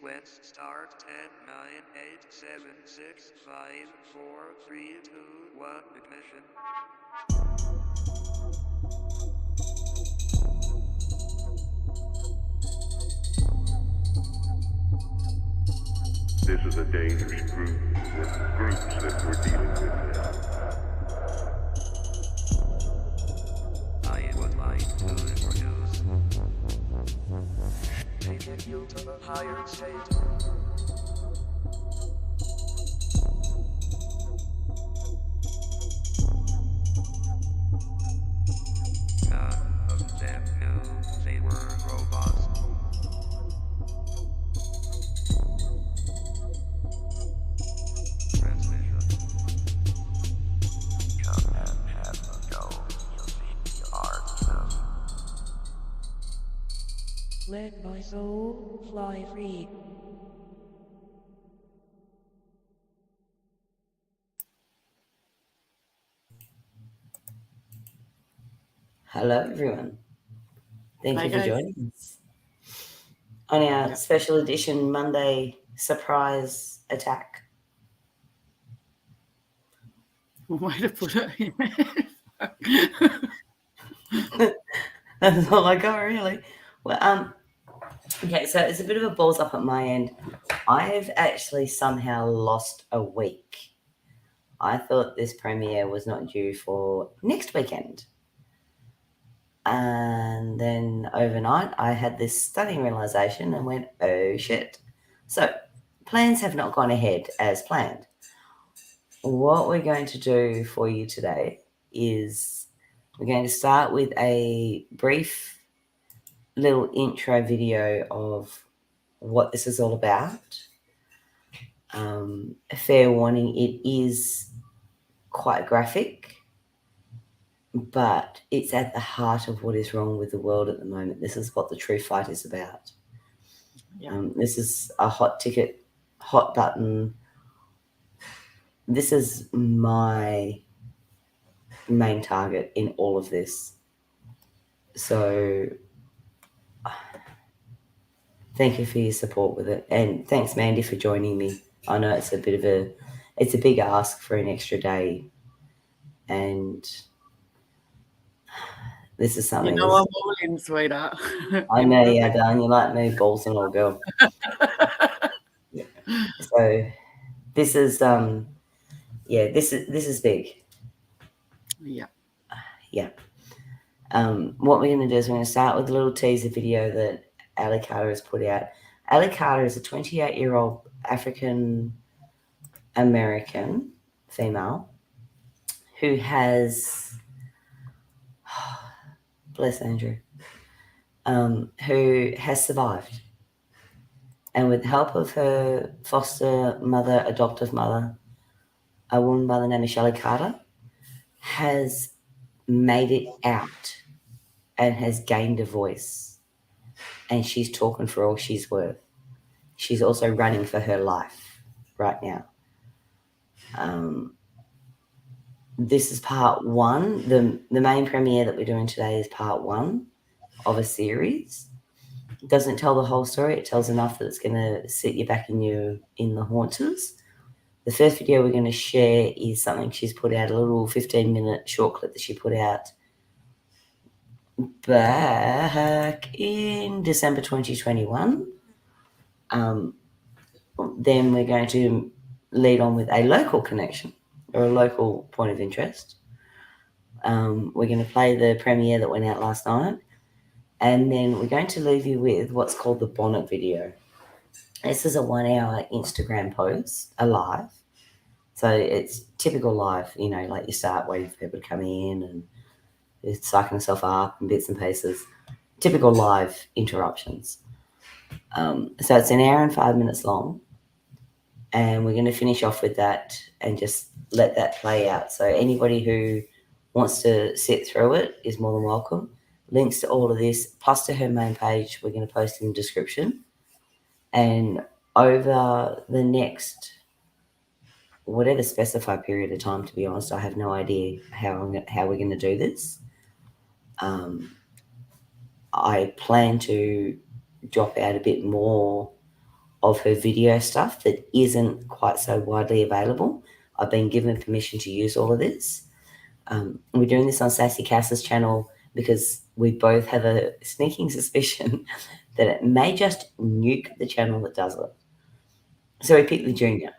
Let's start 10, 9, 8, 7, 6, 5, 4, 3, 2, 1, ignition. This is a dangerous group with groups that we're dealing with now. I would like to introduce. Taking you to the higher state. None of them knew they were robots. Transmission. Come and have a go. You think you are tough. Let my soul fly free. Hello, everyone. Thank Hi, you for guys. joining us on our special edition Monday surprise attack. Way to put it. That's all I got, really. Well, okay, so it's a bit of a balls up at my end. I've actually somehow lost a week. I thought this premiere was not due for next weekend. And then overnight, I had this stunning realization and went, oh shit. So, plans have not gone ahead as planned. What we're going to do for you today is we're going to start with a brief little intro video of what this is all about. A fair warning, it is quite graphic, but it's at the heart of what is wrong with the world at the moment. This is what the true fight is about. Yeah. This is a hot ticket, hot button. This is my main target in all of this. So thank you for your support with it. And thanks, Mandy, for joining me. I know it's a big ask for an extra day. And this is something. I'm all in, sweetheart. I know, yeah, darling, you like me, balls and all, girl. Yeah. So this is this is big. Yeah. Yeah. What we're going to do is we're going to start with a little teaser video that Ali Carter has put out. Ali Carter is a 28-year-old African American female who has, bless Andrew, who has survived. And with the help of her foster mother, adoptive mother, a woman by the name of Shelley Carter, has made it out and has gained a voice. And she's talking for all she's worth. She's also running for her life right now. This is part one. The main premiere that we're doing today is part one of a series. It doesn't tell the whole story. It tells enough that it's going to sit you back in the haunters. The first video we're going to share is something she's put out, a little 15-minute short clip that she put out back in December 2021. Then we're going to lead on with a local connection or a local point of interest. We're going to play the premiere that went out last night. And then we're going to leave you with what's called the bonnet video. This is a 1-hour Instagram post, a live. So it's typical live, like you start waiting for people to come in and it's psyching yourself up and bits and pieces. Typical live interruptions. So it's an hour and 5 minutes long. And we're going to finish off with that and just let that play out. So anybody who wants to sit through it is more than welcome. Links to all of this, plus to her main page, we're going to post in the description. And over the next, whatever specified period of time, to be honest, I have no idea how we're going to do this. I plan to drop out a bit more of her video stuff that isn't quite so widely available. I've been given permission to use all of this. We're doing this on Sassy Cass's channel because we both have a sneaking suspicion that it may just nuke the channel that does it. So we picked the junior.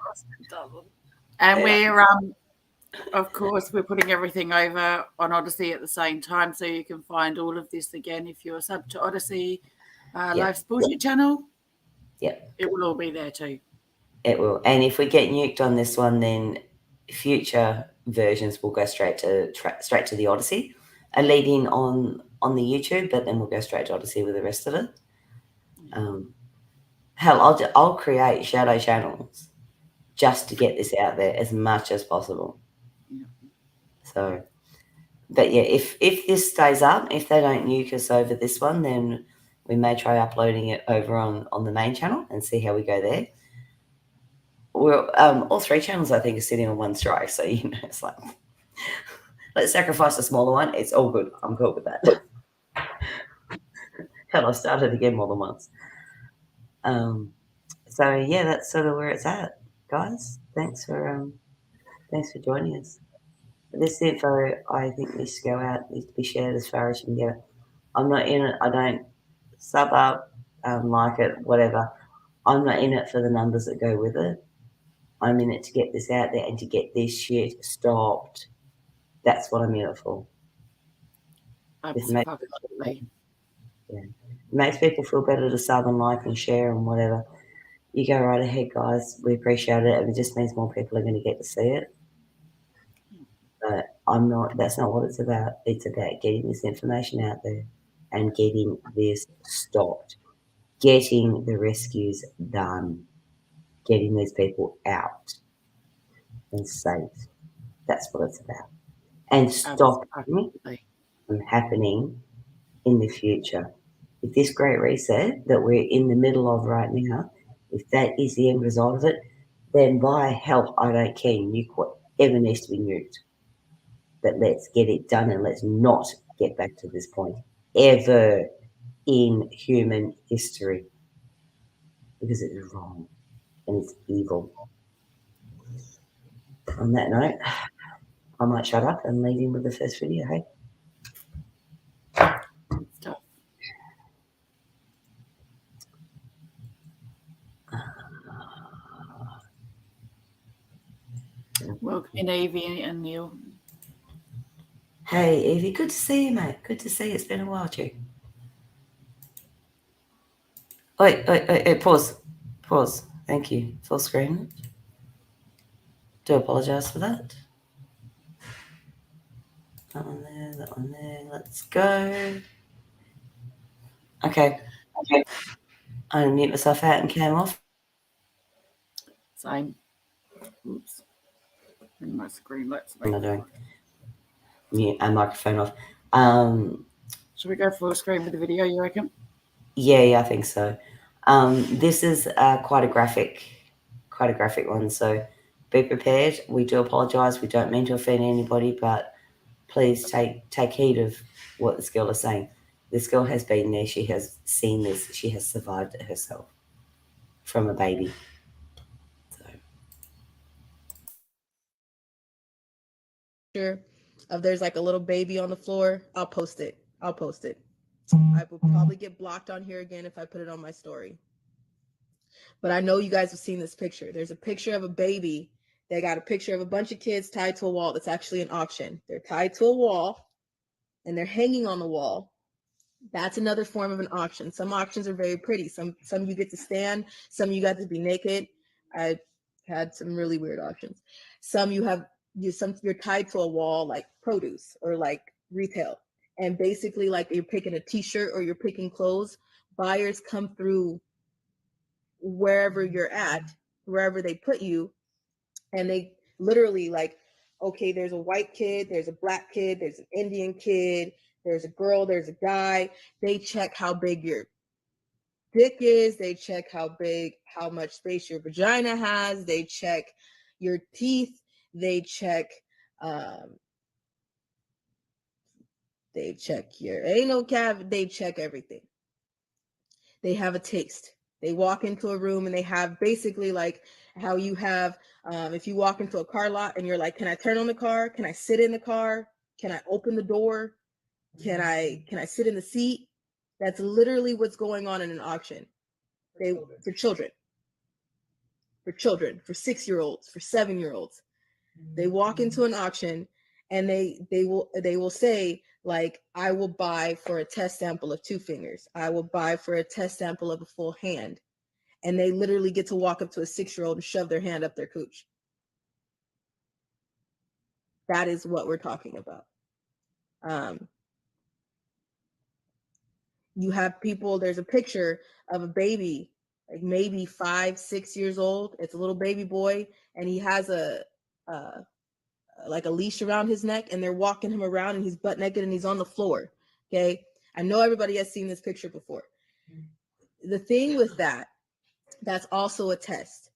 And Yeah. we're of course we're putting everything over on Odyssey at the same time, so you can find all of this again if you're sub to Odyssey Life's Bullshit channel. Yep. It will all be there too. It will. And if we get nuked on this one, then future versions will go straight to the Odyssey and lead in on the YouTube, but then we'll go straight to Odyssey with the rest of it. Hell, I'll create shadow channels just to get this out there as much as possible. Yeah. So, but yeah, if this stays up, if they don't nuke us over this one, then we may try uploading it over on the main channel and see how we go there. Well, all three channels I think are sitting on one strike, so it's like let's sacrifice the smaller one. It's all good. I'm cool with that. Hell, I started again more than once. So yeah, that's sort of where it's at, guys. Thanks for joining us. This info, I think, needs to go out, needs to be shared as far as you can get it. I'm not in it. I don't sub up, like it, whatever. I'm not in it for the numbers that go with it. I'm in it to get this out there and to get this shit stopped. That's what I'm in it for. Absolutely. It makes people feel better to sub and like and share and whatever. You go right ahead, guys. We appreciate it, and it just means more people are going to get to see it. But that's not what it's about. It's about getting this information out there and getting this stopped, getting the rescues done, getting these people out and safe. That's what it's about. And stop it from happening in the future. If this great reset that we're in the middle of right now, if that is the end result of it, then by hell, I don't care. Nuke whatever needs to be nuked. But let's get it done and let's not get back to this point ever in human history, because it is wrong and it's evil. On that note, I might shut up and leave in with the first video, hey? Stuff. Welcome in, Evie and Neil. Hey, Evie, good to see you, mate. Good to see you. It's been a while, too. Wait, pause. Thank you. Full screen. Do apologise for that. That one there. Let's go. Okay. I mute myself out and came off. Same. Oops. In my screen. I'm not doing. Mute a microphone off. Should we go full screen with the video, you reckon? Yeah, I think so. This is quite a graphic one, so be prepared. We do apologise. We don't mean to offend anybody, but please take heed of what this girl is saying. This girl has been there. She has seen this. She has survived it herself from a baby. So. Of there's like a little baby on the floor, I'll post it. I will probably get blocked on here again if I put it on my story. But I know you guys have seen this picture. There's a picture of a baby. They got a picture of a bunch of kids tied to a wall. That's actually an auction. They're tied to a wall and they're hanging on the wall. That's another form of an auction. Some auctions are very pretty. Some you get to stand. Some you got to be naked. I had some really weird auctions. Some you're tied to a wall like produce or like retail. And basically like you're picking a t-shirt or you're picking clothes. Buyers come through wherever you're at, wherever they put you. And they literally like, okay, there's a white kid, there's a black kid, there's an Indian kid, there's a girl, there's a guy. They check how big your dick is. They check how much space your vagina has. They check your teeth. They check your anal cavity. They check everything. They have a taste. They walk into a room and they have basically like how you have, if you walk into a car lot and you're like, can I turn on the car? Can I sit in the car? Can I open the door? Can I sit in the seat? That's literally what's going on in an auction. For children, for 6-year-olds, for 7-year-olds. They walk into an auction and they will say like, I will buy for a test sample of 2 fingers. I will buy for a test sample of a full hand. And they literally get to walk up to a 6-year-old and shove their hand up their cooch. That is what we're talking about. You have people, there's a picture of a baby, like maybe 5-6 years old. It's a little baby boy, and he has like a leash around his neck, and they're walking him around, and he's butt naked and he's on the floor. Okay. I know everybody has seen this picture before. The thing with that's also a test.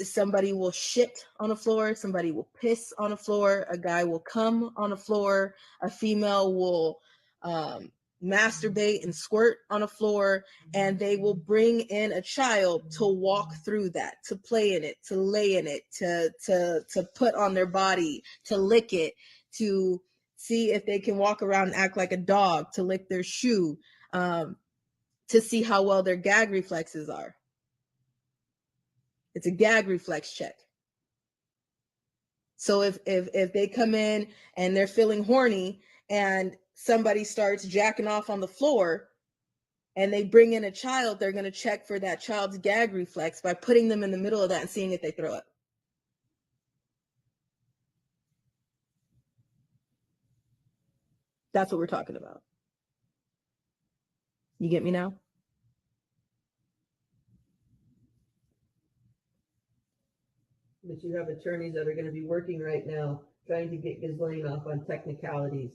Somebody will shit on the floor, somebody will piss on the floor, a guy will come on the floor, a female will masturbate and squirt on the floor, and they will bring in a child to walk through that, to play in it, to lay in it, to put on their body, to lick it, to see if they can walk around and act like a dog, to lick their shoe, to see how well their gag reflexes are. It's a gag reflex check. So if they come in and they're feeling horny and somebody starts jacking off on the floor and they bring in a child, they're going to check for that child's gag reflex by putting them in the middle of that and seeing if they throw up. That's what we're talking about. You get me now? But you have attorneys that are going to be working right now trying to get Ghislaine off on technicalities.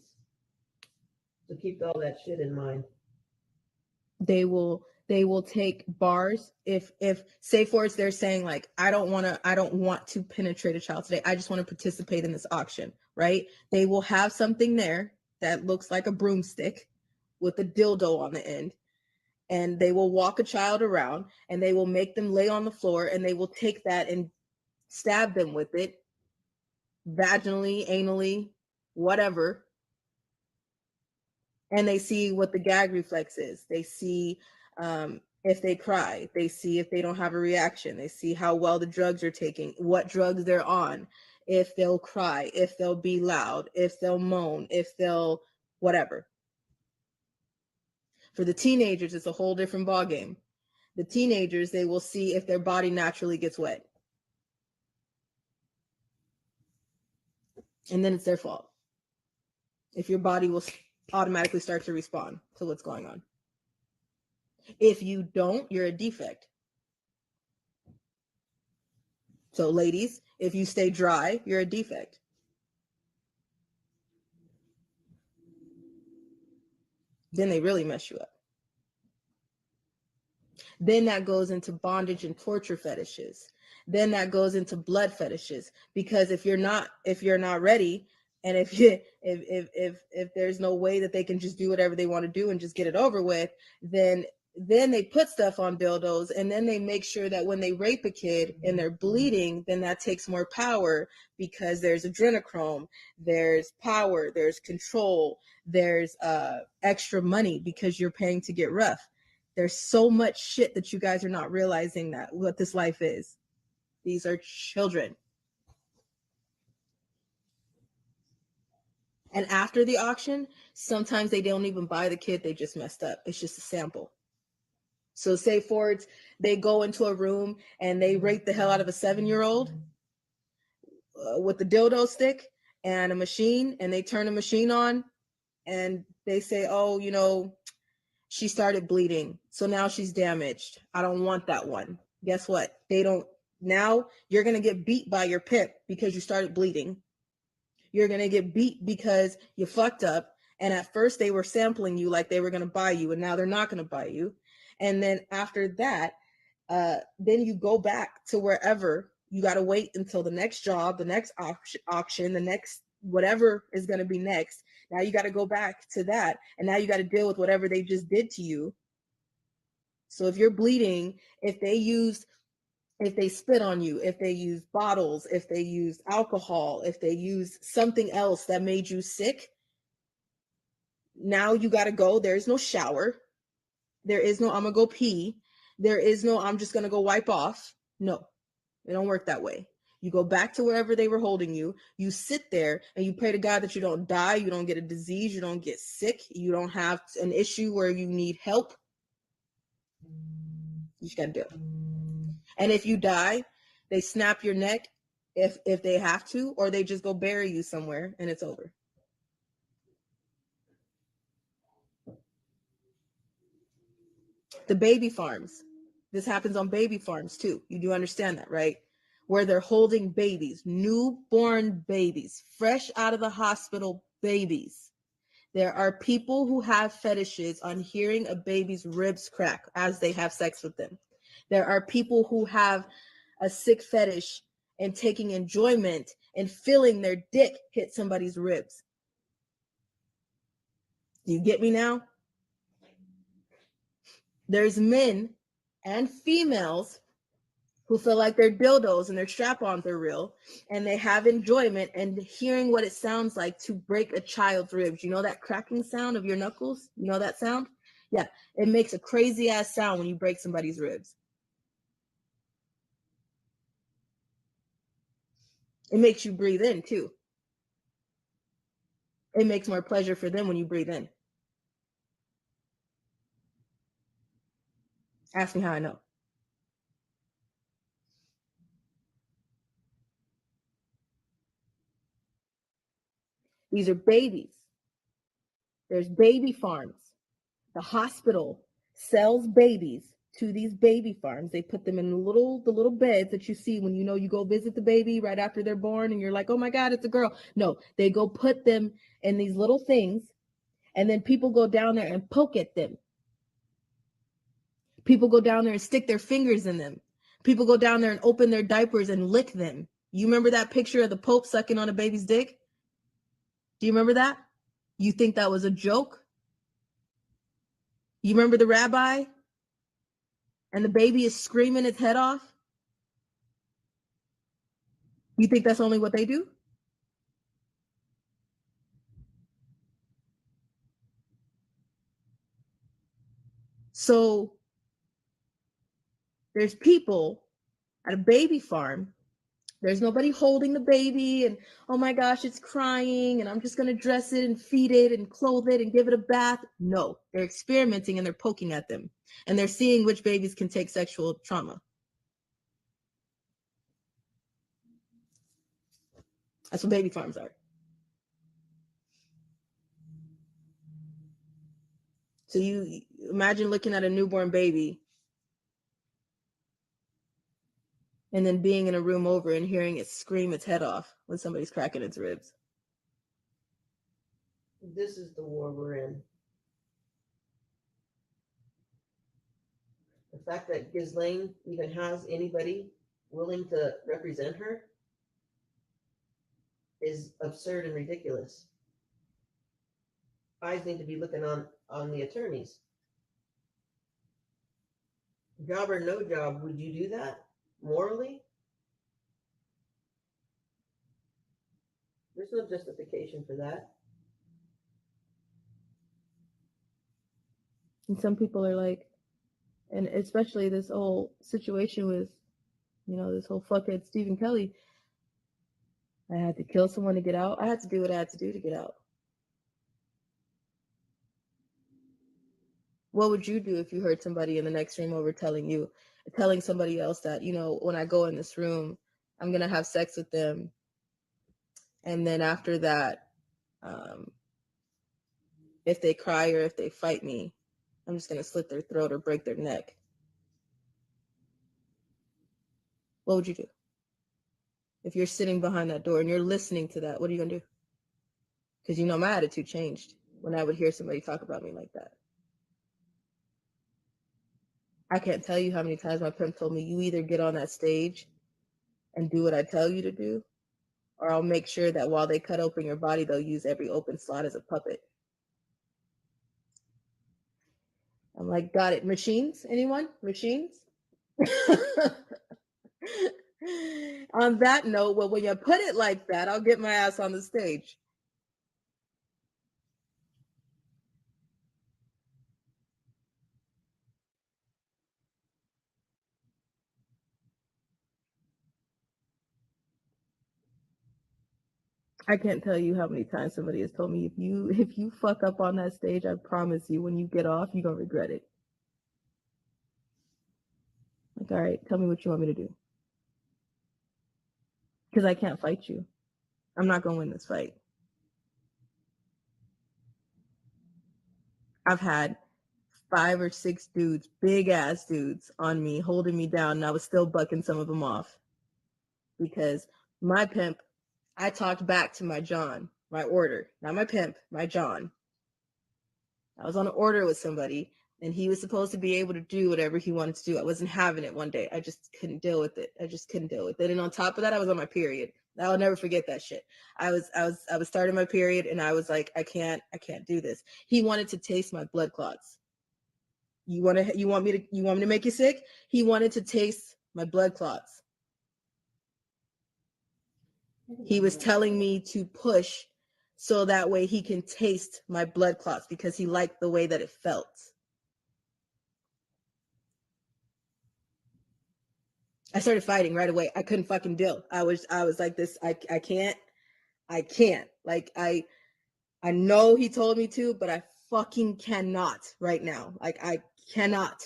So keep all that shit in mind. They will take bars if say for it, they're saying like, I don't want to penetrate a child today. I just want to participate in this auction, right? They will have something there that looks like a broomstick with a dildo on the end. And they will walk a child around and they will make them lay on the floor, and they will take that and stab them with it, vaginally, anally, whatever. And they see what the gag reflex is. They see if they cry. They see if they don't have a reaction. They see how well the drugs are taking, what drugs they're on, if they'll cry, if they'll be loud, if they'll moan, if they'll whatever. For the teenagers, it's a whole different ballgame. The teenagers, they will see if their body naturally gets wet. And then it's their fault if your body will automatically start to respond to what's going on. If you don't, you're a defect. So ladies, if you stay dry, you're a defect. Then they really mess you up. Then that goes into bondage and torture fetishes. Then that goes into blood fetishes, because if you're not ready, and if there's no way that they can just do whatever they want to do and just get it over with, then they put stuff on dildos, and then they make sure that when they rape a kid and they're bleeding, then that takes more power, because there's adrenochrome, there's power, there's control, there's extra money because you're paying to get rough. There's so much shit that you guys are not realizing that what this life is. These are children. And after the auction, sometimes they don't even buy the kid, they just messed up. It's just a sample. So say Fords, they go into a room and they rape the hell out of a 7-year-old with the dildo stick and a machine, and they turn the machine on and they say, oh, she started bleeding, so now she's damaged. I don't want that one. Guess what? Now you're going to get beat by your pimp because you started bleeding. You're going to get beat because you fucked up. And at first they were sampling you like they were going to buy you, and now they're not going to buy you. And then after that, then you go back to wherever. You got to wait until the next job, the next auction, the next whatever is going to be next. Now you got to go back to that. And now you got to deal with whatever they just did to you. So if you're bleeding, if they spit on you, if they use bottles, if they use alcohol, if they use something else that made you sick, now you got to go. There is no shower. There is no, I'm going to go pee. There is no, I'm just going to go wipe off. No, it don't work that way. You go back to wherever they were holding you. You sit there and you pray to God that you don't die. You don't get a disease. You don't get sick. You don't have an issue where you need help. You just got to do it. And if you die, they snap your neck if they have to, or they just go bury you somewhere and it's over. The baby farms. This happens on baby farms too. You do understand that, right? Where they're holding babies, newborn babies, fresh out of the hospital babies. There are people who have fetishes on hearing a baby's ribs crack as they have sex with them. There are people who have a sick fetish and taking enjoyment and feeling their dick hit somebody's ribs. Do you get me now? There's men and females who feel like their dildos and their strap-ons are real, and they have enjoyment and hearing what it sounds like to break a child's ribs. You know that cracking sound of your knuckles? You know that sound? Yeah, it makes a crazy ass sound when you break somebody's ribs. It makes you breathe in too. It makes more pleasure for them when you breathe in. Ask me how I know. These are babies. There's baby farms. The hospital sells babies to these baby farms. They put them in the little beds that you see when you go visit the baby right after they're born and you're like, oh my God, it's a girl. No, they go put them in these little things, and then people go down there and poke at them. People go down there and stick their fingers in them. People go down there and open their diapers and lick them. You remember that picture of the Pope sucking on a baby's dick? Do you remember that? You think that was a joke? You remember the rabbi? And the baby is screaming its head off? You think that's only what they do? So there's people at a baby farm. There's nobody holding the baby and, oh my gosh, it's crying and I'm just going to dress it and feed it and clothe it and give it a bath. No, they're experimenting and they're poking at them. And they're seeing which babies can take sexual trauma. That's what baby farms are. So you imagine looking at a newborn baby and then being in a room over and hearing it scream its head off when somebody's cracking its ribs. This is the war we're in. The fact that Ghislaine even has anybody willing to represent her is absurd and ridiculous. Eyes need to be looking on the attorneys. Job or no job, would you do that morally? There's no justification for that. And some people are like, and especially this whole situation with, this whole fuckhead Stephen Kelly. I had to kill someone to get out. I had to do what I had to do to get out. What would you do if you heard somebody in the next room over telling somebody else that, when I go in this room, I'm going to have sex with them. And then after that, if they cry or if they fight me, I'm just going to slit their throat or break their neck. What would you do? If you're sitting behind that door and you're listening to that, what are you going to do? Because my attitude changed when I would hear somebody talk about me like that. I can't tell you how many times my pimp told me, you either get on that stage and do what I tell you to do, or I'll make sure that while they cut open your body, they'll use every open slot as a puppet. I'm like, got it. Machines? Anyone? Machines? On that note, well, when you put it like that, I'll get my ass on the stage. I can't tell you how many times somebody has told me if you fuck up on that stage, I promise you when you get off, you're gonna regret it. Like, all right, tell me what you want me to do. Because I can't fight you. I'm not gonna win this fight. I've had 5 or 6 dudes, big ass dudes, on me, holding me down, and I was still bucking some of them off. Because my pimp, I talked back to my John, my order, not my pimp, my John. I was on an order with somebody, and he was supposed to be able to do whatever he wanted to do. I wasn't having it one day. I just couldn't deal with it. And on top of that, I was on my period. I'll never forget that shit. I was starting my period, and I was like, I can't do this. He wanted to taste my blood clots. You want me to make you sick? He wanted to taste my blood clots. He was telling me to push so that way he can taste my blood clots because he liked the way that it felt. I started fighting right away. I couldn't fucking deal. I was like this. I can't. Like I know he told me to, but I fucking cannot right now. Like I cannot.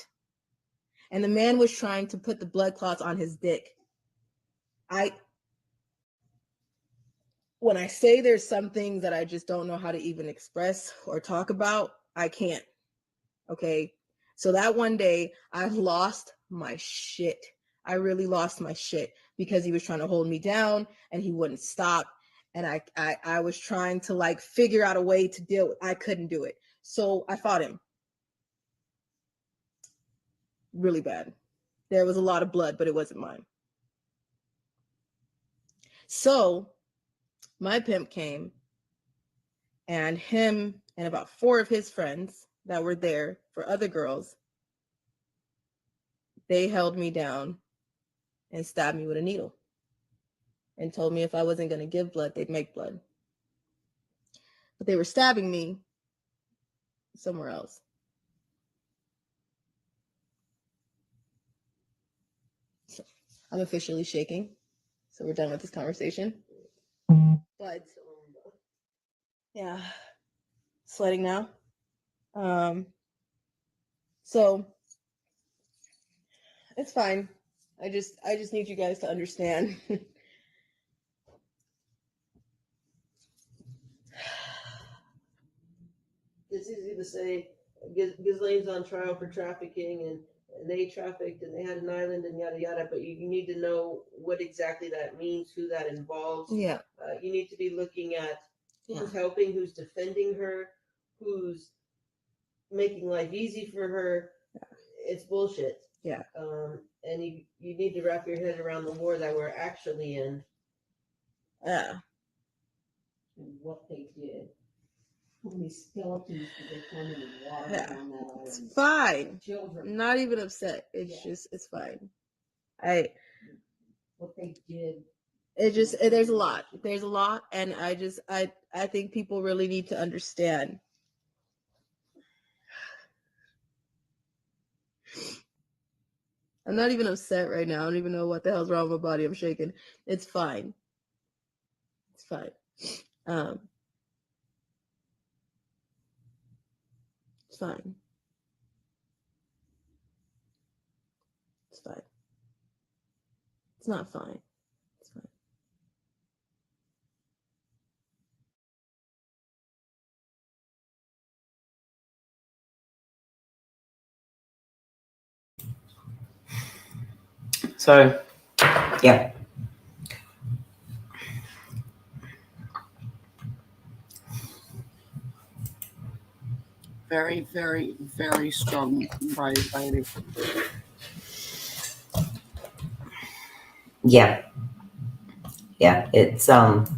And the man was trying to put the blood clots on his dick. When I say there's some things that I just don't know how to even express or talk about, I can't. Okay. So that one day I lost my shit. I really lost my shit because he was trying to hold me down and he wouldn't stop. And I was trying to like figure out a way to deal with it. I couldn't do it. So I fought him. Really bad. There was a lot of blood, but it wasn't mine. So my pimp came, and him and about 4 of his friends that were there for other girls, they held me down and stabbed me with a needle and told me if I wasn't going to give blood, they'd make blood. But they were stabbing me somewhere else. So I'm officially shaking. So we're done with this conversation. But yeah, sledding now. So it's fine. I just need you guys to understand. It's easy to say Ghislaine's on trial for trafficking and they trafficked and they had an island and yada yada, but you need to know what exactly that means, who that involves. Yeah. You need to be looking at who's helping, who's defending her, who's making life easy for her. It's bullshit. Yeah. And you need to wrap your head around the war that we're actually in. Yeah. And what they did. How many skeletons did they find in the water Yeah. on that island? It's fine. Children. I'm not even upset. It's just, it's fine. What they did. There's a lot. There's a lot. And I think people really need to understand. I'm not even upset right now. I don't even know what the hell's wrong with my body. I'm shaking. It's fine. It's fine. It's fine. It's fine. It's not fine. It's fine. So, yeah. Very, very, very strong, brave lady. Yeah. Yeah, it's I've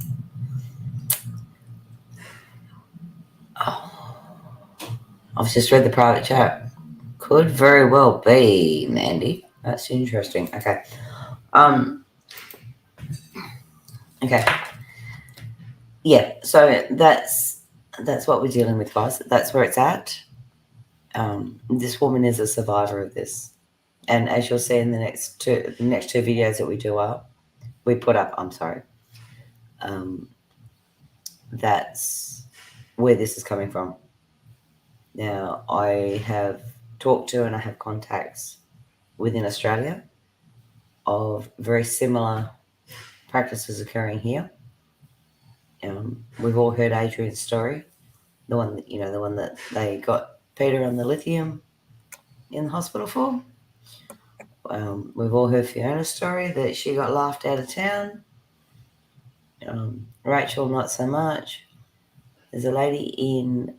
just read the private chat. Could very well be, Mandy. That's interesting. Okay. Okay. Yeah. So that's what we're dealing with, guys. That's where it's at. This woman is a survivor of this, and as you'll see in the next two videos that we put up. I'm sorry. That's where this is coming from. Now, I have talked to and I have contacts within Australia of very similar practices occurring here. We've all heard Adrian's story, the one that they got Peter on the lithium in the hospital for. We've all heard Fiona's story that she got laughed out of town. Rachel, not so much. There's a lady in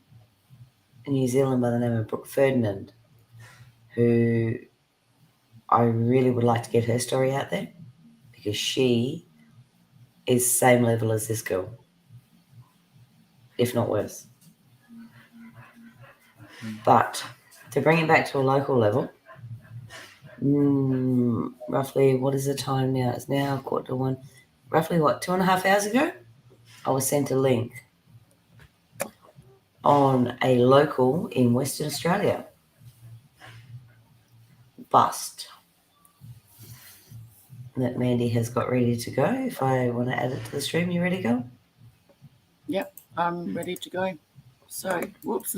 New Zealand by the name of Brooke Ferdinand who I really would like to get her story out there because she is same level as this girl, if not worse. But to bring it back to a local level, roughly, what is the time now? It's now 1:45. Roughly, 2.5 hours ago, I was sent a link on a local in Western Australia bust that Mandy has got ready to go. If I want to add it to the stream, you ready to go? Yep, I'm ready to go. So, whoops.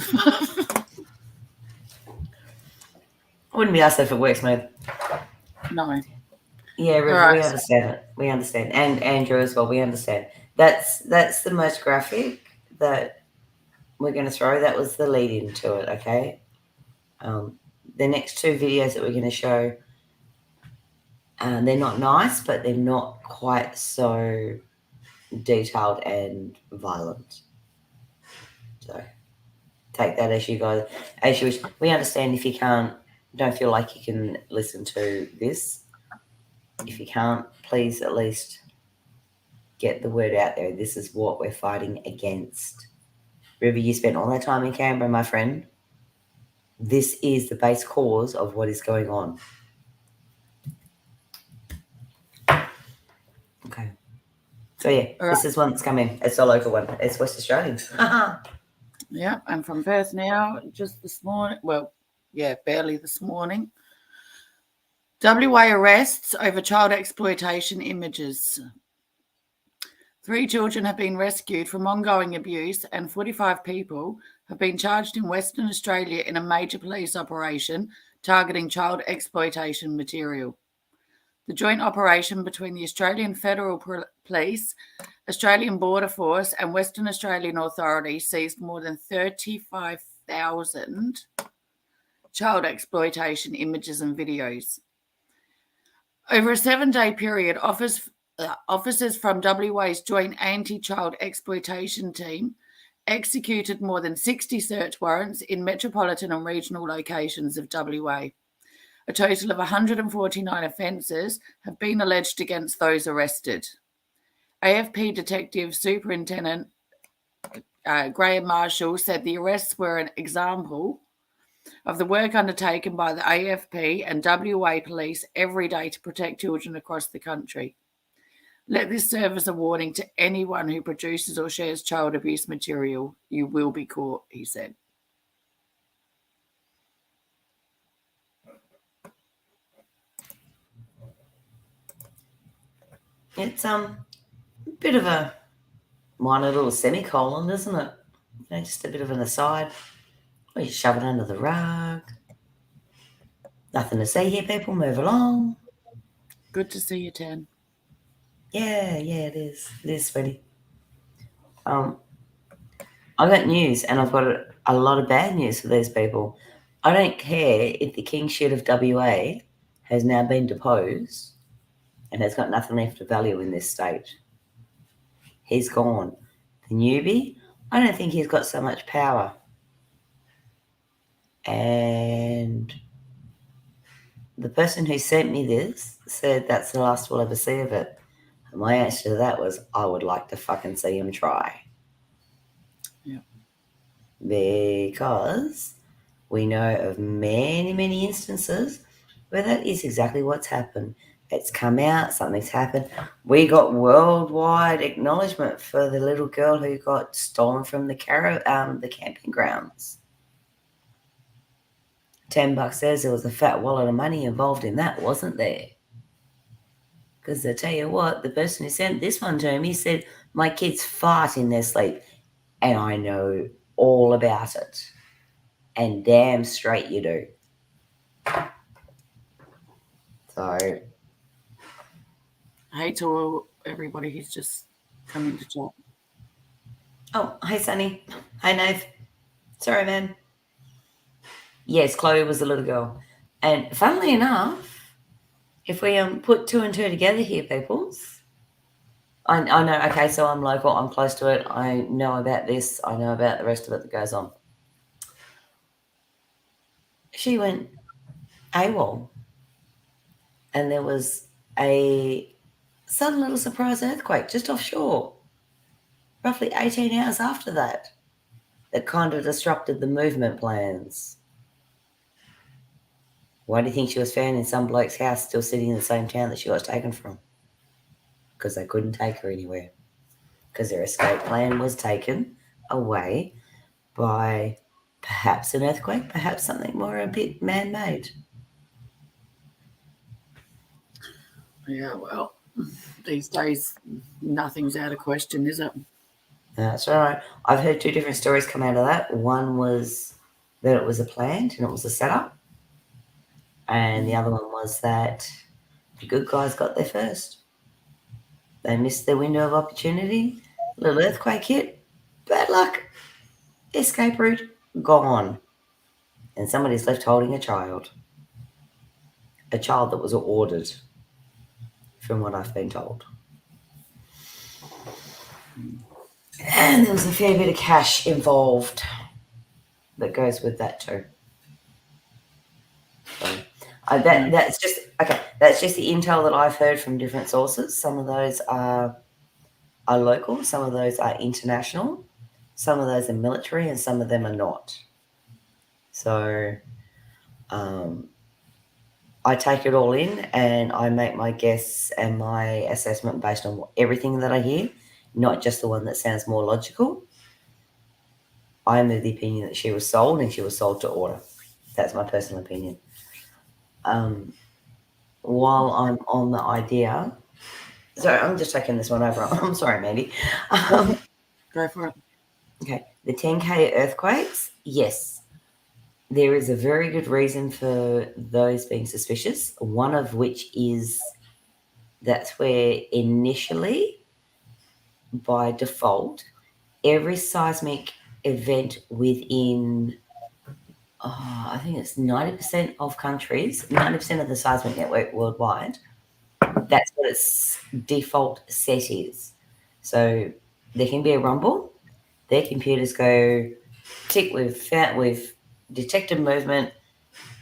Wouldn't be us if it works smooth. No. Yeah, River, Right. we understand it. We understand. And Andrew as well, we understand. That's the most graphic that we're going to throw. That was the lead into it, okay? The next two videos that we're going to show, they're not nice, but they're not quite so detailed and violent. So take that as you guys, as you wish. We understand if you don't feel like you can listen to this. If you can't, please at least get the word out there. This is what we're fighting against. River, you spent all that time in Canberra, my friend. This is the base cause of what is going on. Okay. So yeah, This is one that's coming. It's a local one. It's West Australian. Yeah, I'm from Perth now. Just this morning. Well, yeah, barely this morning. WA arrests over child exploitation images. 3 children have been rescued from ongoing abuse and 45 people have been charged in Western Australia in a major police operation targeting child exploitation material. The joint operation between the Australian Federal Police, Australian Border Force and Western Australian Authorities seized more than 35,000 child exploitation images and videos. Over a 7-day period, officers from WA's Joint Anti-Child Exploitation Team executed more than 60 search warrants in metropolitan and regional locations of WA. A total of 149 offences have been alleged against those arrested. AFP Detective Superintendent Graham Marshall said the arrests were an example of the work undertaken by the AFP and WA Police every day to protect children across the country. Let this serve as a warning to anyone who produces or shares child abuse material. You will be caught, he said. It's a bit of a minor little semicolon, isn't it? Just a bit of an aside. Well, you shove it under the rug. Nothing to see here, people. Move along. Good to see you, Tan. Yeah, it is. It is, sweetie. I've got news, and I've got a lot of bad news for these people. I don't care if the King Shit of WA has now been deposed and has got nothing left of value in this state. He's gone. The newbie, I don't think he's got so much power. And the person who sent me this said that's the last we'll ever see of it. And my answer to that was, I would like to fucking see him try. Yeah. Because We know of many, many instances where that is exactly what's happened. It's come out, something's happened. We got worldwide acknowledgement for the little girl who got stolen from the camping grounds. $10 says there was a fat wallet of money involved in that, wasn't there? Because I tell you what, the person who sent this one to me said, my kids fart in their sleep, and I know all about it. And damn straight you do. So, Hey to everybody who's just come into chat. oh, hey, Sunny. Hi, Nave. Sorry, man. Yes, Chloe was the little girl. And funnily enough, if we put 2 and 2 together here, peoples, I know, okay, so I'm local, I'm close to it, I know about this, I know about the rest of it that goes on. She went AWOL, and there was a sudden little surprise earthquake just offshore, roughly 18 hours after that kind of disrupted the movement plans. Why do you think she was found in some bloke's house still sitting in the same town that she was taken from? Because they couldn't take her anywhere. Because their escape plan was taken away by perhaps an earthquake, perhaps something more a bit man-made. Yeah, well, these days nothing's out of question, is it? That's right. I've heard 2 different stories come out of that. One was that it was a planned and it was a setup. And the other one was that the good guys got there first. They missed their window of opportunity. Little earthquake hit. Bad luck. Escape route gone. And somebody's left holding a child. A child that was ordered, from what I've been told. And there was a fair bit of cash involved that goes with that too. So, that's just okay. That's just the intel that I've heard from different sources. Some of those are local, some of those are international, some of those are military, and some of them are not. So, I take it all in and I make my guess and my assessment based on everything that I hear, not just the one that sounds more logical. I'm of the opinion that she was sold, and she was sold to order. That's my personal opinion. While I'm on the idea, sorry, I'm just taking this one over. I'm sorry, Mandy. Go for it. Okay, the 10K earthquakes, yes. There is a very good reason for those being suspicious, one of which is that's where initially, by default, every seismic event within, I think it's 90% of countries, 90% of the seismic network worldwide, that's what its default set is. So there can be a rumble. Their computers go, tick, we've detected movement.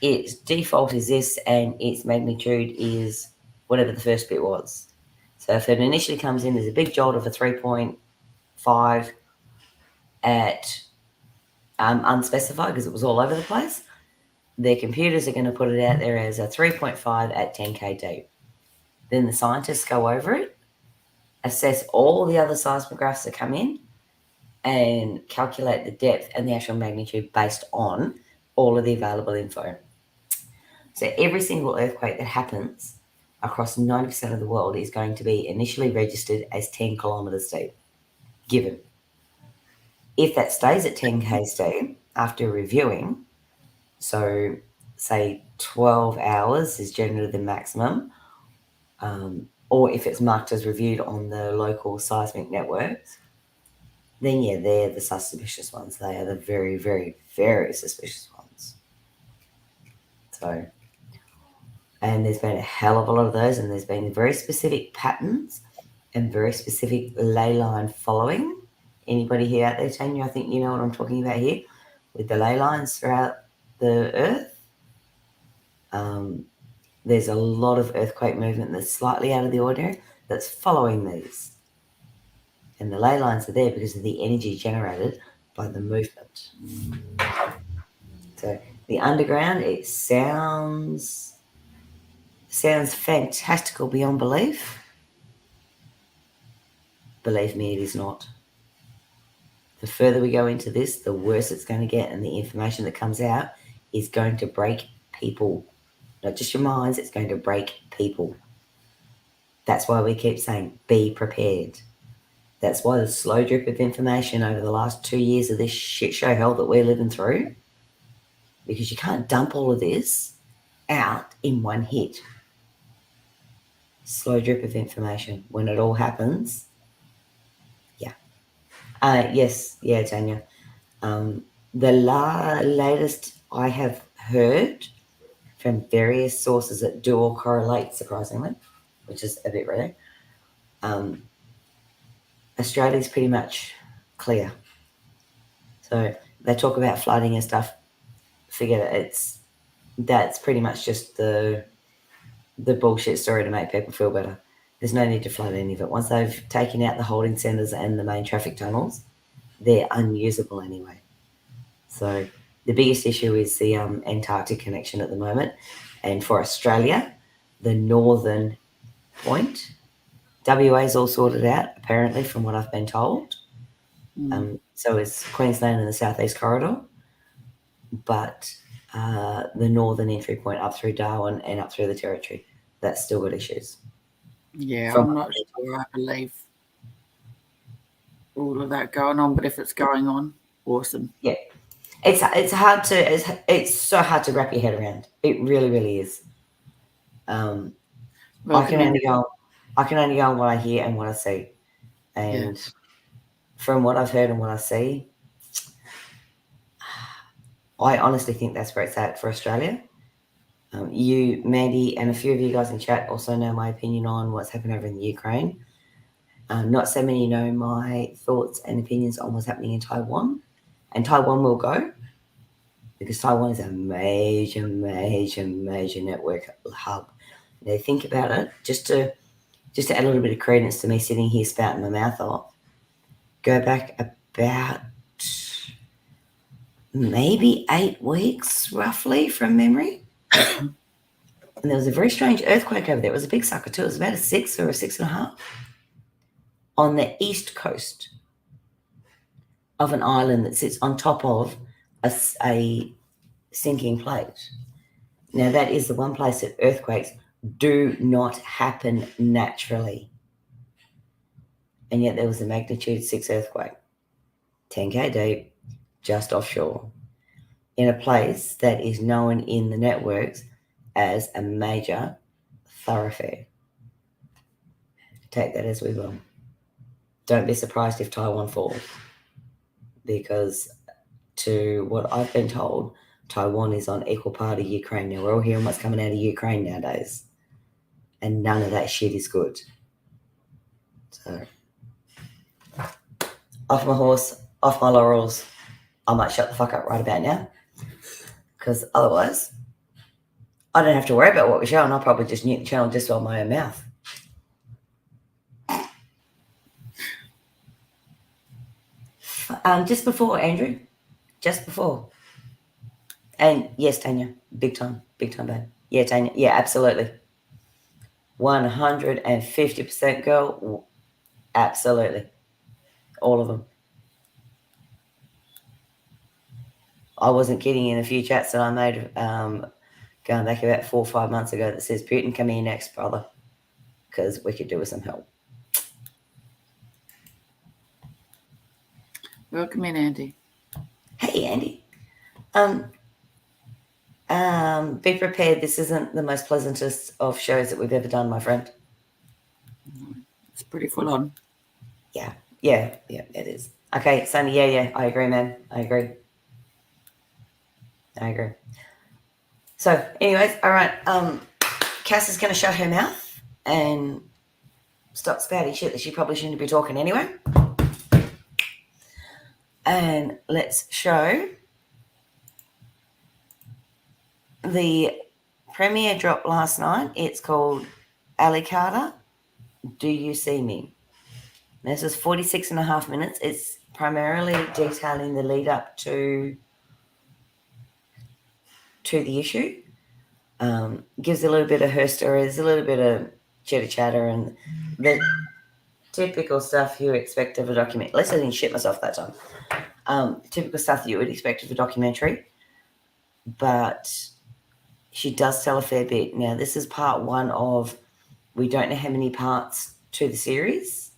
Its default is this, and its magnitude is whatever the first bit was. So if it initially comes in as a big jolt of a 3.5 at unspecified, because it was all over the place, their computers are going to put it out there as a 3.5 at 10K deep. Then the scientists go over it, assess all the other seismographs that come in, and calculate the depth and the actual magnitude based on all of the available info. So every single earthquake that happens across 90% of the world is going to be initially registered as 10 kilometres deep, given. If that stays at 10 k's deep after reviewing, so say 12 hours is generally the maximum, or if it's marked as reviewed on the local seismic networks, then yeah, they're the suspicious ones. They are the very, very, very suspicious ones. So, and there's been a hell of a lot of those, and there's been very specific patterns and very specific ley line following. Anybody here out there, Tanya, I think you know what I'm talking about here, with the ley lines throughout the earth. There's a lot of earthquake movement that's slightly out of the ordinary that's following these. And the ley lines are there because of the energy generated by the movement. So The underground, it sounds fantastical beyond belief. Believe me, it is not. The further we go into this, the worse it's going to get, and the information that comes out is going to break people. Not just your minds, it's going to break people. That's why we keep saying, be prepared. That's why the slow drip of information over the last 2 years of this shit show hell that we're living through, because you can't dump all of this out in one hit. Slow drip of information. When it all happens, yeah. Yes, yeah, Tanya. The latest I have heard from various sources that do all correlate, surprisingly, which is a bit rare, Australia's pretty much clear. So they talk about flooding and stuff. Forget it. That's pretty much just the bullshit story to make people feel better. There's no need to flood any of it. Once they've taken out the holding centres and the main traffic tunnels, they're unusable anyway. So the biggest issue is the Antarctic connection at the moment. And for Australia, the northern point, WA is all sorted out, apparently, from what I've been told. So is Queensland and the Southeast Corridor. But the northern entry point up through Darwin and up through the Territory, that's still got issues. Yeah, I'm not sure I believe all of that going on, but if it's going on, awesome. Yeah. It's so hard to wrap your head around. It really, really is. I can only go on what I hear and what I see. And from what I've heard and what I see, I honestly think that's where it's at for Australia. You, Mandy, and a few of you guys in chat also know my opinion on what's happened over in the Ukraine. Not so many know my thoughts and opinions on what's happening in Taiwan. And Taiwan will go, because Taiwan is a major, major, major network hub. Now, think about it, just to add a little bit of credence to me sitting here spouting my mouth off, go back about maybe 8 weeks, roughly, from memory. And there was a very strange earthquake over there. It was a big sucker too. It was about a 6 or a 6.5 on the east coast of an island that sits on top of a sinking plate. Now, that is the one place that earthquakes do not happen naturally. And yet there was a magnitude 6 earthquake, 10K deep, just offshore, in a place that is known in the networks as a major thoroughfare. Take that as we will. Don't be surprised if Taiwan falls, because to what I've been told, Taiwan is on equal part of Ukraine. Now, we're all hearing what's coming out of Ukraine nowadays, and none of that shit is good. So, off my horse, off my laurels. I might shut the fuck up right about now, because otherwise I don't have to worry about what we're showing. I'll probably just mute the channel just on my own mouth. Just before, Andrew. Just before. And yes, Tanya, big time, babe. Yeah, Tanya, yeah, absolutely. 150% girl, absolutely. All of them. I wasn't kidding in a few chats that I made going back about 4 or 5 months ago that says, Putin, come here next, brother, because we could do with some help. Welcome in, Andy. Hey, Andy. Be prepared. This isn't the most pleasantest of shows that we've ever done, my friend. It's pretty full on. Yeah, it is. Okay, Sonny, yeah, I agree, man. I agree. So, anyways, all right. Cass is going to shut her mouth and stop spouting shit that she probably shouldn't be talking anyway. And let's show the premiere drop last night. It's called Ali Carter, Do You See Me? This is 46.5 minutes. It's primarily detailing the lead up to to the issue. Gives a little bit of her story. There's a little bit of chitter chatter and the typical stuff you expect of a documentary. At least I didn't shit myself that time. Typical stuff that you would expect of a documentary. But she does tell a fair bit. Now, this is part one of, we don't know how many parts to the series.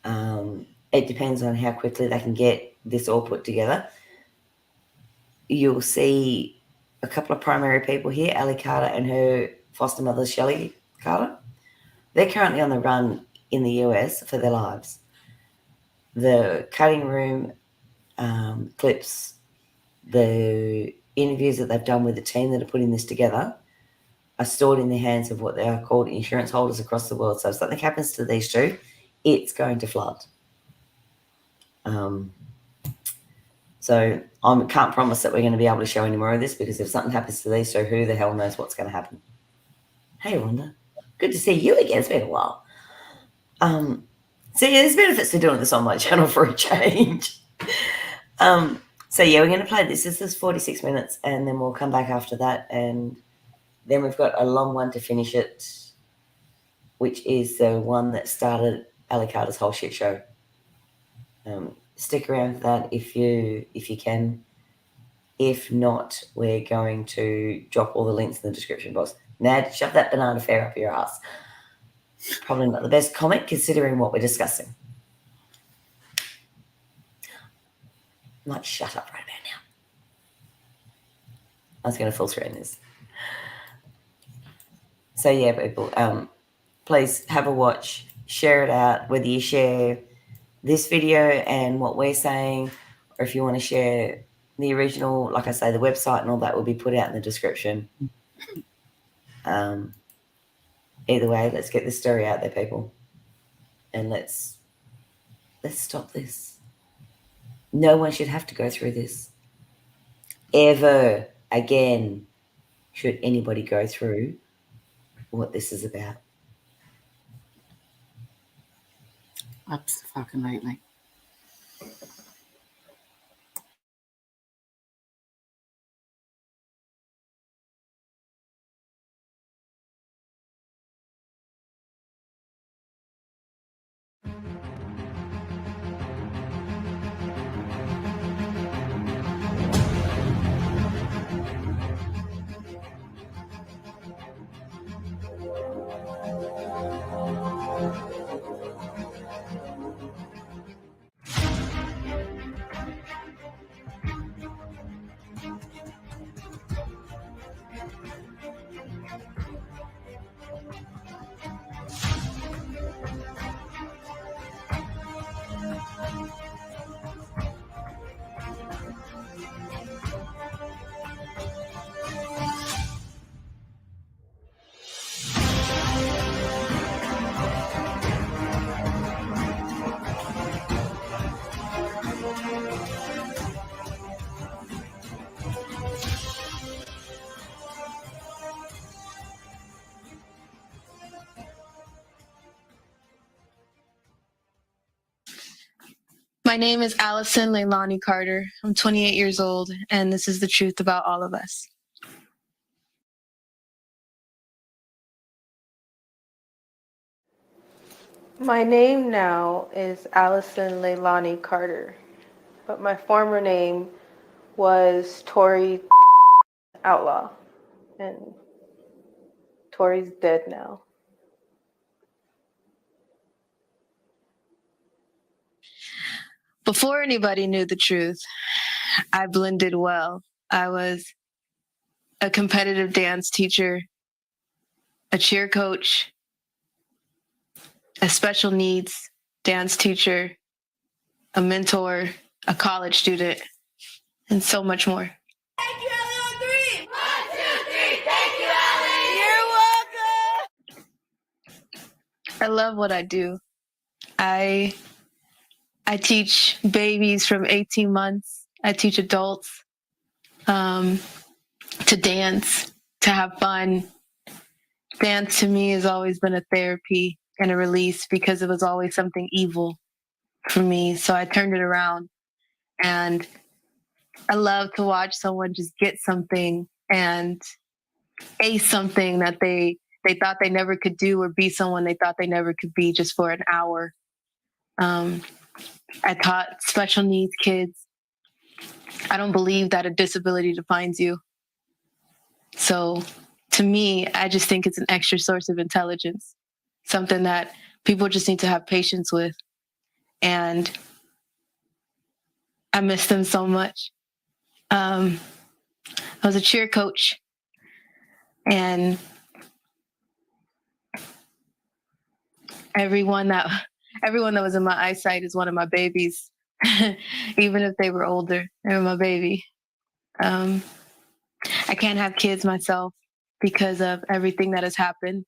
It depends on how quickly they can get this all put together. You'll see a couple of primary people here, Ali Carter and her foster mother, Shelley Carter. They're currently on the run in the US for their lives. The cutting room clips, the interviews that they've done with the team that are putting this together are stored in the hands of what they are called insurance holders across the world. So if something happens to these two, it's going to flood. So I can't promise that we're going to be able to show any more of this, because if something happens to these two, who the hell knows what's going to happen. Hey, Rhonda. Good to see you again. It's been a while. So, yeah, there's benefits to doing this on my channel for a change. So, yeah, we're going to play this. This is 46 minutes, and then we'll come back after that. And then we've got a long one to finish it, which is the one that started Ali Carter's whole shit show. Stick around for that if you can. If not, we're going to drop all the links in the description box. Now, shove that banana fair up your ass. Probably not the best comment considering what we're discussing. Might shut up right about now. I was going to full screen this. So yeah, people, please have a watch, share it out, whether you share this video and what we're saying, or if you want to share the original, like I say, the website and all that will be put out in the description. Either way, let's get this story out there, people. And let's stop this. No one should have to go through this. Ever again should anybody go through what this is about. Absolutely. My name is Allison Leilani Carter. I'm 28 years old, and this is the truth about all of us. My name now is Allison Leilani Carter, but my former name was Tori Outlaw, and Tori's dead now. Before anybody knew the truth, I blended well. I was a competitive dance teacher, a cheer coach, a special needs dance teacher, a mentor, a college student, and so much more. Thank you, Ellie, on three. 1, 2, 3. Thank you, Ellie. You're welcome. I love what I do. I teach babies from 18 months. I teach adults to dance, to have fun. Dance to me has always been a therapy and a release because it was always something evil for me. So I turned it around, and I love to watch someone just get something and ace something that they thought they never could do, or be someone they thought they never could be, just for an hour. I taught special needs kids. I don't believe that a disability defines you. So to me, I just think it's an extra source of intelligence, something that people just need to have patience with. And I miss them so much. I was a cheer coach, and everyone that was in my eyesight is one of my babies. Even if they were older, they were my baby. I can't have kids myself because of everything that has happened.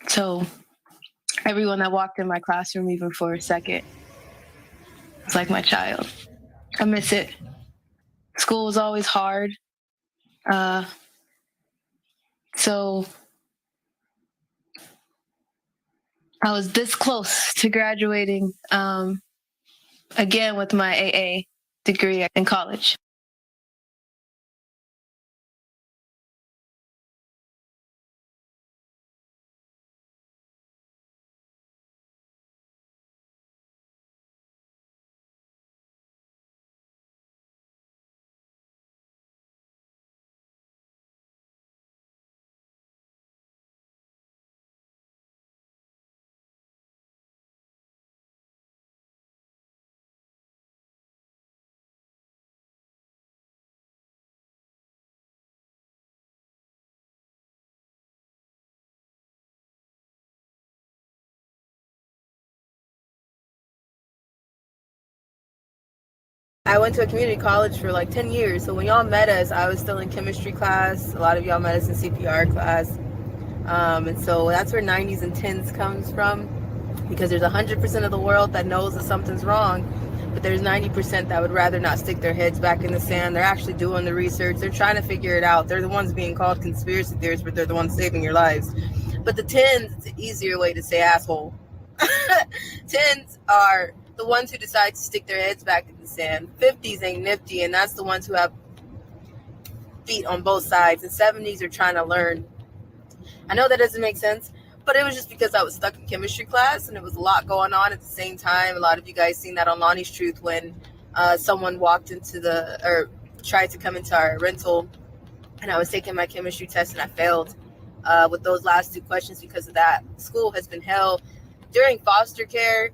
So everyone that walked in my classroom, even for a second, it's like my child. I miss it. School was always hard. So I was this close to graduating again with my AA degree in college. I went to a community college for like 10 years. So when y'all met us, I was still in chemistry class. A lot of y'all met us in CPR class. And so that's where 90s and 10s comes from, because there's 100% of the world that knows that something's wrong, but there's 90% that would rather not stick their heads back in the sand. They're actually doing the research. They're trying to figure it out. They're the ones being called conspiracy theorists, but they're the ones saving your lives. But the 10s, it's an easier way to say asshole. 10s are the ones who decide to stick their heads back in the sand. 50s ain't nifty, and that's the ones who have feet on both sides. And 70s are trying to learn. I know that doesn't make sense, but it was just because I was stuck in chemistry class and it was a lot going on at the same time. A lot of you guys seen that on Lonnie's Truth when someone walked into or tried to come into our rental, and I was taking my chemistry test and I failed with those last two questions because of that. School has been hell. During foster care,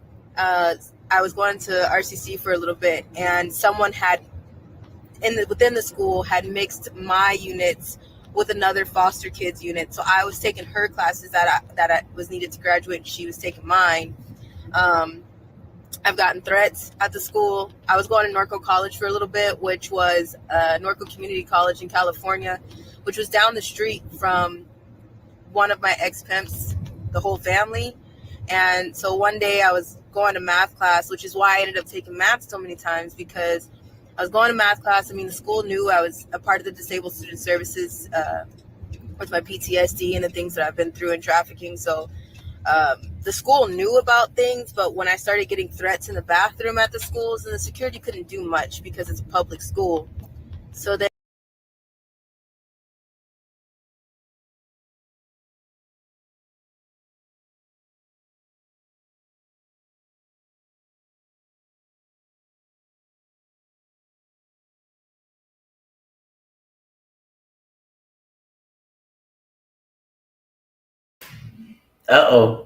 I was going to RCC for a little bit, and someone had within the school had mixed my units with another foster kids unit. So I was taking her classes that I was needed to graduate, and she was taking mine. I've gotten threats at the school. I was going to Norco College for a little bit, which was Norco Community College in California, which was down the street from one of my ex-pimps, the whole family. And so one day I was going to math class, which is why I ended up taking math so many times, because I was going to math class. I mean, the school knew I was a part of the Disabled Student Services with my PTSD and the things that I've been through in trafficking. So the school knew about things, but when I started getting threats in the bathroom at the schools, and the security couldn't do much because it's a public school. So then Uh-oh.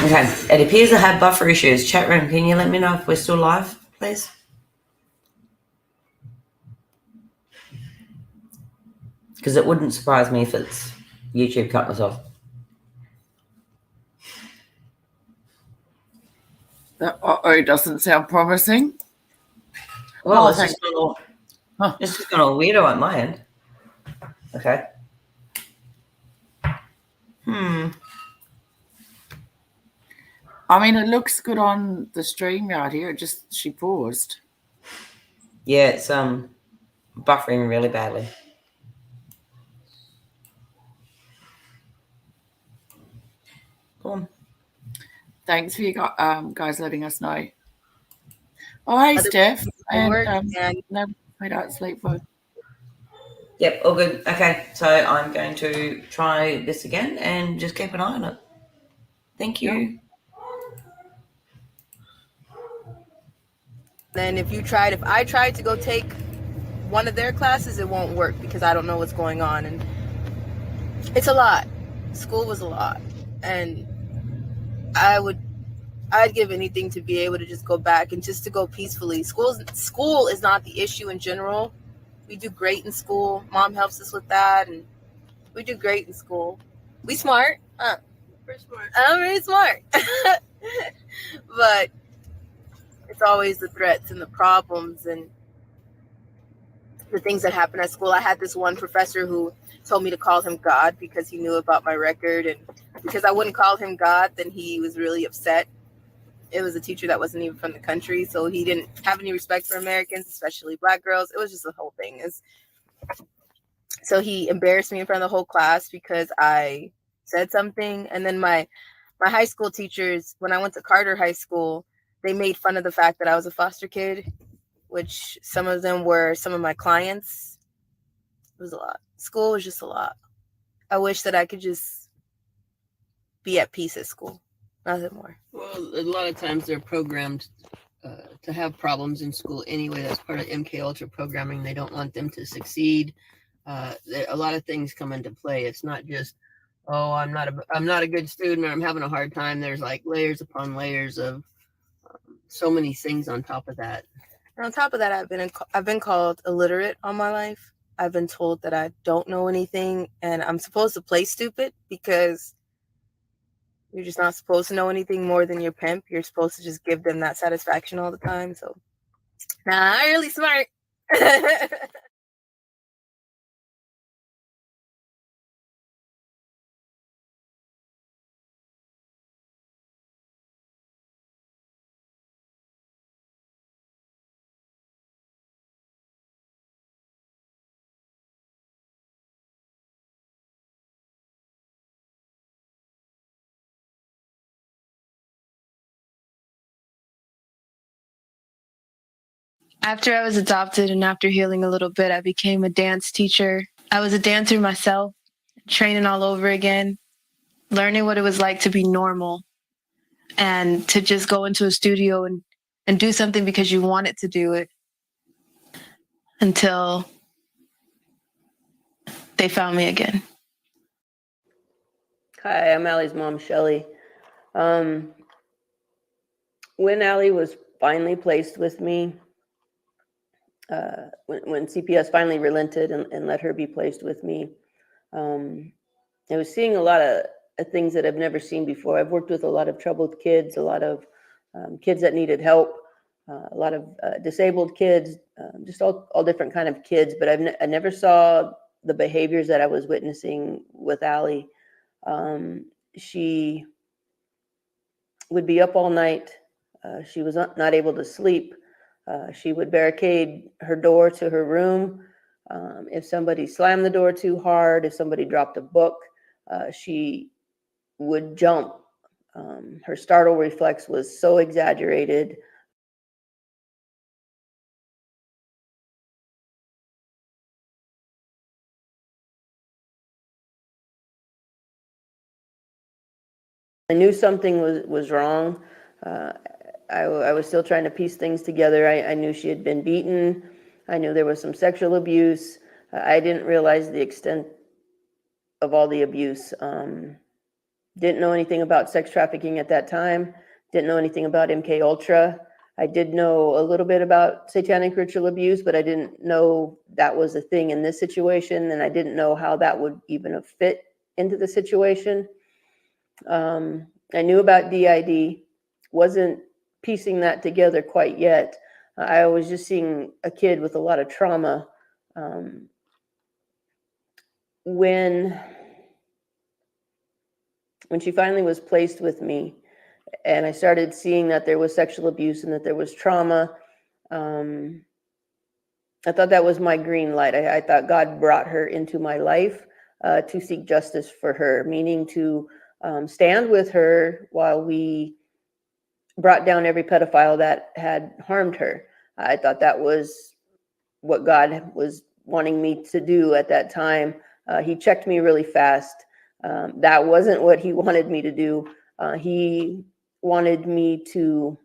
Okay, it appears I have buffer issues. Chat room, can you let me know if we're still live, please? Because it wouldn't surprise me if it's YouTube cutting us off. That doesn't sound promising. Well, it's just gone all weirdo at my end. Okay. I mean, it looks good on the StreamYard here. She paused. Yeah, it's buffering really badly. problem. Thanks for you guys letting us know. Oh, hey, Steph. And no, we don't sleep for. Yep, all good. Okay, so I'm going to try this again and just keep an eye on it. Thank you. Then if I tried to go take one of their classes, it won't work because I don't know what's going on, and it's a lot. School was a lot, and I'd give anything to be able to just go back and just to go peacefully. School is not the issue in general. We do great in school. Mom helps us with that, and we do great in school. We smart. We're smart. I'm very smart. But it's always the threats and the problems and the things that happen at school. I had this one professor who told me to call him God because he knew about my record, and because I wouldn't call him God, then he was really upset. It was a teacher that wasn't even from the country, so he didn't have any respect for Americans, especially Black girls. It was just the whole thing. So he embarrassed me in front of the whole class because I said something. And then my high school teachers, when I went to Carter High School, they made fun of the fact that I was a foster kid, which some of them were some of my clients. It was a lot. School was just a lot. I wish that I could just be at peace at school. Nothing more. Well, a lot of times they're programmed to have problems in school anyway. That's part of MK Ultra programming. They don't want them to succeed. A lot of things come into play. It's not just, oh, I'm not a good student, or I'm having a hard time. There's like layers upon layers of so many things on top of that. And on top of that, I've been called illiterate all my life. I've been told that I don't know anything, and I'm supposed to play stupid because you're just not supposed to know anything more than your pimp. You're supposed to just give them that satisfaction all the time. So, nah, I'm really smart. After I was adopted and after healing a little bit, I became a dance teacher. I was a dancer myself, training all over again, learning what it was like to be normal and to just go into a studio and do something because you wanted to do it until they found me again. Hi, I'm Allie's mom, Shelly. When Allie was finally placed with me, when CPS finally relented and let her be placed with me, I was seeing a lot of things that I've never seen before. I've worked with a lot of troubled kids, a lot of kids that needed help, a lot of disabled kids, just all different kind of kids. But I never saw the behaviors that I was witnessing with Allie. She would be up all night. She was not able to sleep. She would barricade her door to her room. If somebody slammed the door too hard, if somebody dropped a book, she would jump. Her startle reflex was so exaggerated. I knew something was wrong. I was still trying to piece things together. I knew she had been beaten. I knew there was some sexual abuse. I didn't realize the extent of all the abuse. Didn't know anything about sex trafficking at that time. Didn't know anything about MK Ultra. I did know a little bit about satanic ritual abuse, but I didn't know that was a thing in this situation, and I didn't know how that would even have fit into the situation. I knew about DID, wasn't piecing that together quite yet. I was just seeing a kid with a lot of trauma. When she finally was placed with me and I started seeing that there was sexual abuse and that there was trauma, I thought that was my green light. I thought God brought her into my life to seek justice for her, meaning to stand with her while we brought down every pedophile that had harmed her. I thought that was what God was wanting me to do at that time. He checked me really fast. That wasn't what he wanted me to do. He wanted me to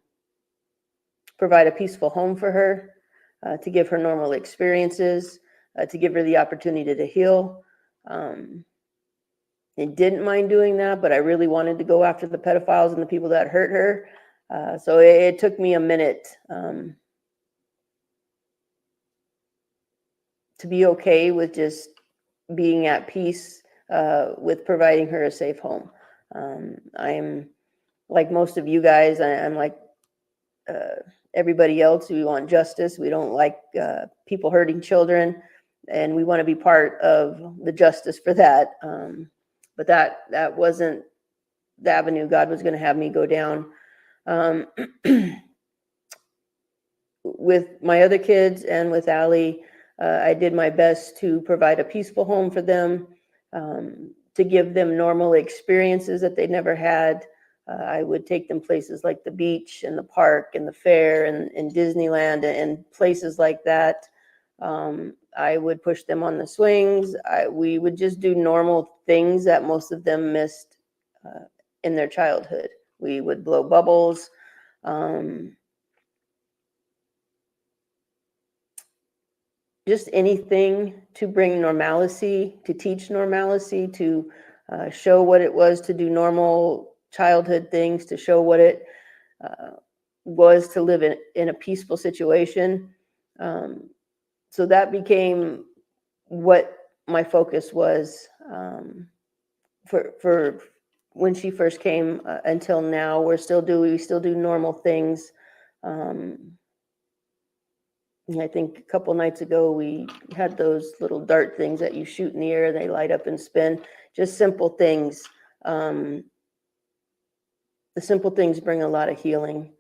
provide a peaceful home for her, to give her normal experiences, to give her the opportunity to heal. I didn't mind doing that, but I really wanted to go after the pedophiles and the people that hurt her. So it took me a minute to be okay with just being at peace with providing her a safe home. I'm like most of you guys, I'm like everybody else. We want justice. We don't like people hurting children, and we want to be part of the justice for that. But that wasn't the avenue God was going to have me go down. With my other kids and with Allie, I did my best to provide a peaceful home for them, to give them normal experiences that they never had. I would take them places like the beach and the park and the fair and Disneyland and places like that. I would push them on the swings. We would just do normal things that most of them missed in their childhood. We would blow bubbles. Just anything to bring normalcy, to teach normalcy, to show what it was to do normal childhood things, to show what it was to live in a peaceful situation. So that became what my focus was for when she first came until now. We still do normal things. I think a couple nights ago we had those little dart things that you shoot in the air, they light up and spin. Just simple things. The simple things bring a lot of healing.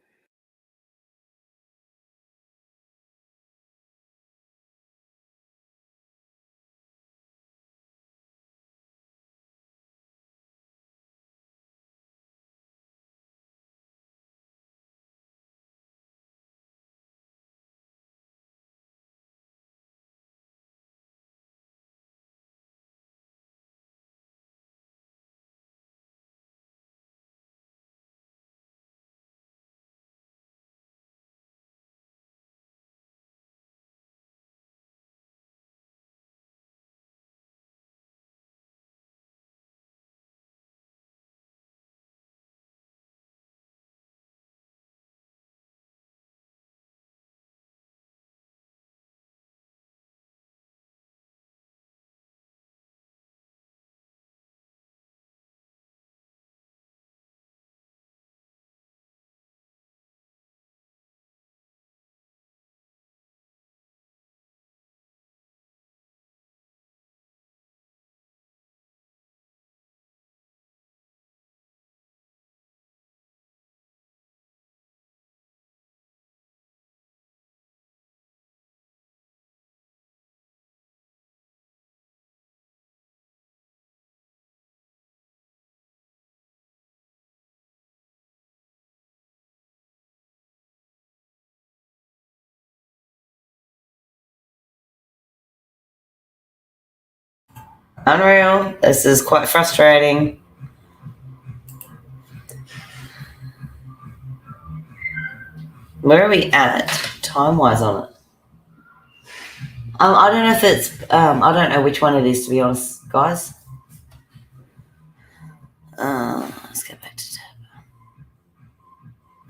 Unreal. This is quite frustrating. Where are we at time-wise on it? I don't know if it's, I don't know which one it is, to be honest, guys. Let's go back to tab.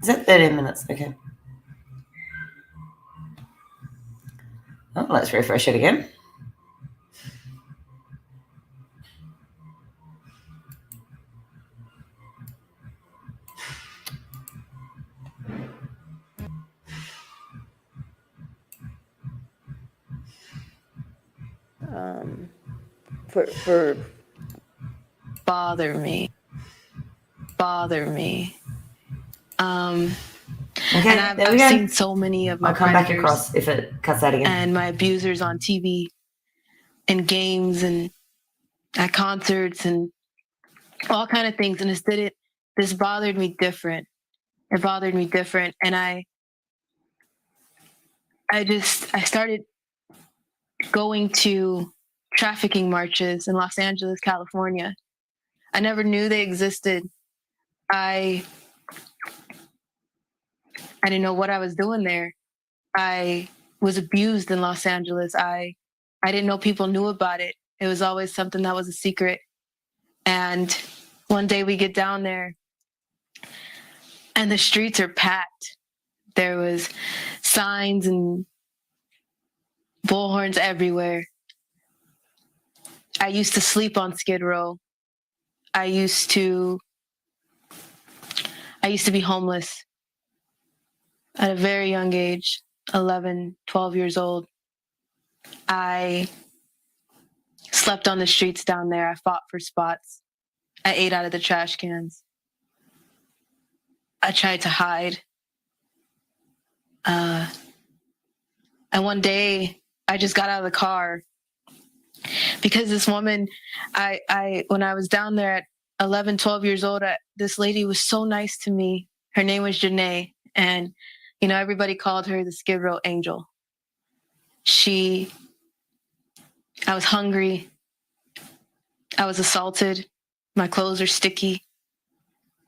Is that 13 minutes? Okay. Oh, let's refresh it again. For bother me. Okay, And I've there we go. seen so many of my I'll come back predators across if it cuts out again. and my abusers on TV and games and at concerts and all kind of things. And this bothered me different. It bothered me different. And I started going to trafficking marches in Los Angeles, California. I never knew they existed. I didn't know what I was doing there. I was abused in Los Angeles. I didn't know people knew about it. It was always something that was a secret. And one day we get down there and the streets are packed. There was signs and bullhorns everywhere. I used to sleep on Skid Row. I used to be homeless at a very young age, 11, 12 years old. I slept on the streets down there. I fought for spots. I ate out of the trash cans. I tried to hide. And one day I just got out of the car because this woman, when I was down there at 11, 12 years old, this lady was so nice to me. Her name was Janae. And, everybody called her the Skid Row Angel. I was hungry. I was assaulted. My clothes are sticky.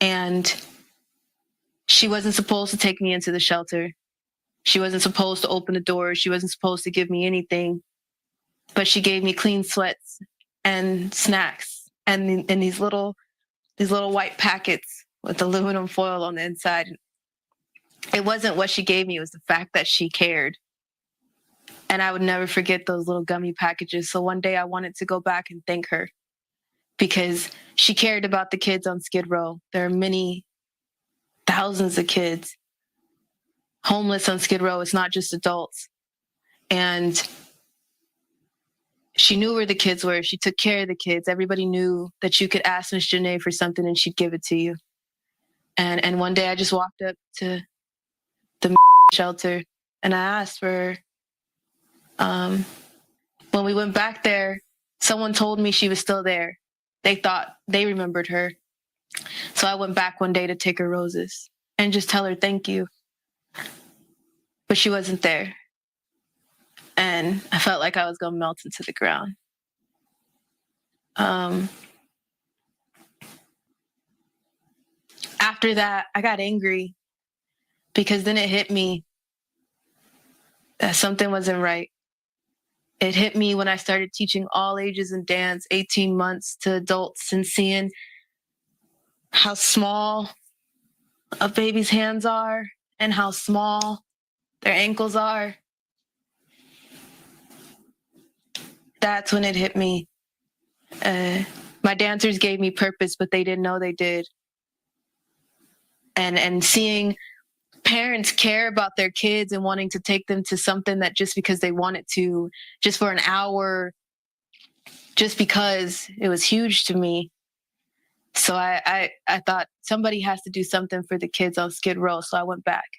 And she wasn't supposed to take me into the shelter. She wasn't supposed to open the door. She wasn't supposed to give me anything. But she gave me clean sweats and snacks and these little white packets with aluminum foil on the inside. It wasn't what she gave me. It was the fact that she cared. And I would never forget those little gummy packages. So one day I wanted to go back and thank her because she cared about the kids on Skid Row. There are many thousands of kids homeless on Skid Row. It's not just adults. And she knew where the kids were. She took care of the kids. Everybody knew that you could ask Miss Janae for something and she'd give it to you. And one day I just walked up to the shelter and I asked for her. When we went back there, someone told me she was still there. They thought they remembered her. So I went back one day to take her roses and just tell her thank you. But she wasn't there. And I felt like I was going to melt into the ground. After that, I got angry because then it hit me that something wasn't right. It hit me when I started teaching all ages in dance, 18 months to adults, and seeing how small a baby's hands are and how small their ankles are. That's when it hit me. My dancers gave me purpose, but they didn't know they did. And seeing parents care about their kids and wanting to take them to something that just because they wanted to, just for an hour, just because, it was huge to me. So I thought somebody has to do something for the kids on Skid Row. So I went back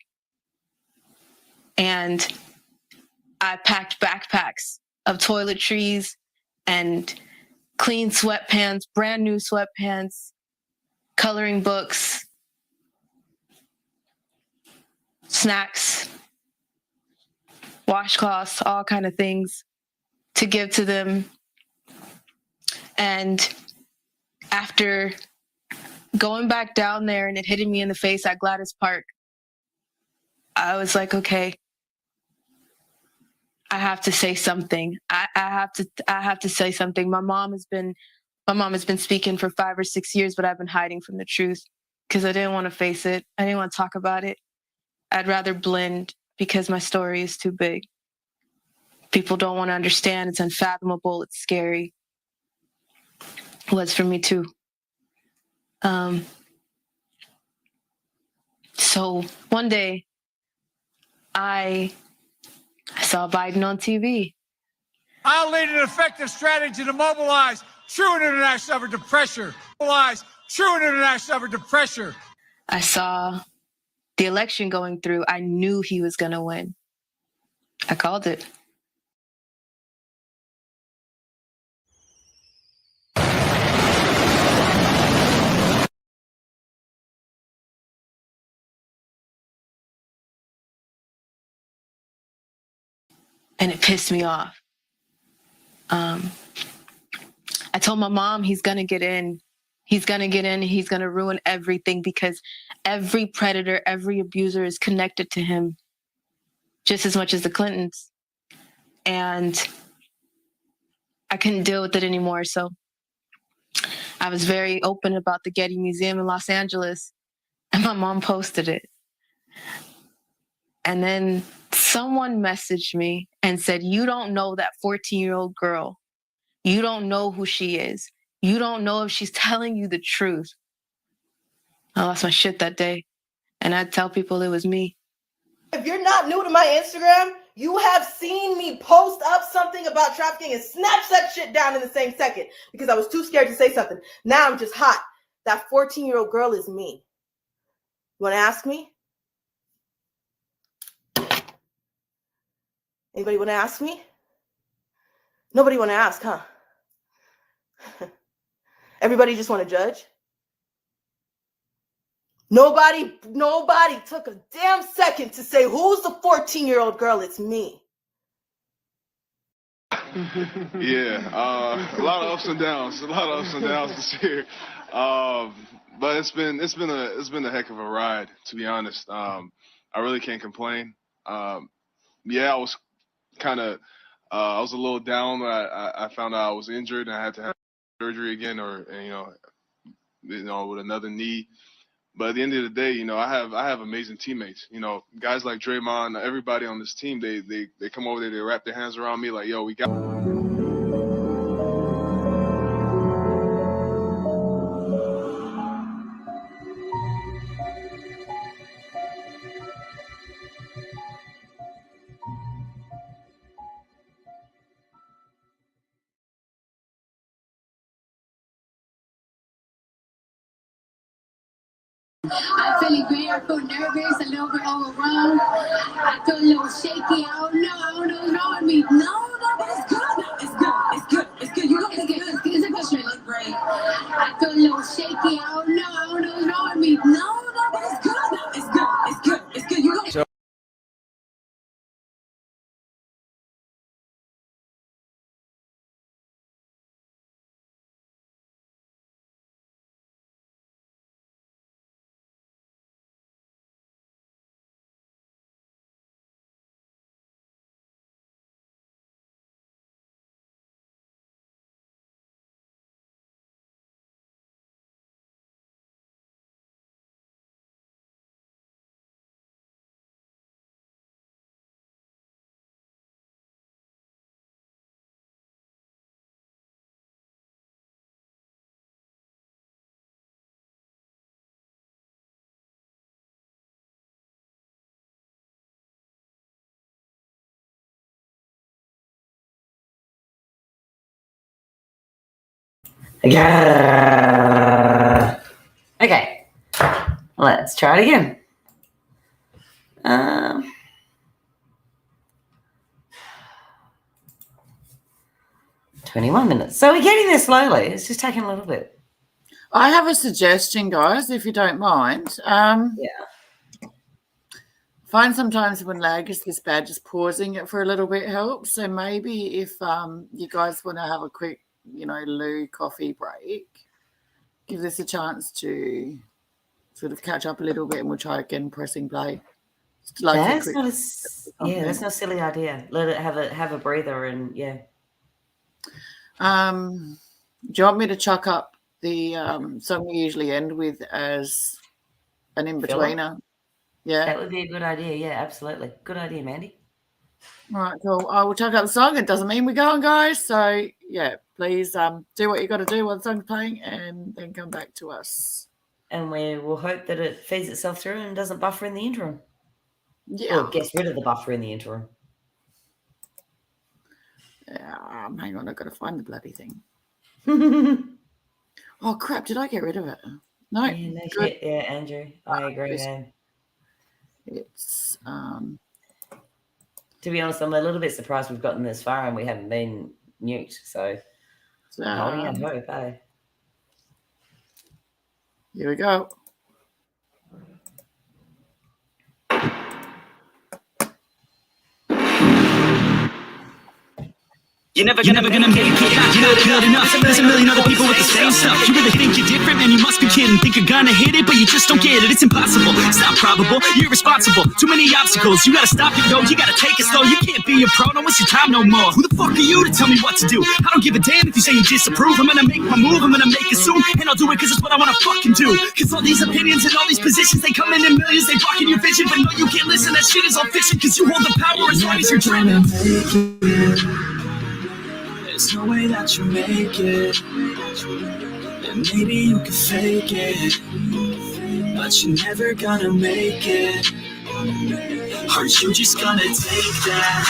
and I packed backpacks of toiletries and clean sweatpants, brand new sweatpants, coloring books, snacks, washcloths, all kind of things to give to them. And after going back down there and it hitting me in the face at Gladys Park, I was like, okay, I have to say something. I have to say something. My mom has been speaking for 5 or 6 years, but I've been hiding from the truth because I didn't want to face it. I didn't want to talk about it. I'd rather blend because my story is too big. People don't want to understand. It's unfathomable. It's scary. It was for me too. So one day I saw Biden on TV. I'll lead an effective strategy to mobilize true international effort to pressure. Mobilize true international effort to pressure. I saw the election going through. I knew he was going to win. I called it. and it pissed me off. I told my mom he's going to get in. He's going to get in. He's going to ruin everything because every predator, every abuser is connected to him just as much as the Clintons. And I couldn't deal with it anymore. So I was very open about the Getty Museum in Los Angeles, and my mom posted it. And then someone messaged me and said, you don't know that 14-year-old girl. You don't know who she is. You don't know if she's telling you the truth. I lost my shit that day. And I'd tell people it was me. If you're not new to my Instagram, you have seen me post up something about trafficking and snatch that shit down in the same second because I was too scared to say something. Now I'm just hot. That 14-year-old girl is me. You want to ask me? Anybody want to ask me? Nobody want to ask, huh? Everybody just want to judge? Nobody took a damn second to say, who's the 14-year-old girl? It's me. Yeah, a lot of ups and downs this year. But it's been a heck of a ride, to be honest. I really can't complain. Yeah, I was I was a little down. I found out I was injured and I had to have surgery again, or with another knee. But at the end of the day, I have amazing teammates. Guys like Draymond, everybody on this team, they come over there, they wrap their hands around me like, yo, we got. I'm feeling great. I feel nervous, a little bit overwhelmed. I feel a little shaky. I don't know what's wrong with me. No, but it's good. It's good. You guys get good. It's a question. Look great. I feel a little shaky. I don't know what's wrong with me. No, but it's good. It's good. You guys. Okay, let's try it again. 21 minutes. So we're getting there slowly. It's just taking a little bit. I have a suggestion, guys, if you don't mind. Yeah. Find sometimes when lag is this bad, just pausing it for a little bit helps. So maybe if you guys want to have a quick, loo coffee break, give this a chance to sort of catch up a little bit, and we'll try again pressing play. That's not that's not a silly idea. Let it have a breather, and yeah. Do you want me to chuck up the song we usually end with as an in-betweener? Yeah. That would be a good idea. Yeah, absolutely. Good idea, Mandy. All right, cool. I will chuck up the song. It doesn't mean we're going, guys. So, yeah, please do what you got to do while the song's playing and then come back to us. And we will hope that it feeds itself through and doesn't buffer in the interim. Yeah. Or gets rid of the buffer in the interim. Hang on, I've got to find the bloody thing. Oh, crap. Did I get rid of it? No. Yeah, no shit. Yeah, Andrew. I agree, man. It's to be honest, I'm a little bit surprised we've gotten this far and we haven't been nuked. So holding out hope, eh? Here we go. You're never gonna make it. You're not good enough. There's a million other people with the same stuff. You really think you're different, man? You must be kidding. Think you're gonna hit it, but you just don't get it. It's impossible. It's not probable. You're irresponsible. Too many obstacles. You gotta stop it, yo. You gotta take it slow. You can't be a pro. Don't waste your time no more. Who the fuck are you to tell me what to do? I don't give a damn if you say you disapprove. I'm gonna make my move. I'm gonna make it soon, and I'll do it because it's what I wanna fucking do. Cause all these opinions and all these positions, they come in millions. They blocking your vision, but no, you can't listen. That shit is all fiction. Cause you hold the power as long as you're dreaming. There's no way that you make it, and maybe you can fake it, but you're never gonna make it. Aren't you just gonna take that?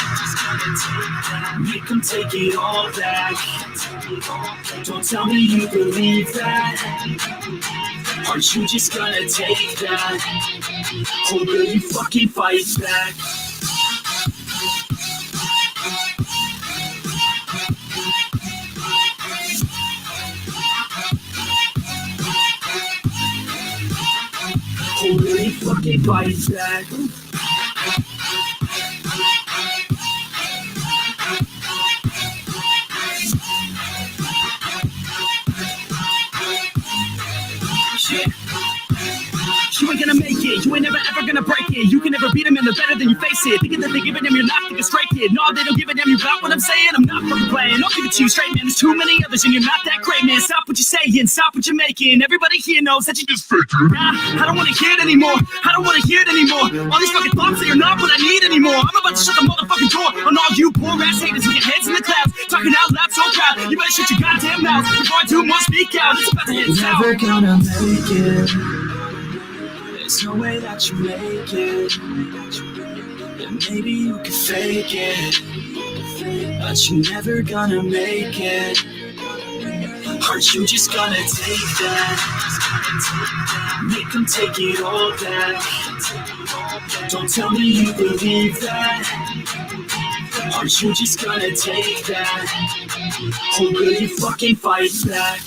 Make them take it all back. Don't tell me you believe that. Aren't you just gonna take that? Or will you fucking fight back? Who really fucking fights back? Yeah. You ain't gonna make it, you ain't never ever gonna break it. You can never beat them and they're better than you face it. Thinking that they give a damn, you're not thinking straight, kid. No, they don't give a damn, you got what I'm saying? I'm not fucking playing, I'll give it to you straight, man. There's too many others and you're not that great, man. Stop what you're saying, stop what you're making. Everybody here knows that you just fake it. Nah, I don't wanna hear it anymore, I don't wanna hear it anymore. All these fucking thoughts that you're not what I need anymore. I'm about to shut the motherfucking door on all you poor ass haters with your heads in the clouds. Talking out loud so proud, you better shut your goddamn mouth before I do more speak out. It's about to hit south. Never gonna make it. There's no way that you make it, and maybe you can fake it, but you're never gonna make it. Aren't you just gonna take that? Make them take it all back. Don't tell me you believe that. Aren't you just gonna take that? Or will you fucking fight back?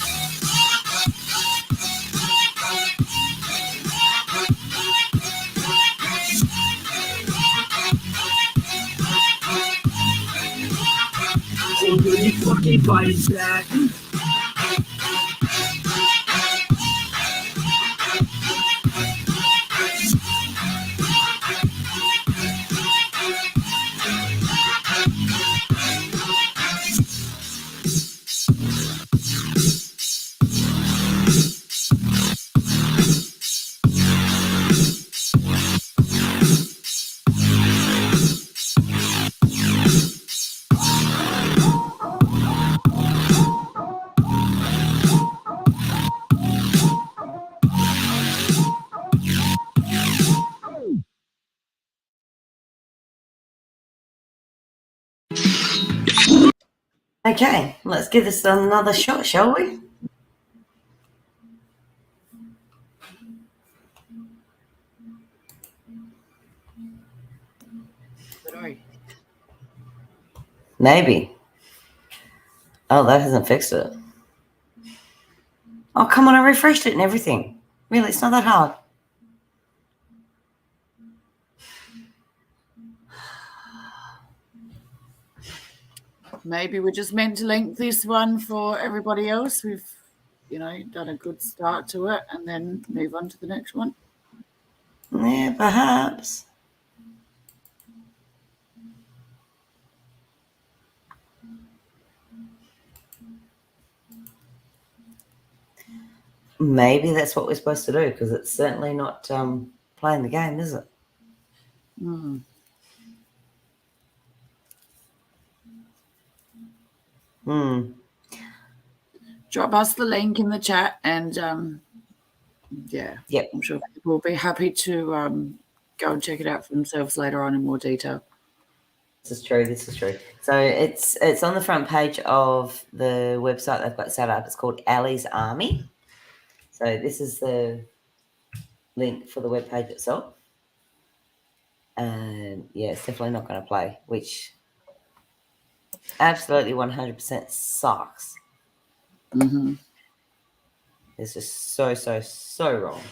Or will you fucking fight back? Okay, let's give this another shot, shall we? Maybe. Oh, that hasn't fixed it. Oh, come on, I refreshed it and everything. Really, it's not that hard. Maybe we're just meant to link this one for everybody else. We've, done a good start to it and then move on to the next one. Yeah, perhaps. Maybe that's what we're supposed to do, because it's certainly not playing the game, is it? Mm. Drop us the link in the chat and Yep. I'm sure people will be happy to go and check it out for themselves later on in more detail. This is true. So it's on the front page of the website they've got set up. It's called Ali's Army. So this is the link for the webpage itself. And yeah, it's definitely not going to play, which absolutely 100% sucks. Mm-hmm. It's just so wrong.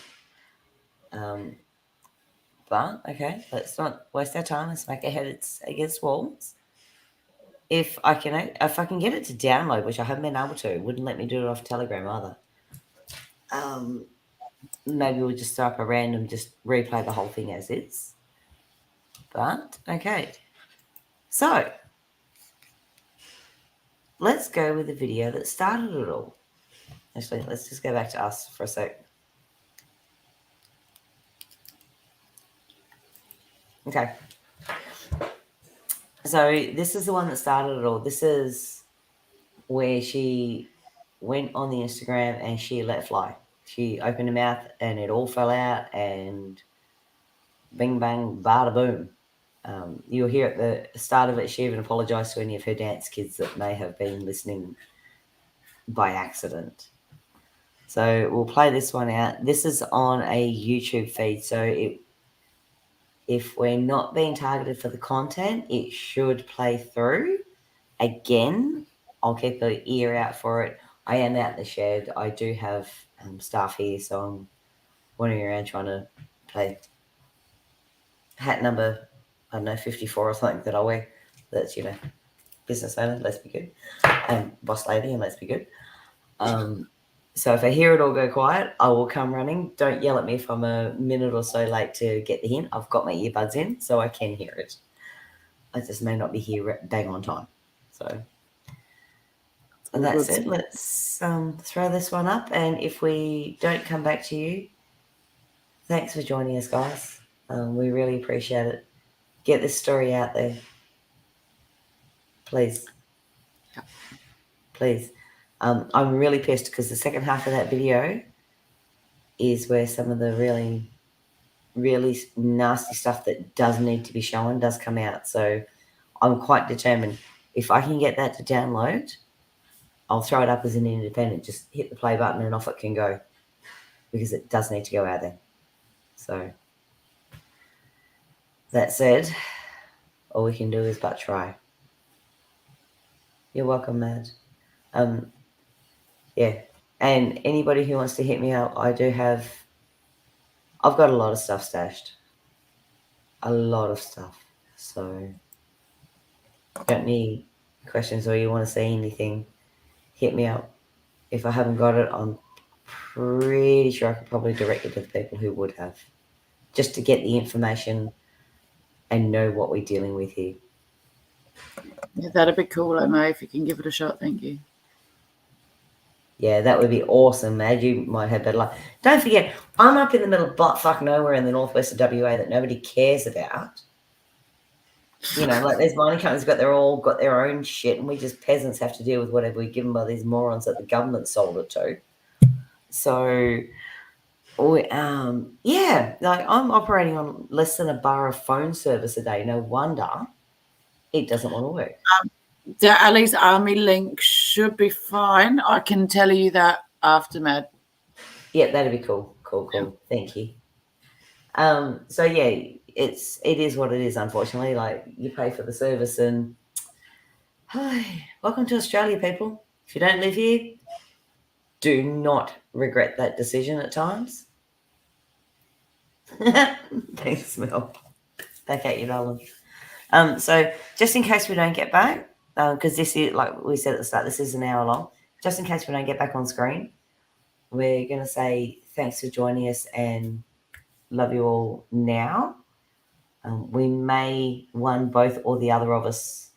But okay, let's not waste our time. Let's make our heads against walls. if I can get it to download, which I haven't been able to, it wouldn't let me do it off Telegram either. Maybe we'll just throw up a random, just replay the whole thing as is. But okay, so let's go with the video that started it all. Actually, let's just go back to us for a sec. Okay. So this is the one that started it all. This is where she went on the Instagram and she let fly. She opened her mouth and it all fell out and bing, bang, bada, boom. You'll hear at the start of it, she even apologised to any of her dance kids that may have been listening by accident. So we'll play this one out. This is on a YouTube feed, so if we're not being targeted for the content, it should play through. Again, I'll keep an ear out for it. I am out in the shed. I do have staff here, so I'm wandering around trying to play hat number, I don't know, 54 or something that I wear. That's, business owner, let's be good. Boss lady, and let's be good. So if I hear it all go quiet, I will come running. Don't yell at me if I'm a minute or so late to get the hint. I've got my earbuds in, so I can hear it. I just may not be here bang on time. So, and that's it. Let's throw this one up. And if we don't come back to you, thanks for joining us, guys. We really appreciate it. Get this story out there. Please. Please. I'm really pissed because the second half of that video is where some of the really, really nasty stuff that does need to be shown does come out. So I'm quite determined. If I can get that to download, I'll throw it up as an independent. Just hit the play button and off it can go because it does need to go out there. So that said, all we can do is but try. You're welcome, Mad. Yeah, and anybody who wants to hit me up, I've got a lot of stuff stashed. A lot of stuff. So, got any questions or you want to say anything, hit me up. If I haven't got it, I'm pretty sure I could probably direct it to the people who would have, just to get the information and know what we're dealing with here. Yeah, that'd be cool, Emma, if you can give it a shot. Thank you. Yeah, that would be awesome, Mad. You might have better luck. Don't forget, I'm up in the middle of buttfuck nowhere in the northwest of WA that nobody cares about. Like there's mining companies got their own shit, and we just peasants have to deal with whatever we give them by these morons that the government sold it to. So, yeah, like I'm operating on less than a bar of phone service a day. No wonder it doesn't want to work. The Ali's Army link should be fine. I can tell you that after, Mad. Yeah, that'd be cool. Cool. Yeah. Thank you. So yeah, it is what it is, unfortunately. Like you pay for the service and welcome to Australia, people. If you don't live here, do not regret that decision at times. Thanks, Mel. Back at you, darling. So just in case we don't get back, because this is, like we said at the start, this is an hour long. Just in case we don't get back on screen, we're going to say thanks for joining us and love you all now. We may, one, both, or the other of us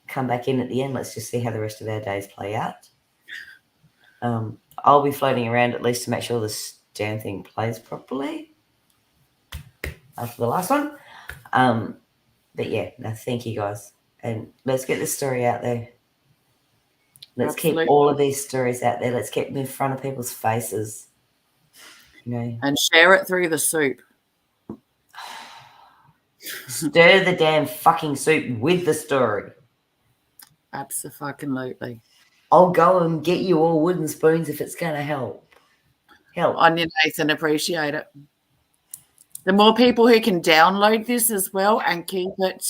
come back in at the end. Let's just see how the rest of our days play out. I'll be floating around at least to make sure this damn thing plays properly after the last one. But yeah, no, thank you guys. And let's get this story out there. Let's keep all of these stories out there. Let's keep them in front of people's faces. And share it through the soup. Stir the damn fucking soup with the story. Absolutely. I'll go and get you all wooden spoons if it's going to help. On you, Nathan. Appreciate it. The more people who can download this as well and keep it,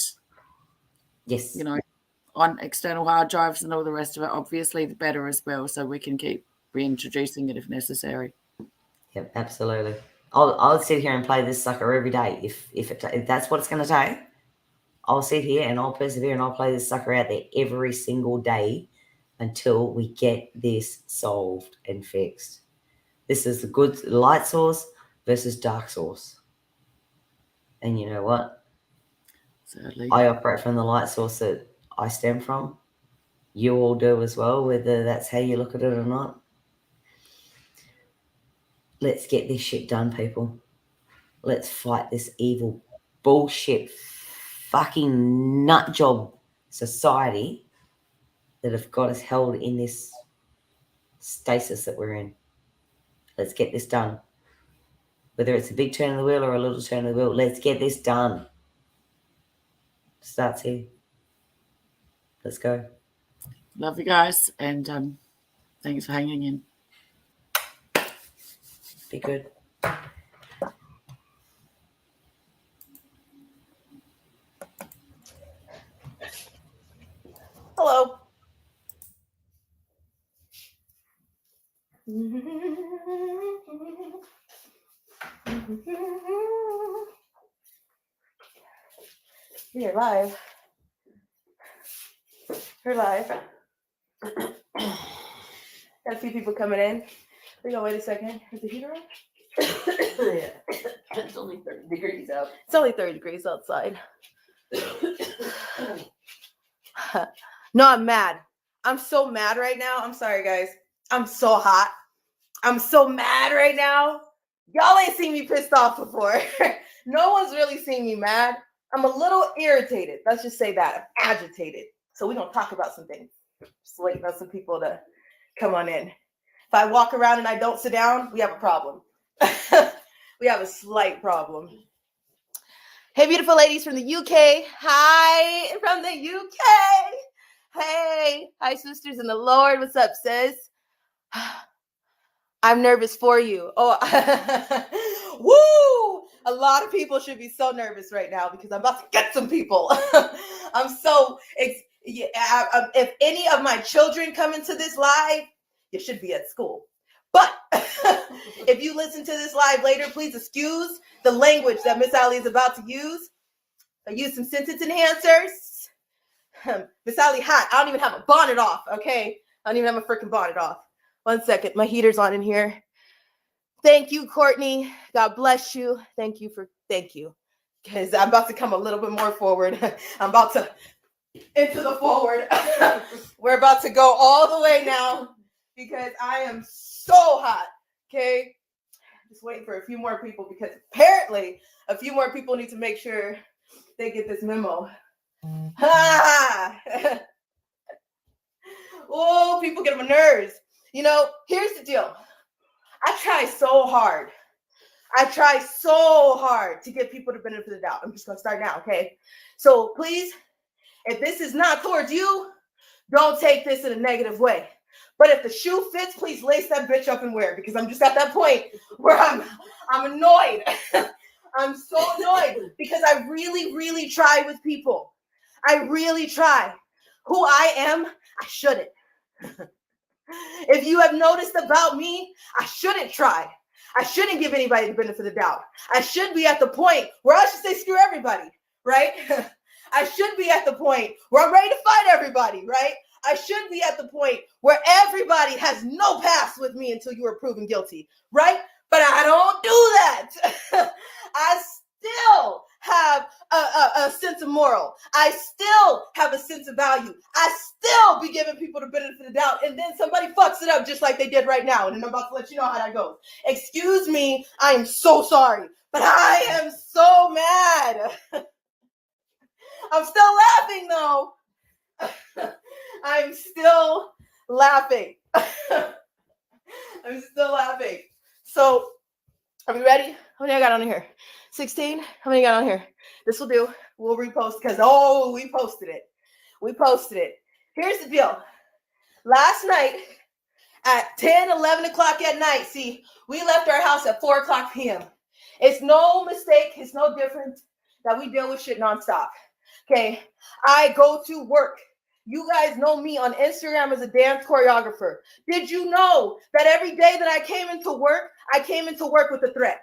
yes, on external hard drives and all the rest of it, obviously, the better as well, so we can keep reintroducing it if necessary. Yep, absolutely. I'll sit here and play this sucker every day if that's what it's going to take. I'll sit here and I'll persevere and I'll play this sucker out there every single day until we get this solved and fixed. This is the good light source versus dark source. And you know what? Sadly. I operate from the light source that I stem from. You all do as well, whether that's how you look at it or not. Let's get this shit done, people. Let's fight this evil bullshit fucking nut job society that have got us held in this stasis that we're in. Let's get this done. Whether it's a big turn of the wheel or a little turn of the wheel, let's get this done. Starts here. Let's go. Love you guys, and thanks for hanging in. Be good. Hello. You're live. You're live. Got a few people coming in. We're gonna wait a second. Is the heater on? Yeah. It's only 30 degrees out. It's only 30 degrees outside. No, I'm mad. I'm so mad right now. I'm sorry, guys. I'm so hot. I'm so mad right now. Y'all ain't seen me pissed off before. No one's really seen me mad. I'm a little irritated. Let's just say that. I'm agitated. So we're going to talk about some things. Just waiting on some people to come on in. If I walk around and I don't sit down, we have a problem. We have a slight problem. Hey, beautiful ladies from the UK. Hi, from the UK. Hey, hi, sisters in the Lord. What's up, sis? I'm nervous for you. Oh, woo! A lot of people should be so nervous right now because I'm about to get some people. I'm so, if any of my children come into this live, you should be at school. But if you listen to this live later, please excuse the language that Miss Ali is about to use. I use some sentence enhancers. Miss Ali hot. I don't even have a bonnet off, okay? I don't even have a freaking bonnet off. 1 second. My heater's on in here. Thank you, Courtney. God bless you. Thank you. Because I'm about to come a little bit more forward. I'm about to into the forward. We're about to go all the way now because I am so hot, okay? Just waiting for a few more people because apparently a few more people need to make sure they get this memo. Oh, people get on my nerves. You know, here's the deal. I try so hard to get people to benefit of the doubt. I'm just going to start now, okay? So please, if this is not towards you, don't take this in a negative way. But if the shoe fits, please lace that bitch up and wear it because I'm just at that point where I'm annoyed. I'm so annoyed because I really, really try with people. I really try. Who I am, I shouldn't. If you have noticed about me, I shouldn't try. I shouldn't give anybody the benefit of the doubt. I should be at the point where I should say screw everybody, right? I should be at the point where I'm ready to fight everybody, right? I should be at the point where everybody has no pass with me until you are proven guilty, right? But I don't do that. I still have a sense of moral. I still have a sense of value. I still be giving people the benefit of the doubt, and then somebody fucks it up just like they did right now, and I'm about to let you know how that goes. Excuse me, I am so sorry, but I am so mad. I'm still laughing though. I'm still laughing. I'm still laughing. So, are we ready? How many I got on here? 16? How many I got on here? This will do. We'll repost because, we posted it. We posted it. Here's the deal. Last night at 10, 11 o'clock at night, see, we left our house at 4 o'clock p.m. It's no mistake. It's no different that we deal with shit nonstop. Okay? I go to work. You guys know me on Instagram as a dance choreographer. Did you know that every day that I came into work with a threat?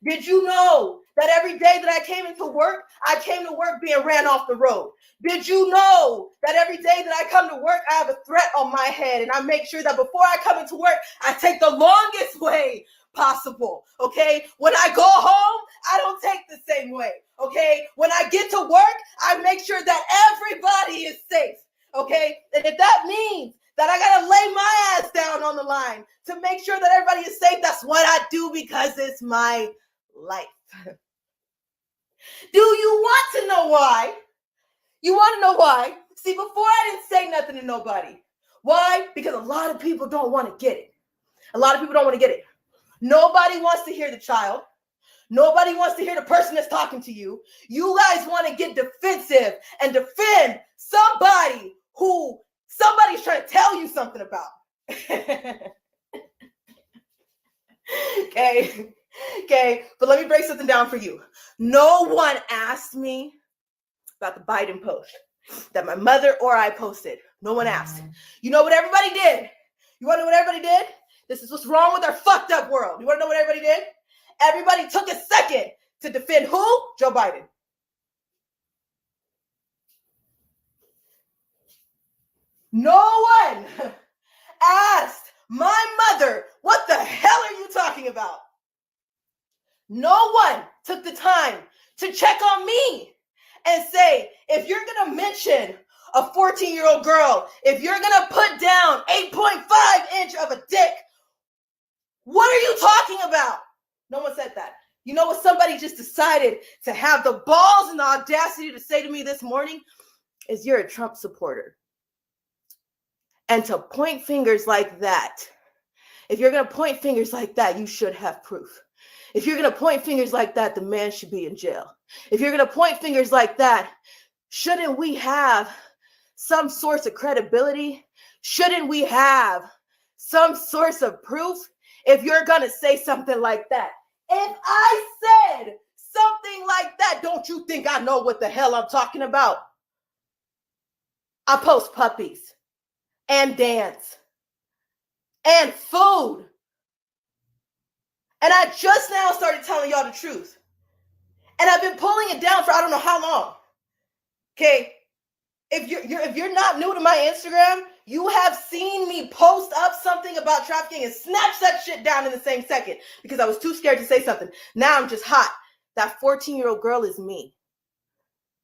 Did you know that every day that I came into work, I came to work being ran off the road? Did you know that every day that I come to work, I have a threat on my head, and I make sure that before I come into work, I take the longest way possible, okay? When I go home, I don't take the same way, okay? When I get to work, I make sure that everybody is safe, okay? And if that means that I gotta lay my ass down on the line to make sure that everybody is safe, that's what I do because it's my life. Do you want to know why? You want to know why? See, before I didn't say nothing to nobody. Why? Because a lot of people don't want to get it. A lot of people don't want to get it. Nobody wants to hear the child. Nobody wants to hear the person that's talking to you. You guys want to get defensive and defend somebody who somebody's trying to tell you something about. Okay, but let me break something down for you. No one asked me about the Biden post that my mother or I posted. No one asked. You know what everybody did? You want to know what everybody did? This is what's wrong with our fucked up world. You want to know what everybody did? Everybody took a second to defend who? Joe Biden. No one asked my mother, what the hell are you talking about? No one took the time to check on me and say, if you're going to mention a 14-year-old girl, if you're going to put down 8.5 inch of a dick, what are you talking about? No one said that. You know what somebody just decided to have the balls and the audacity to say to me this morning is you're a Trump supporter. And to point fingers like that, if you're going to point fingers like that, you should have proof. If you're going to point fingers like that, the man should be in jail. If you're going to point fingers like that, shouldn't we have some source of credibility? Shouldn't we have some source of proof if you're going to say something like that? If I said something like that, don't you think I know what the hell I'm talking about? I post puppies and dance and food. And I just now started telling y'all the truth. And I've been pulling it down for I don't know how long. Okay? If you're not new to my Instagram, you have seen me post up something about trafficking and snatch that shit down in the same second because I was too scared to say something. Now I'm just hot. That 14-year-old girl is me.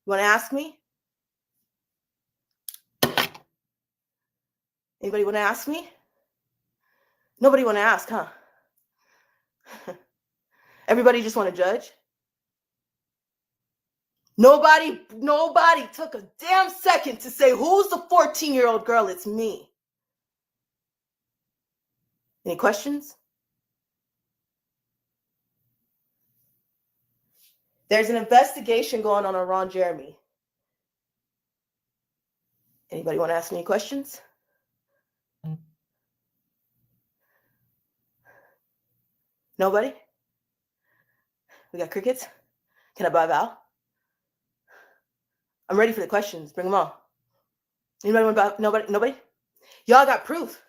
You want to ask me? Anybody want to ask me? Nobody want to ask, huh? Everybody just want to judge? Nobody took a damn second to say, who's the 14-year-old girl? It's me. Any questions? There's an investigation going on Ron Jeremy. Anybody want to ask any questions? Nobody? We got crickets? Can I buy Val? I'm ready for the questions. Bring them on. Anybody want to buy? Nobody? Y'all got proof.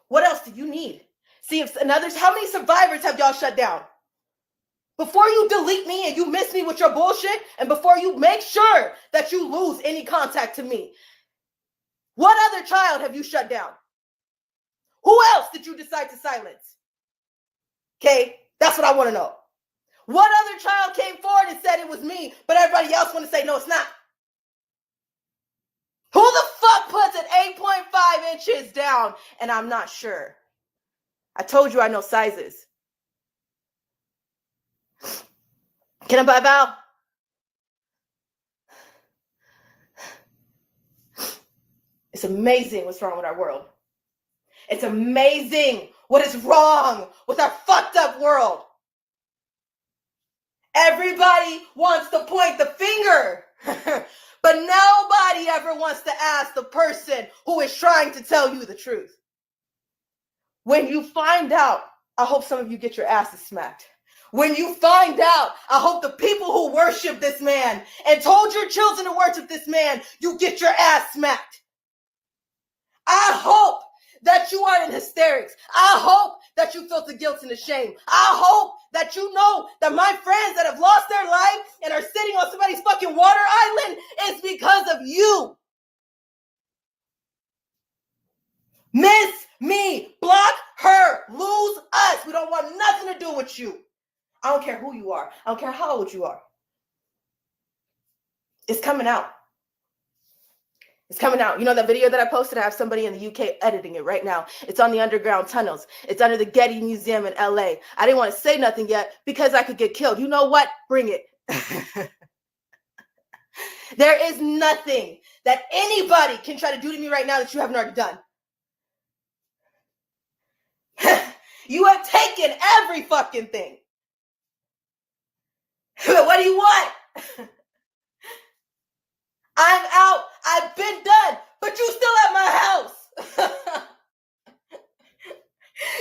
What else do you need? See if others, how many survivors have y'all shut down? Before you delete me and you miss me with your bullshit, and before you make sure that you lose any contact to me, what other child have you shut down? Who else did you decide to silence? Okay, that's what I want to know. What other child came forward and said it was me, but everybody else want to say, no, it's not? Who the fuck puts it 8.5 inches down? And I'm not sure. I told you I know sizes. Can I buy Val? It's amazing what's wrong with our world. It's amazing what is wrong with our fucked up world. Everybody wants to point the finger, but nobody ever wants to ask the person who is trying to tell you the truth. When you find out, I hope some of you get your asses smacked. When you find out, I hope the people who worship this man and told your children to worship this man, you get your ass smacked. I hope that you are in hysterics. I hope that you felt the guilt and the shame. I hope that you know that my friends that have lost their life and are sitting on somebody's fucking water island is because of you. Miss me, block her, lose us. We don't want nothing to do with you. I don't care who you are. I don't care how old you are. It's coming out. It's coming out. You know that video that I posted? I have somebody in the UK editing it right now. It's on the underground tunnels. It's under the Getty Museum in LA. I didn't want to say nothing yet because I could get killed. You know what? Bring it. There is nothing that anybody can try to do to me right now that you haven't already done. You have taken every fucking thing. What do you want? I'm out. I've been done. But you still at my house.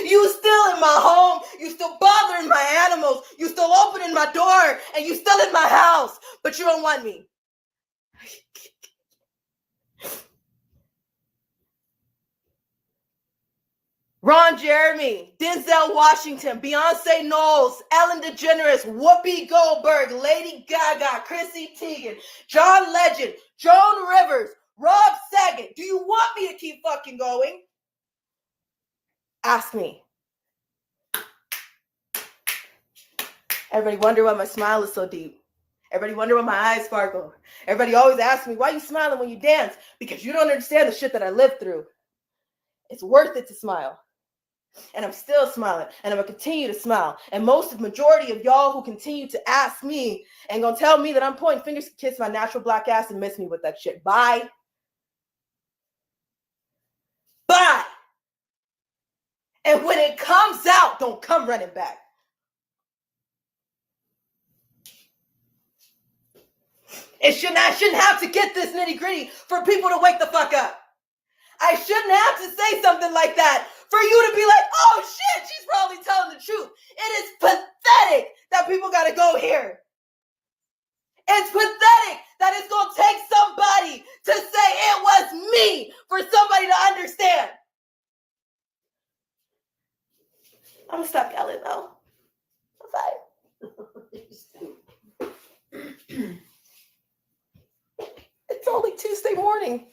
You still in my home. You still bothering my animals. You still opening my door. And you still in my house. But you don't want me. Ron Jeremy, Denzel Washington, Beyonce Knowles, Ellen DeGeneres, Whoopi Goldberg, Lady Gaga, Chrissy Teigen, John Legend, Joan Rivers, Rob Saget. Do you want me to keep fucking going? Ask me. Everybody wonder why my smile is so deep. Everybody wonder why my eyes sparkle. Everybody always asks me, why are you smiling when you dance? Because you don't understand the shit that I lived through. It's worth it to smile. And I'm still smiling, and I'm gonna continue to smile. And majority of y'all who continue to ask me and gonna tell me that I'm pointing fingers to kiss my natural black ass and miss me with that shit. Bye. Bye. And when it comes out, don't come running back. I shouldn't have to get this nitty gritty for people to wake the fuck up. I shouldn't have to say something like that for you to be like, oh shit, she's probably telling the truth. It is pathetic that people got to go here. It's pathetic that it's going to take somebody to say it was me for somebody to understand. I'm going to stop yelling though. Bye. It's only Tuesday morning.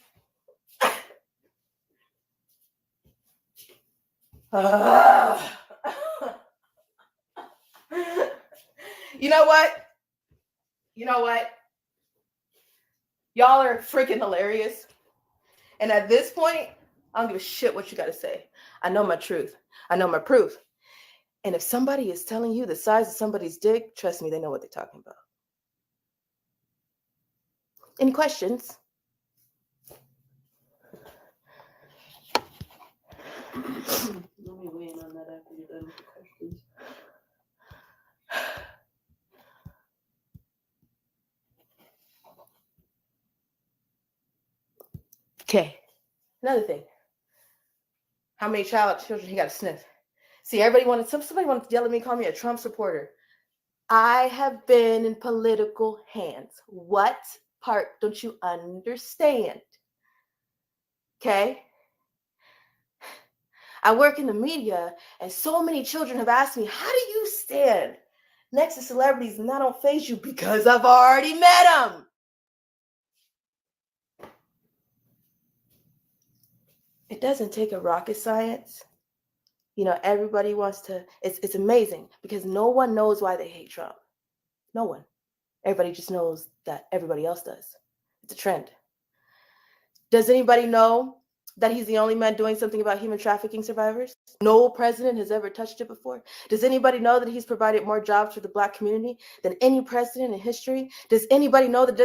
You know what? Y'all are freaking hilarious. And at this point, I don't give a shit what you got to say. I know my truth. I know my proof. And if somebody is telling you the size of somebody's dick, trust me, they know what they're talking about. Any questions? Let me weigh in on that after you're done with the questions. Okay. Another thing. How many children he got to sniff? See, somebody wanted to yell at me, call me a Trump supporter. I have been in political hands. What part don't you understand? Okay? I work in the media, and so many children have asked me, how do you stand next to celebrities and that don't faze you? Because I've already met them. It doesn't take a rocket science. You know, everybody wants to, it's amazing because no one knows why they hate Trump. No one. Everybody just knows that everybody else does. It's a trend. Does anybody know that he's the only man doing something about human trafficking survivors? No president has ever touched it before. Does anybody know that he's provided more jobs for the Black community than any president in history? Does anybody know that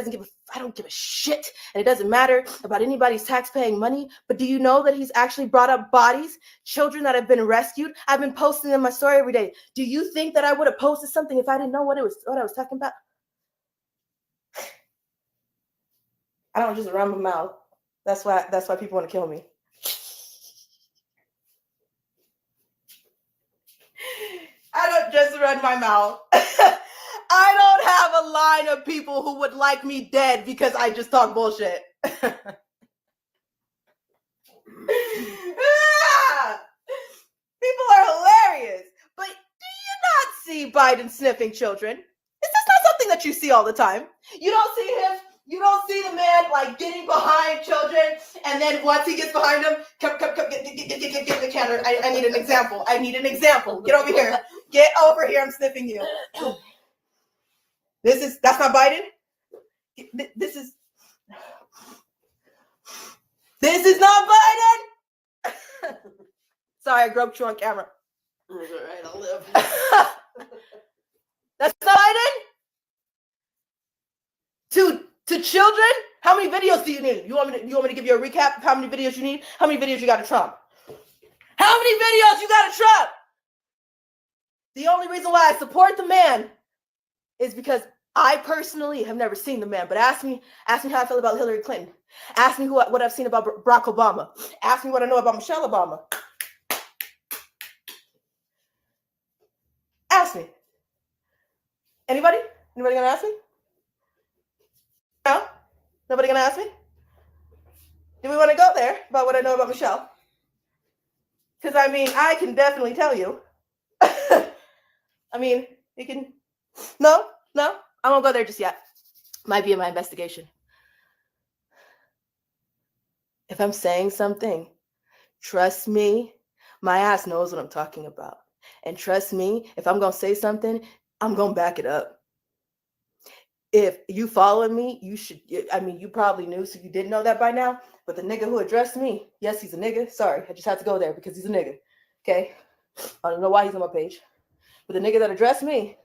I don't give a shit, and it doesn't matter about anybody's tax-paying money, but do you know that he's actually brought up bodies, children that have been rescued? I've been posting in my story every day. Do you think that I would have posted something if I didn't know what I was talking about? I don't just run my mouth. That's why people want to kill me. I don't just run my mouth. I don't have a line of people who would like me dead because I just talk bullshit. hilarious. But do you not see Biden sniffing children? Is this not something that you see all the time? You don't see him. You don't see the man like getting behind children, and then once he gets behind them, come, get the camera. I need an example. Get over here. Get over here. I'm sniffing you. That's not Biden. This is not Biden. Sorry, I groped you on camera. All right, I'll live. That's not Biden. To children, how many videos do you need? You want me to give you a recap of how many videos you need? How many videos you got of Trump? How many videos you got of Trump? The only reason why I support the man is because I personally have never seen the man. But ask me how I feel about Hillary Clinton. Ask me what I've seen about Barack Obama. Ask me what I know about Michelle Obama. Ask me. Anybody? Anybody gonna ask me? No? Nobody gonna ask me? Do we want to go there about what I know about Michelle? Because I can definitely tell you. You can. No, I won't go there just yet. Might be in my investigation. If I'm saying something, trust me, my ass knows what I'm talking about. And trust me, if I'm gonna say something, I'm gonna back it up. If you following me, you should, you probably knew, so you didn't know that by now. But the nigga who addressed me, yes, he's a nigga. Sorry, I just had to go there because he's a nigga. Okay? I don't know why he's on my page. But the nigga that addressed me,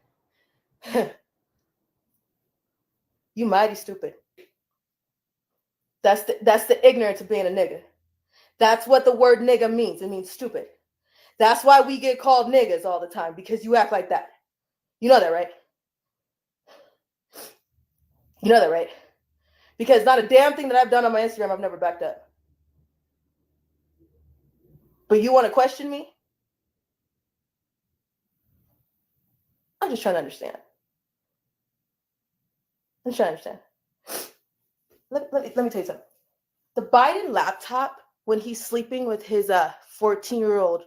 you mighty stupid. That's the ignorance of being a nigga. That's what the word nigga means. It means stupid. That's why we get called niggas all the time, because you act like that. You know that, right? You know that, right? Because not a damn thing that I've done on my Instagram I've never backed up. But you want to question me? I'm just trying to understand. Let me tell you something. The Biden laptop, when he's sleeping with his 14-year-old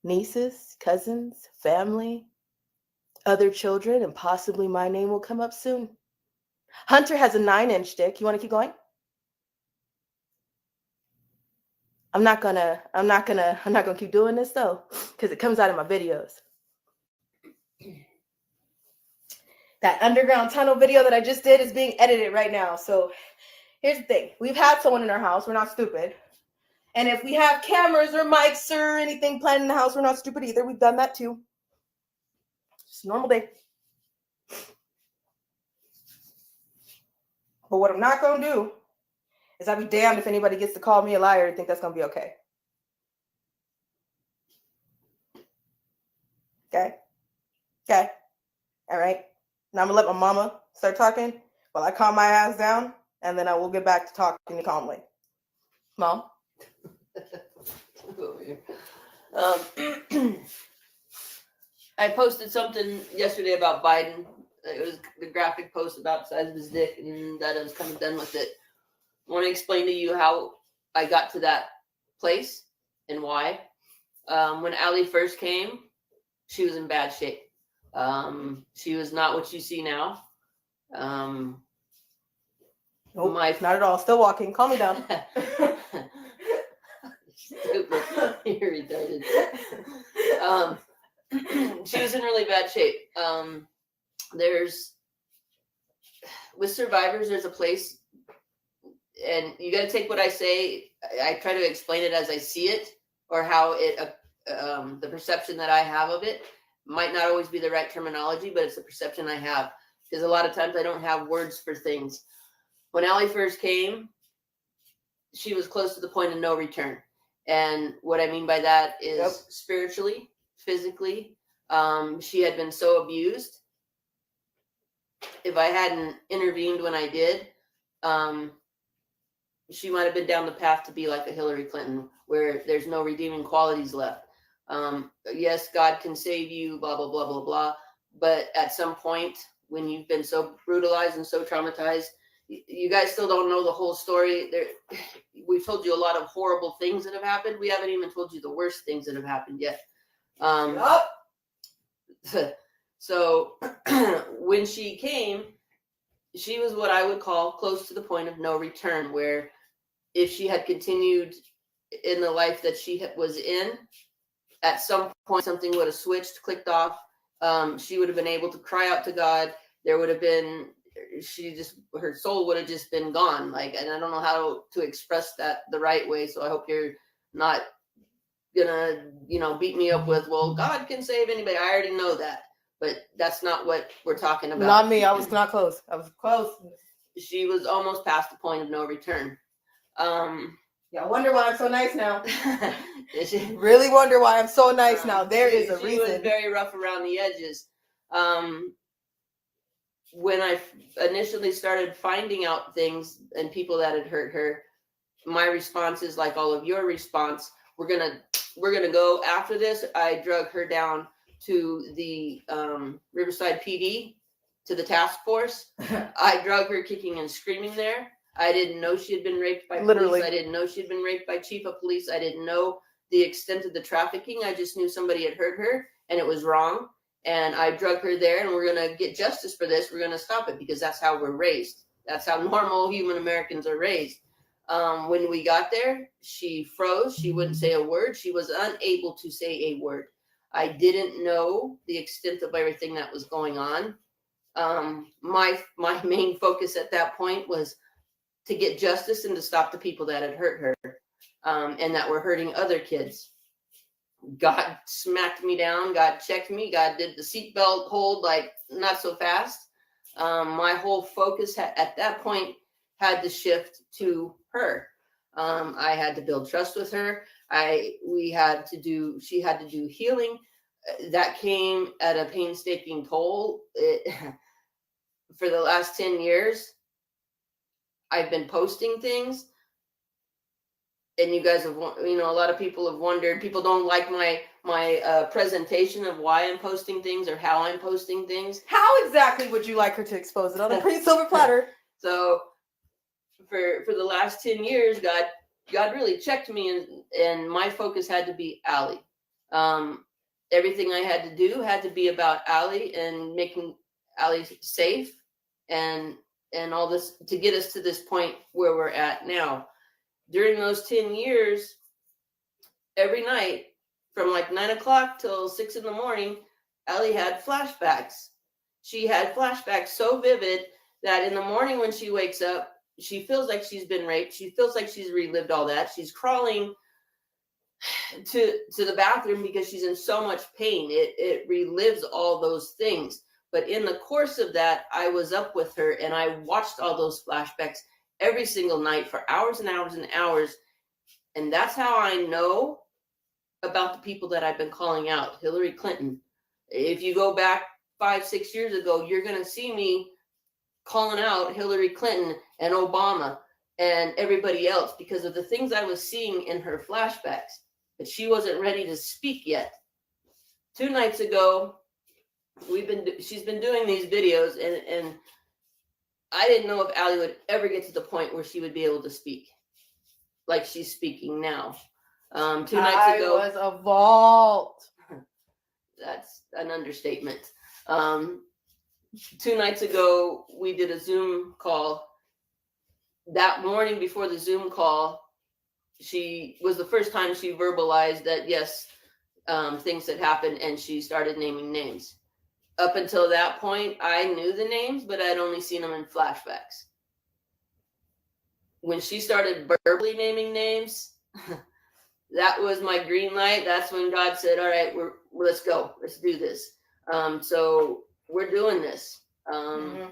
nieces, cousins, family, other children, and possibly my name will come up soon. Hunter has a 9-inch dick. You want to keep going? I'm not gonna keep doing this though, because it comes out in my videos. That underground tunnel video that I just did is being edited right now. So here's the thing. We've had someone in our house. We're not stupid. And if we have cameras or mics or anything planned in the house, we're not stupid either. We've done that too. It's a normal day. But what I'm not going to do is I'll be damned if anybody gets to call me a liar and think that's going to be okay. Okay. All right. Now I'm going to let my mama start talking while I calm my ass down, and then I will get back to talking calmly. Mom? I posted something yesterday about Biden. It was the graphic post about the size of his dick, and that I was kind of done with it. I want to explain to you how I got to that place and why. When Allie first came, she was in bad shape. She was not what you see now. Nope, not at all. Still walking. Calm me down. Stupid. You're retarded. She was in really bad shape. With survivors, there's a place, and you got to take what I say. I try to explain it as I see it, or how it, the perception that I have of it might not always be the right terminology, but it's the perception I have, because a lot of times I don't have words for things. When Allie first came, she was close to the point of no return. And what I mean by that is spiritually, physically, she had been so abused. If I hadn't intervened when I did, she might have been down the path to be like a Hillary Clinton, where there's no redeeming qualities left. Yes, God can save you, blah, blah, blah, blah, blah. But at some point, when you've been so brutalized and so traumatized, you guys still don't know the whole story. We've told you a lot of horrible things that have happened. We haven't even told you the worst things that have happened yet. So when she came, she was what I would call close to the point of no return, where if she had continued in the life that she was in, at some point something would have switched, clicked off. She would have been able to cry out to God. There would have been, her soul would have just been gone. Like, and I don't know how to express that the right way. So I hope you're not gonna, beat me up with, well, God can save anybody. I already know that, but that's not what we're talking about. Not me. I was not close. I was close. She was almost past the point of no return. Yeah, I wonder why I'm so nice now. Really wonder why I'm so nice now. There is a reason. She was very rough around the edges. When I initially started finding out things and people that had hurt her, my response is like all of your response. We're gonna go after this. I drug her down to the Riverside PD, to the task force. I drug her kicking and screaming there. I didn't know she had been raped by police. I didn't know she had been raped by chief of police. I didn't know the extent of the trafficking. I just knew somebody had hurt her and it was wrong. And I drug her there, and we're going to get justice for this. We're going to stop it, because that's how we're raised. That's how normal human Americans are raised. When we got there, she froze. She wouldn't say a word. She was unable to say a word. I didn't know the extent of everything that was going on. My main focus at that point was to get justice and to stop the people that had hurt her, and that were hurting other kids. God smacked me down. God checked me. God did the seatbelt hold, like, not so fast. My whole focus at that point had to shift to her. I had to build trust with her. She had to do healing. That came at a painstaking toll. For the last 10 years, I've been posting things. And you guys have, a lot of people have wondered. People don't like my presentation of why I'm posting things or how I'm posting things. How exactly would you like her to expose it on a pretty silver platter? So, for the last 10 years, God really checked me, and my focus had to be Allie. Everything I had to do had to be about Allie and making Allie safe, and all this to get us to this point where we're at now. During those 10 years, every night from like 9 o'clock till 6 in the morning, Allie had flashbacks. She had flashbacks so vivid that in the morning when she wakes up, she feels like she's been raped. She feels like she's relived all that. She's crawling to the bathroom because she's in so much pain. It relives all those things. But in the course of that, I was up with her and I watched all those flashbacks every single night for hours and hours and hours. And that's how I know about the people that I've been calling out. Hillary Clinton. If you go back 5-6 years ago, you're going to see me calling out Hillary Clinton and Obama and everybody else because of the things I was seeing in her flashbacks. But she wasn't ready to speak yet. 2 nights ago, she's been doing these videos, and I didn't know if Allie would ever get to the point where she would be able to speak like she's speaking now. 2 nights ago, I was a vault. That's an understatement. 2 nights ago, we did a Zoom call. That morning before the Zoom call, she was the first time she verbalized that, yes, things had happened, and she started naming names. Up until that point, I knew the names, but I'd only seen them in flashbacks. When she started verbally naming names, that was my green light. That's when God said, all right, let's go. Let's do this. So we're doing this.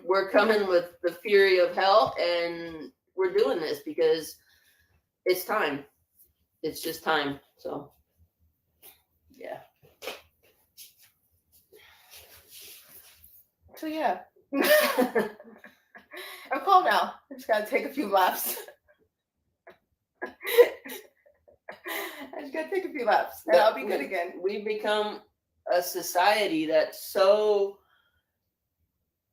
We're coming with the fury of hell, and we're doing this because it's time. It's just time. So, yeah. So yeah, I'm calm now. I just gotta take a few laps. And I'll be good again. We've become a society that's so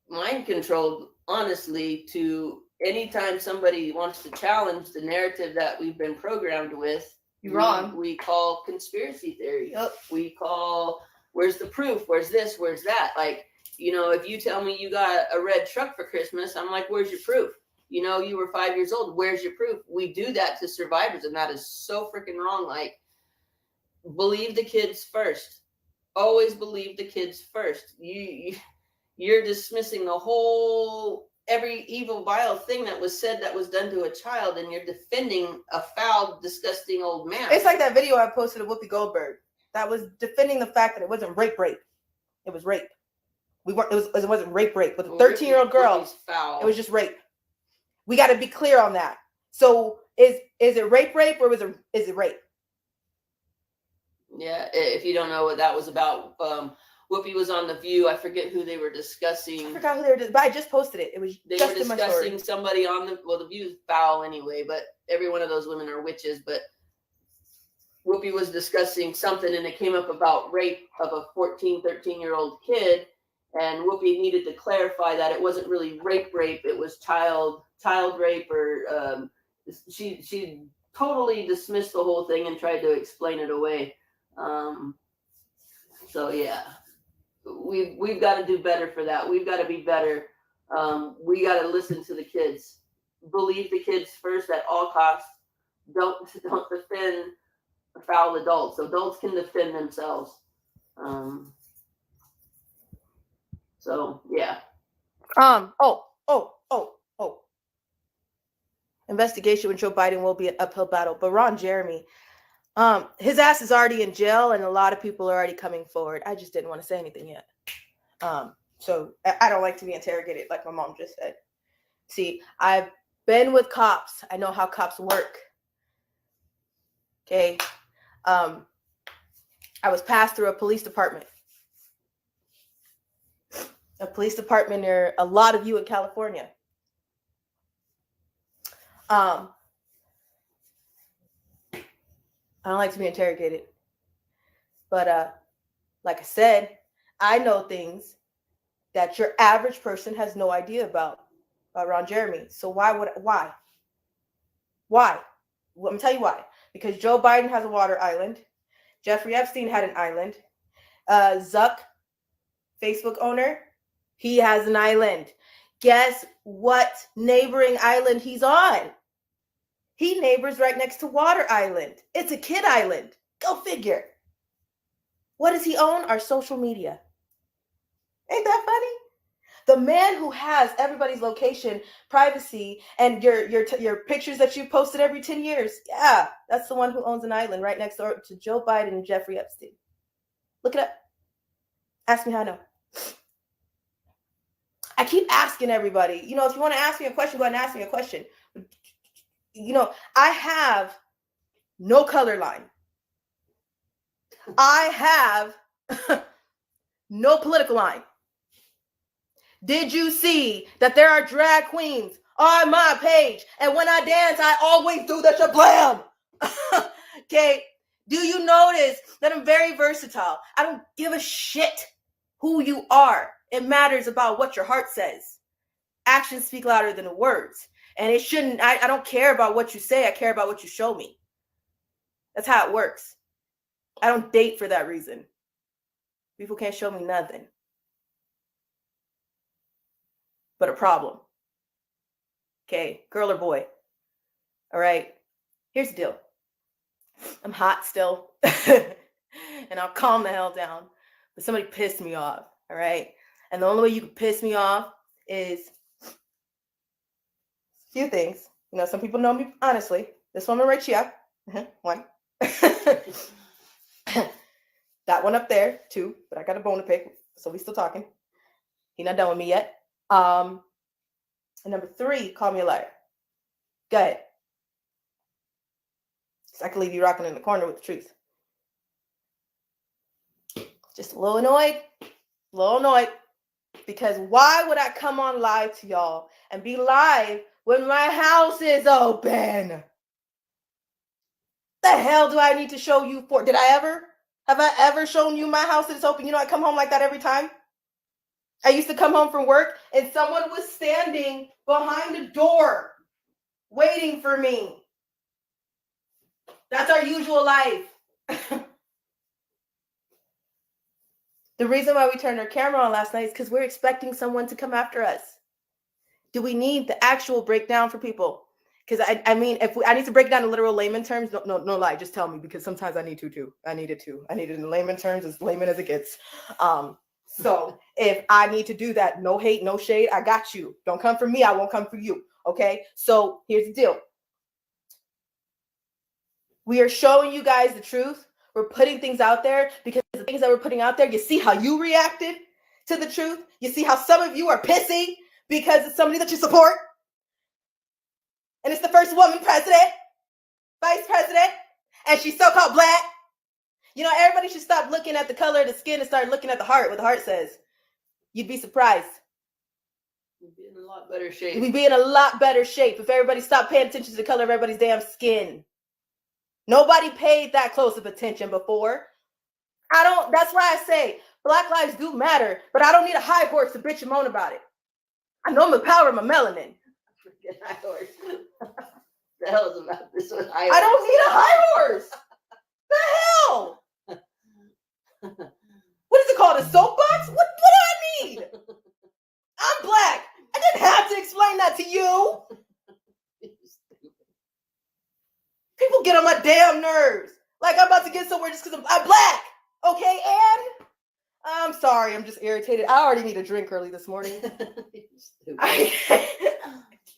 mind controlled honestly, to anytime somebody wants to challenge the narrative that we've been programmed with, You're wrong. We call conspiracy theory. We call, where's the proof? Where's this? Where's that? Like, you know, if you tell me you got a red truck for Christmas, I'm like, where's your proof? You know, you were 5 years old. Where's your proof? We do that to survivors, and that is so freaking wrong. Like, believe the kids first. Always believe the kids first. You're dismissing the whole, every evil, vile thing that was said that was done to a child, and you're defending a foul, disgusting old man. It's like that video I posted of Whoopi Goldberg that was defending the fact that it wasn't rape. It was rape. It wasn't rape. With a 13-year-old girl, it was just rape. We got to be clear on that. So is it rape, or is it rape? Yeah, if you don't know what that was about, Whoopi was on The View. I forget who they were discussing. I forgot who they were, but I just posted it. It was they just were in my story. discussing somebody on The View is foul anyway, but every one of those women are witches. But Whoopi was discussing something, and it came up about rape of a 14, 13-year-old kid, and Whoopi needed to clarify that it wasn't really rape. It was child rape, or she totally dismissed the whole thing and tried to explain it away. So yeah, we've got to do better for that. We've got to be better. We got to listen to the kids. Believe the kids first at all costs. Don't defend foul adults. Adults can defend themselves. So yeah. Investigation with Joe Biden will be an uphill battle, but Ron Jeremy, his ass is already in jail, and a lot of people are already coming forward. I just didn't want to say anything yet. So I don't like to be interrogated, like my mom just said. See, I've been with cops. I know how cops work. Okay. I was passed through a police department. A police department near a lot of you in California. I don't like to be interrogated. But like I said, I know things that your average person has no idea about Ron Jeremy. So why? Well, I'm gonna tell you why. Because Joe Biden has a water island. Jeffrey Epstein had an island. Zuck, Facebook owner, he has an island. Guess what neighboring island he's on? He neighbors right next to Water Island. It's a kid island. Go figure. What does he own? Our social media. Ain't that funny? The man who has everybody's location, privacy, and your pictures that you posted every 10 years. Yeah, that's the one who owns an island right next door to Joe Biden and Jeffrey Epstein. Look it up. Ask me how I know. I keep asking everybody, if you want to ask me a question, go ahead and ask me a question. I have no color line. I have no political line. Did you see that there are drag queens on my page? And when I dance, I always do the shablam. Okay. Do you notice that I'm very versatile? I don't give a shit who you are. It matters about what your heart says. Actions speak louder than the words. And it shouldn't, I don't care about what you say. I care about what you show me. That's how it works. I don't date for that reason. People can't show me nothing but a problem. Okay, girl or boy. All right, here's the deal. I'm hot still, and I'll calm the hell down. But somebody pissed me off, all right? And the only way you can piss me off is a few things. Some people know me honestly. This woman right here, one. That one up there, two. But I got a bone to pick, so we still talking. He not done with me yet. And number 3, call me a liar. Go ahead. So I can leave you rocking in the corner with the truth. Just a little annoyed. Because why would I come on live to y'all and be live when my house is open? The hell do I need to show you for? Have I ever shown you my house that is open? I come home like that every time. I used to come home from work and someone was standing behind the door waiting for me. That's our usual life. The reason why we turned our camera on last night is because we're expecting someone to come after us. Do we need the actual breakdown for people? Because I mean, if I need to break down in literal layman terms, no lie, just tell me, because sometimes I need to too. I need it in layman terms, as layman as it gets. So if I need to do that, no hate, no shade, I got you. Don't come for me, I won't come for you. Okay, so here's the deal. We are showing you guys the truth. We're putting things out there because the things that we're putting out there, you see how you reacted to the truth. You see how some of you are pissy because it's somebody that you support. And it's the first woman president, vice president, and she's so-called black. You know, everybody should stop looking at the color of the skin and start looking at the heart, what the heart says. You'd be surprised. We'd be in a lot better shape. We'd be in a lot better shape if everybody stopped paying attention to the color of everybody's damn skin. Nobody paid that close of attention before. That's why I say Black lives do matter, but I don't need a high horse to bitch and moan about it. I know the power of my melanin. High horse. The hell is about this one? I don't need a high horse. The hell? What is it called? A soapbox? What do I need? I'm black. I didn't have to explain that to you. People get on my damn nerves. Like I'm about to get somewhere just because I'm black. Okay, and I'm sorry, I'm just irritated. I already need a drink early this morning. I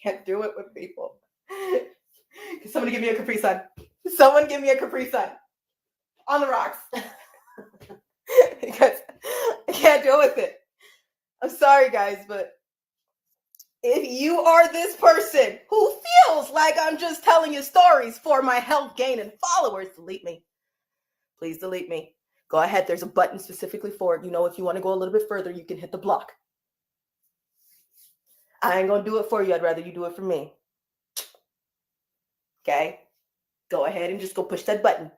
can't do it with people. Can somebody give me a Capri Sun? Someone give me a Capri Sun. On the rocks. Because I can't deal with it. I'm sorry, guys, but if you are this person who feels like I'm just telling you stories for my health gain and followers, delete me. Please delete me. Go ahead. There's a button specifically for it. You know, if you want to go a little bit further, you can hit the block. I ain't going to do it for you. I'd rather you do it for me. Okay? Go ahead and just go push that button.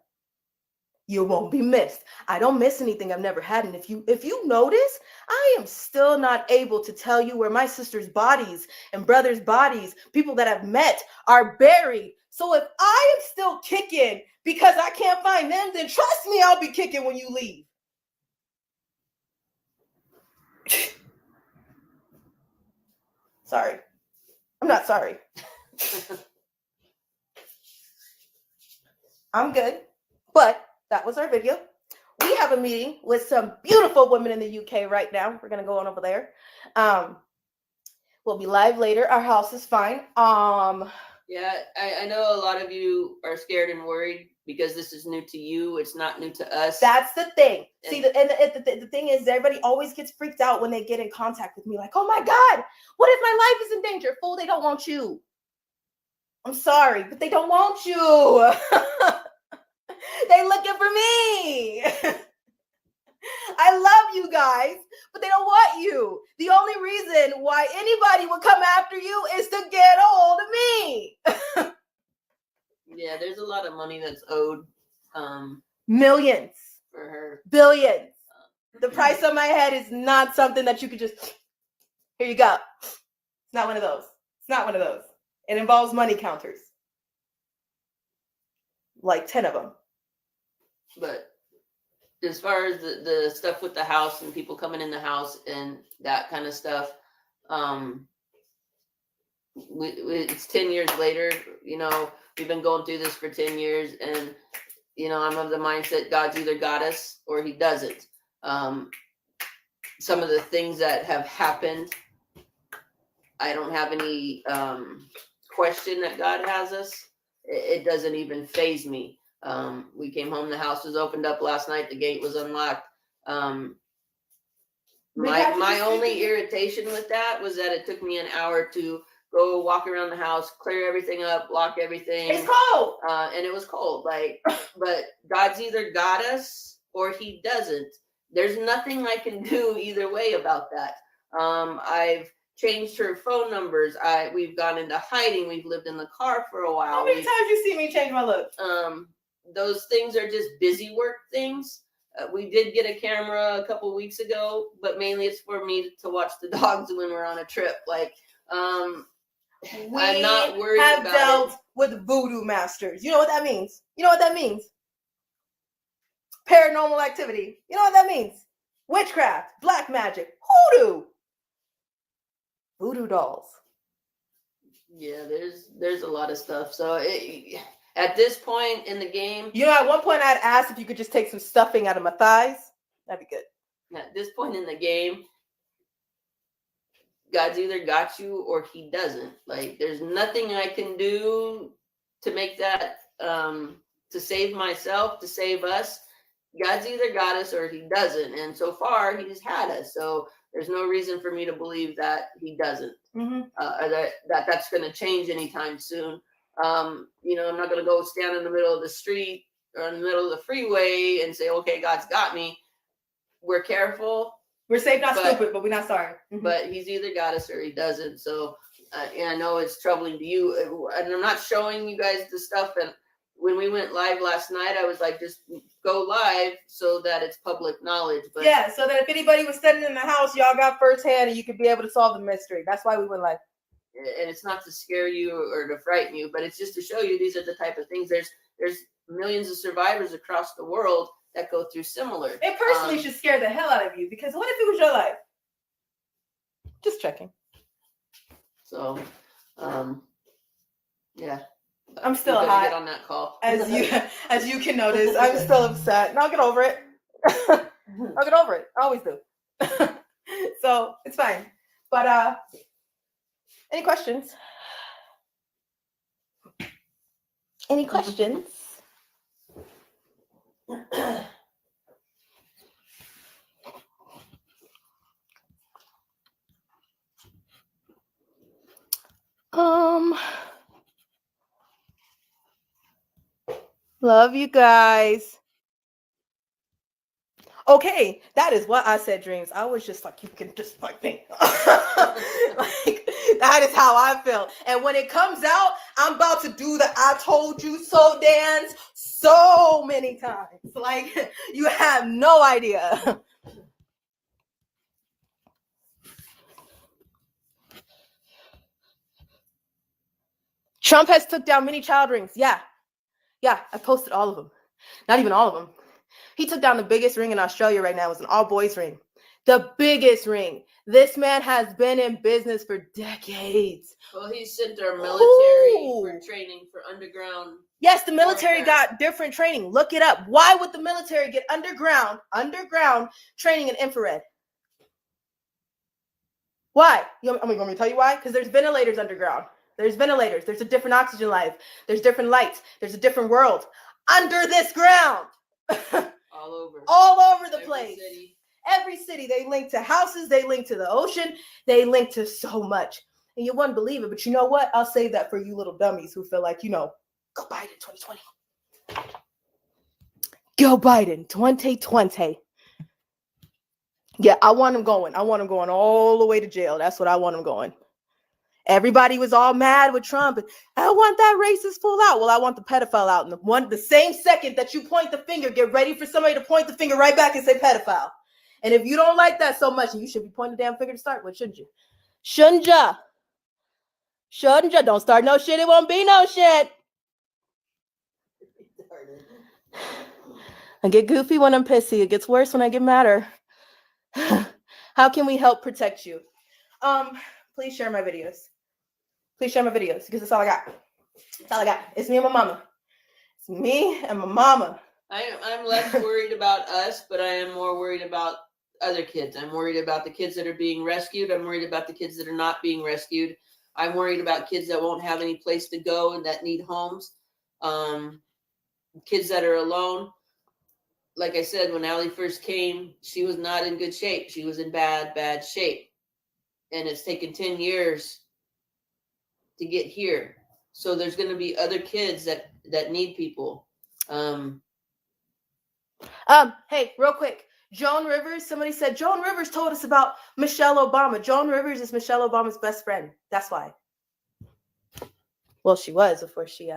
You won't be missed. I don't miss anything I've never had. And if you notice, I am still not able to tell you where my sister's bodies and brothers' bodies, people that I've met, are buried. So if I am still kicking because I can't find them, then trust me, I'll be kicking when you leave. Sorry. I'm not sorry. I'm good. But that was our video. We have a meeting with some beautiful women in the UK right now. We're going to go on over there. We'll be live later. Our house is fine. Yeah, I know a lot of you are scared and worried because this is new to you. It's not new to us. That's the thing. See, the thing is, everybody always gets freaked out when they get in contact with me. Like, oh my God, what if my life is in danger? Fool, they don't want you. I'm sorry, but they don't want you. They looking for me. I love you guys, but they don't want you. The only reason why anybody would come after you is to get a hold of me. Yeah, there's a lot of money that's owed. Millions. For her. Billions. The price on my head is not something that you could just, here you go. It's not one of those. It's not one of those. It involves money counters. Like 10 of them. But as far as the stuff with the house and people coming in the house and that kind of stuff, it's 10 years later. You know, we've been going through this for 10 years, and you know, I'm of the mindset God's either got us or he doesn't. Some of the things that have happened, I don't have any question that God has us. It doesn't even faze me. We came home, the house was opened up last night, the gate was unlocked. My only irritation with that was that it took me an hour to go walk around the house, clear everything up, lock everything. It's cold. And it was cold. But God's either got us or he doesn't. There's nothing I can do either way about that. I've changed her phone numbers. We've gone into hiding. We've lived in the car for a while. How many times you see me change my look? Those things are just busy work things. We did get a camera a couple weeks ago, but mainly it's for me to watch the dogs when we're on a trip. Like, I'm not worried have about dealt it. with voodoo masters. You know what that means? You know what that means? Paranormal activity. You know what that means? Witchcraft, black magic, hoodoo, voodoo dolls. Yeah, there's a lot of stuff. So at this point in the game, You know, at one point I'd asked if you could just take some stuffing out of my thighs. That'd be good. at this point in the game, God's either got you or he doesn't. Like, there's nothing I can do to make that to save myself, to save us. God's either got us or he doesn't, and so far he's had us. So there's no reason for me to believe that he doesn't, or that's going to change anytime soon. You know, I'm not going to go stand in the middle of the street or in the middle of the freeway and say, "Okay, God's got me." We're careful. We're safe, not stupid, but we're not sorry. But he's either got us or he doesn't. So, and I know it's troubling to you, and I'm not showing you guys the stuff. And when we went live last night, I was like, just go live so that it's public knowledge. But Yeah, so that if anybody was sitting in the house, y'all got firsthand and you could be able to solve the mystery. That's why we went live. and it's not to scare you or to frighten you, but it's just to show you these are the type of things. There's millions of survivors across the world that go through similar. It personally should scare the hell out of you, because what if it was your life? Just checking. So, yeah. I'm still We're gonna hot. get on that call. As you can notice, I'm still upset. And I'll get over it. I'll get over it. I always do. So it's fine. But any questions? Any questions? Love you guys. Okay, that is what I said, Dreams. I was just like, you can just like me. Like, that is how I feel. And when it comes out, I'm about to do the I told you so dance so many times. Like, you have no idea. Trump has took down many child rings. Yeah, I posted all of them. Not even all of them. He took down the biggest ring in Australia right now. It's an all-boys ring. The biggest ring. This man has been in business for decades. Well, he sent our military for training for underground. Yes, the military got different training. Look it up. Why would the military get underground training in infrared? Why? You want me to tell you why? Because there's ventilators underground. There's ventilators. There's a different oxygen life. There's different lights. There's a different world under this ground. All over the place. Every city. They link to houses. They link to the ocean. They link to so much. And you wouldn't believe it. But you know what? I'll save that for you little dummies who feel like, go Biden 2020. Go Biden 2020. Yeah, I want him going. I want him going all the way to jail. That's what I want him going. Everybody was all mad with Trump. I want that racist fool out. Well, I want the pedophile out. And the same second that you point the finger, get ready for somebody to point the finger right back and say pedophile. And if you don't like that so much, you should be pointing the damn finger to start with, shouldn't you? Shouldn't ya? Shouldn't ya? Don't start no shit. It won't be no shit. I get goofy when I'm pissy. It gets worse when I get madder. How can we help protect you? Please share my videos. Please share my videos, because that's all I got. That's all I got. It's me and my mama. It's me and my mama. I'm less worried about us, but I am more worried about other kids. I'm worried about the kids that are being rescued. I'm worried about the kids that are not being rescued. I'm worried about kids that won't have any place to go and that need homes. Kids that are alone. Like I said, when Allie first came, she was not in good shape. She was in bad shape. And it's taken 10 years to get here. So there's going to be other kids that need people. Hey, real quick. Joan Rivers, somebody said Joan Rivers told us about Michelle Obama. Joan Rivers is Michelle Obama's best friend. That's why. Well, she was before she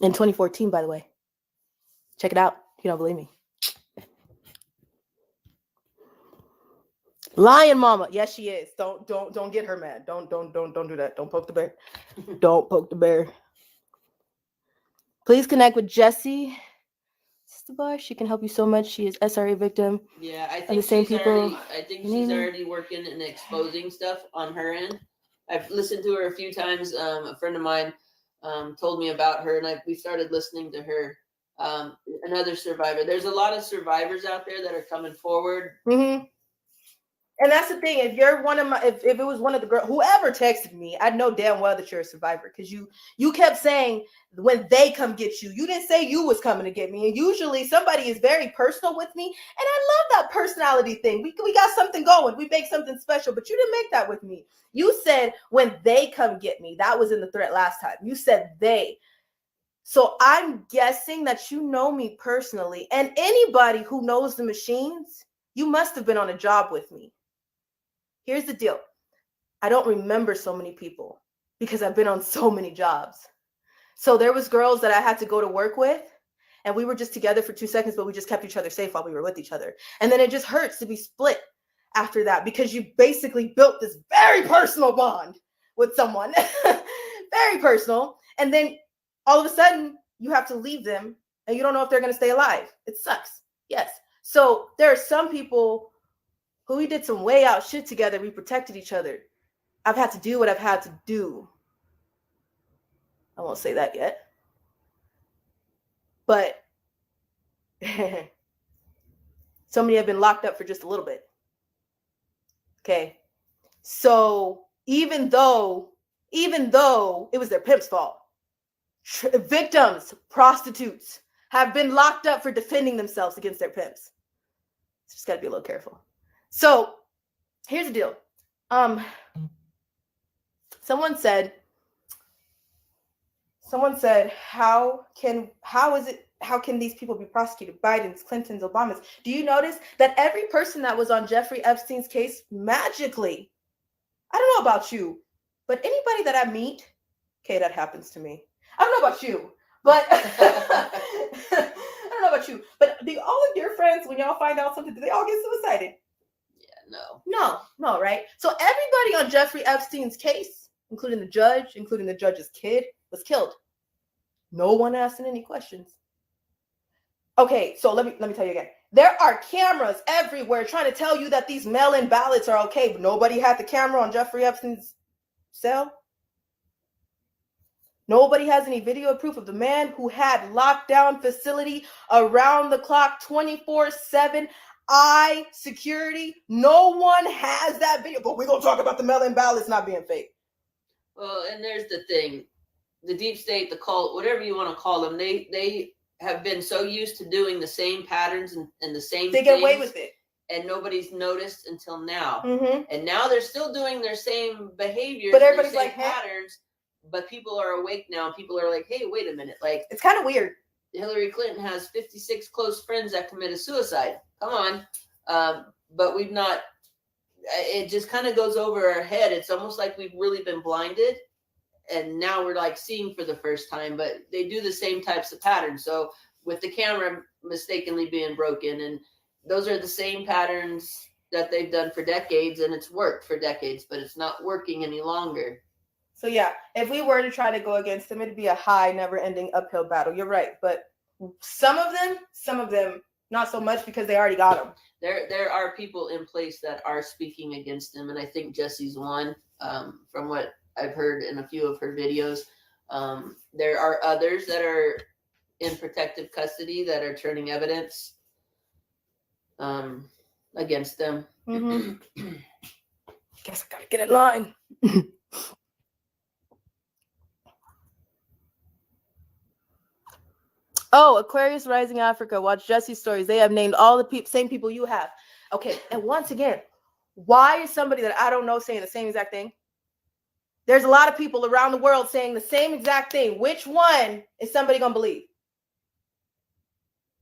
In 2014, by the way. Check it out. You don't believe me. Lion mama. Yes, she is. Don't get her mad. Don't do that. Don't poke the bear. Don't poke the bear. Please connect with Jessie Bar. She can help you so much. She is SRA victim. Yeah, I the think same she's people. already. I think she's Mhm. already working and exposing stuff on her end. I've listened to her a few times. A friend of mine told me about her, and we started listening to her. Another survivor. There's a lot of survivors out there that are coming forward. Mm-hmm. And that's the thing. If you're one of my, if it was one of the girls, whoever texted me, I know damn well that you're a survivor because you kept saying when they come get you. You didn't say you was coming to get me. And usually somebody is very personal with me, and I love that personality thing. We got something going. We make something special, but you didn't make that with me. You said when they come get me. That was in the threat last time. You said they. So I'm guessing that you know me personally, and anybody who knows the machines, you must have been on a job with me. Here's the deal. I don't remember so many people because I've been on so many jobs. So there was girls that I had to go to work with, and we were just together for 2 seconds, but we just kept each other safe while we were with each other. And then it just hurts to be split after that because you basically built this very personal bond with someone, very personal. And then all of a sudden you have to leave them and you don't know if they're going to stay alive. It sucks. Yes. So there are some people who we did some way out shit together. We protected each other. I've had to do what I've had to do. I won't say that yet. But so many have been locked up for just a little bit. Okay. So even though it was their pimp's fault, victims, prostitutes have been locked up for defending themselves against their pimps. Just got to be a little careful. So here's the deal. Someone said, how can these people be prosecuted? Biden's, Clinton's, Obama's. Do you notice that every person that was on Jeffrey Epstein's case magically, I don't know about you, but anybody that I meet, okay, that happens to me. I don't know about you, but I don't know about you, but do all of your friends, when y'all find out something, do they all get suicided? No, right? So everybody on Jeffrey Epstein's case, including the judge's kid, was killed. No one asking any questions. Okay, so let me tell you again. There are cameras everywhere trying to tell you that these mail-in ballots are okay, but nobody had the camera on Jeffrey Epstein's cell. Nobody has any video proof of the man who had lockdown facility around the clock, 24/7. Security. No one has that video, but we're going to talk about the mail-in ballots not being fake. Well, and there's the thing. The deep state, the cult, whatever you want to call them, they have been so used to doing the same patterns and the same They get away with it. And nobody's noticed until now. Mm-hmm. And now they're still doing their same behaviors, but everybody's their same like patterns, but people are awake now. People are like, hey, wait a minute. Like, it's kind of weird. Hillary Clinton has 56 close friends that committed suicide. Come on. But we've not, it just kind of goes over our head. It's almost like we've really been blinded. And now we're like seeing for the first time, but they do the same types of patterns. So with the camera mistakenly being broken, and those are the same patterns that they've done for decades, and it's worked for decades, but it's not working any longer. So yeah, if we were to try to go against them, it'd be a high, never-ending uphill battle. You're right, but some of them, not so much because they already got them. There are people in place that are speaking against them, and I think Jessie's one. From what I've heard in a few of her videos, there are others that are in protective custody that are turning evidence against them. Mm-hmm. Guess I gotta get in line. Oh, Aquarius Rising Africa. Watch Jesse's stories. They have named all the same people you have. Okay, and once again, why is somebody that I don't know saying the same exact thing? There's a lot of people around the world saying the same exact thing. Which one is somebody gonna believe?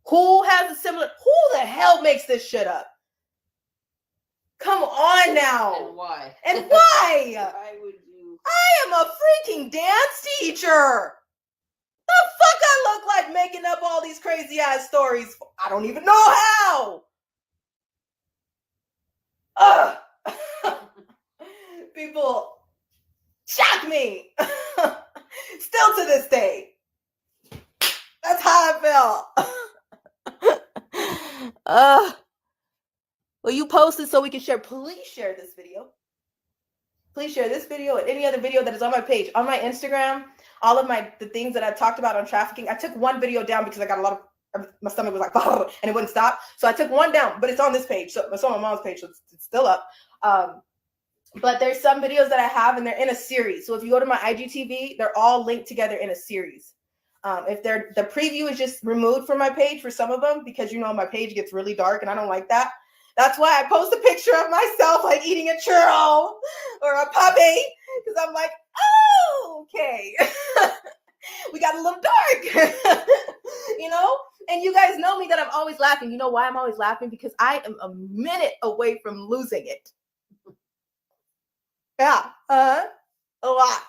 Who has a similar? Who the hell makes this shit up? Come on now. And why? And why? Why would you? I am a freaking dance teacher. The fuck I look like making up all these crazy ass stories? I don't even know how. Ugh. People shock me. Still to this day. That's how I felt. Will you post it so we can share? Please share this video. Please share this video and any other video that is on my page, on my Instagram. All of the things that I've talked about on trafficking. I took one video down because I got a lot of, my stomach was like, and it wouldn't stop. So I took one down, but it's on this page. So it's on my mom's page, so it's still up. But there's some videos that I have, and they're in a series. So if you go to my IGTV, they're all linked together in a series. If the preview is just removed from my page for some of them, because my page gets really dark and I don't like that. That's why I post a picture of myself like eating a churro or a puppy, because I'm like, oh, okay. We got a little dark, And you guys know me that I'm always laughing. You know why I'm always laughing? Because I am a minute away from losing it. Yeah, a lot.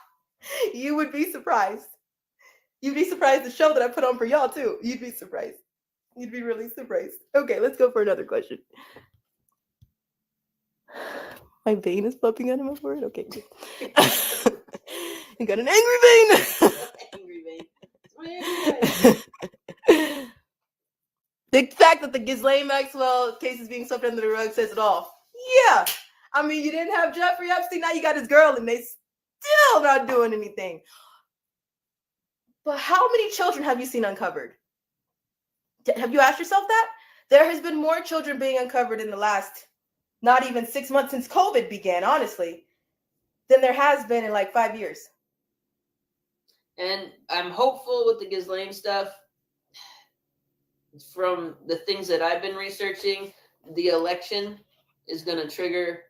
You would be surprised. You'd be surprised the show that I put on for y'all too. You'd be surprised. You'd be really surprised. Okay, let's go for another question. My vein is popping out of my forehead. Okay, good. You got an angry vein. Angry vein. The fact that the Ghislaine Maxwell case is being swept under the rug says it all. Yeah. I mean, you didn't have Jeffrey Epstein, now you got his girl, and they still not doing anything. But how many children have you seen uncovered? Have you asked yourself that? There has been more children being uncovered in the last, not even 6 months since COVID began, honestly, than there has been in like 5 years. And I'm hopeful with the Ghislaine stuff. From the things that I've been researching, the election is going to trigger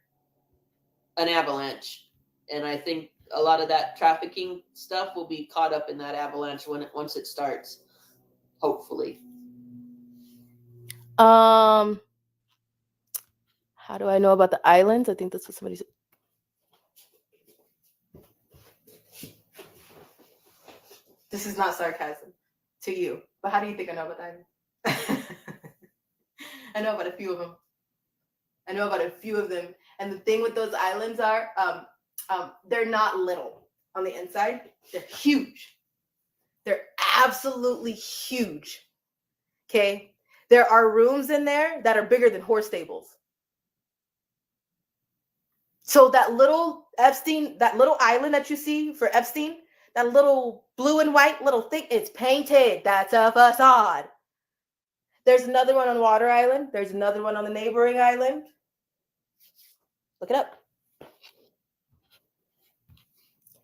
an avalanche. And I think a lot of that trafficking stuff will be caught up in that avalanche once it starts, hopefully. How do I know about the islands? I think that's what somebody said. This is not sarcasm to you, but how do you think I know about the islands? I know about a few of them. And the thing with those islands are, they're not little on the inside. They're huge. They're absolutely huge. Okay? There are rooms in there that are bigger than horse stables. So that little Epstein, that little island that you see for Epstein, that little blue and white little thing, it's painted. That's a facade. There's another one on Water Island. There's another one on the neighboring island. Look it up.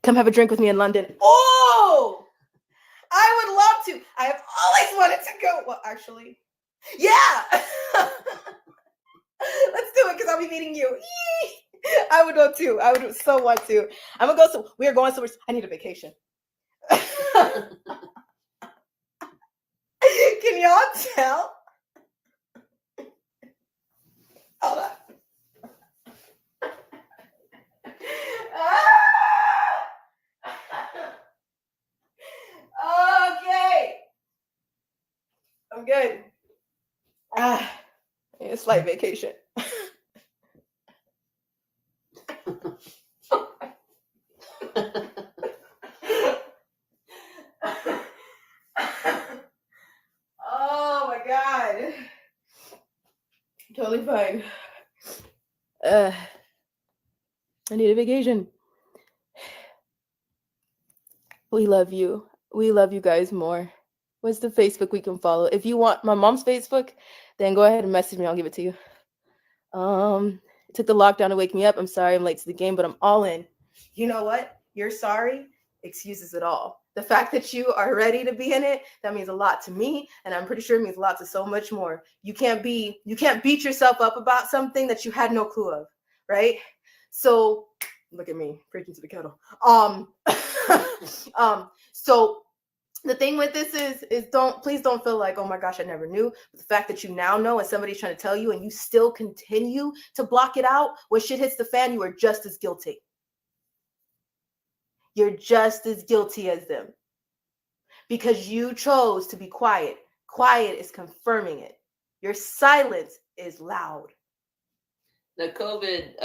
Come have a drink with me in London. Oh, I would love to. I have always wanted to go. Well, actually, yeah. Let's do it because I'll be meeting you. Yee! I would go too. I would so want to. I'm gonna go. So we are going somewhere. I need a vacation. Can y'all tell? Hold on. Okay. I'm good. I need a slight vacation. Oh my God. Totally fine. I need a vacation. We love you. We love you guys more. What's the Facebook we can follow? If you want my mom's Facebook, then go ahead and message me. I'll give it to you. It took the lockdown to wake me up. I'm sorry I'm late to the game, but I'm all in. You know what? You're sorry excuses it all. The fact that you are ready to be in it, that means a lot to me, and I'm pretty sure it means a lot to so much more. You can't beat yourself up about something that you had no clue of, right? So look at me preaching to the kettle. So the thing with this is please don't feel like, oh my gosh, I never knew. But the fact that you now know and somebody's trying to tell you and you still continue to block it out, when shit hits the fan, you are just as guilty. You're just as guilty as them. because you chose to be quiet. Quiet is confirming it. Your silence is loud. The COVID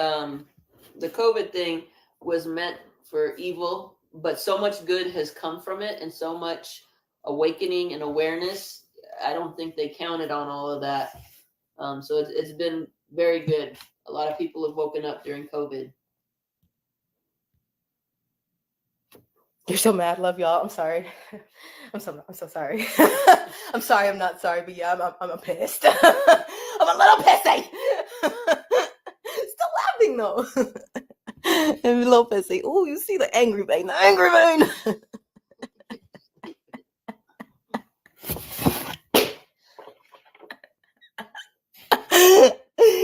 thing was meant for evil, but so much good has come from it and so much awakening and awareness. I don't think they counted on all of that. So it's been very good. A lot of people have woken up during COVID. You're so mad. Love y'all. I'm sorry. I'm so sorry. I'm sorry. I'm not sorry, but yeah, I'm pissed. I'm a little pissy. Still laughing though. I'm a little pissy. Oh, you see the angry vein. The angry vein.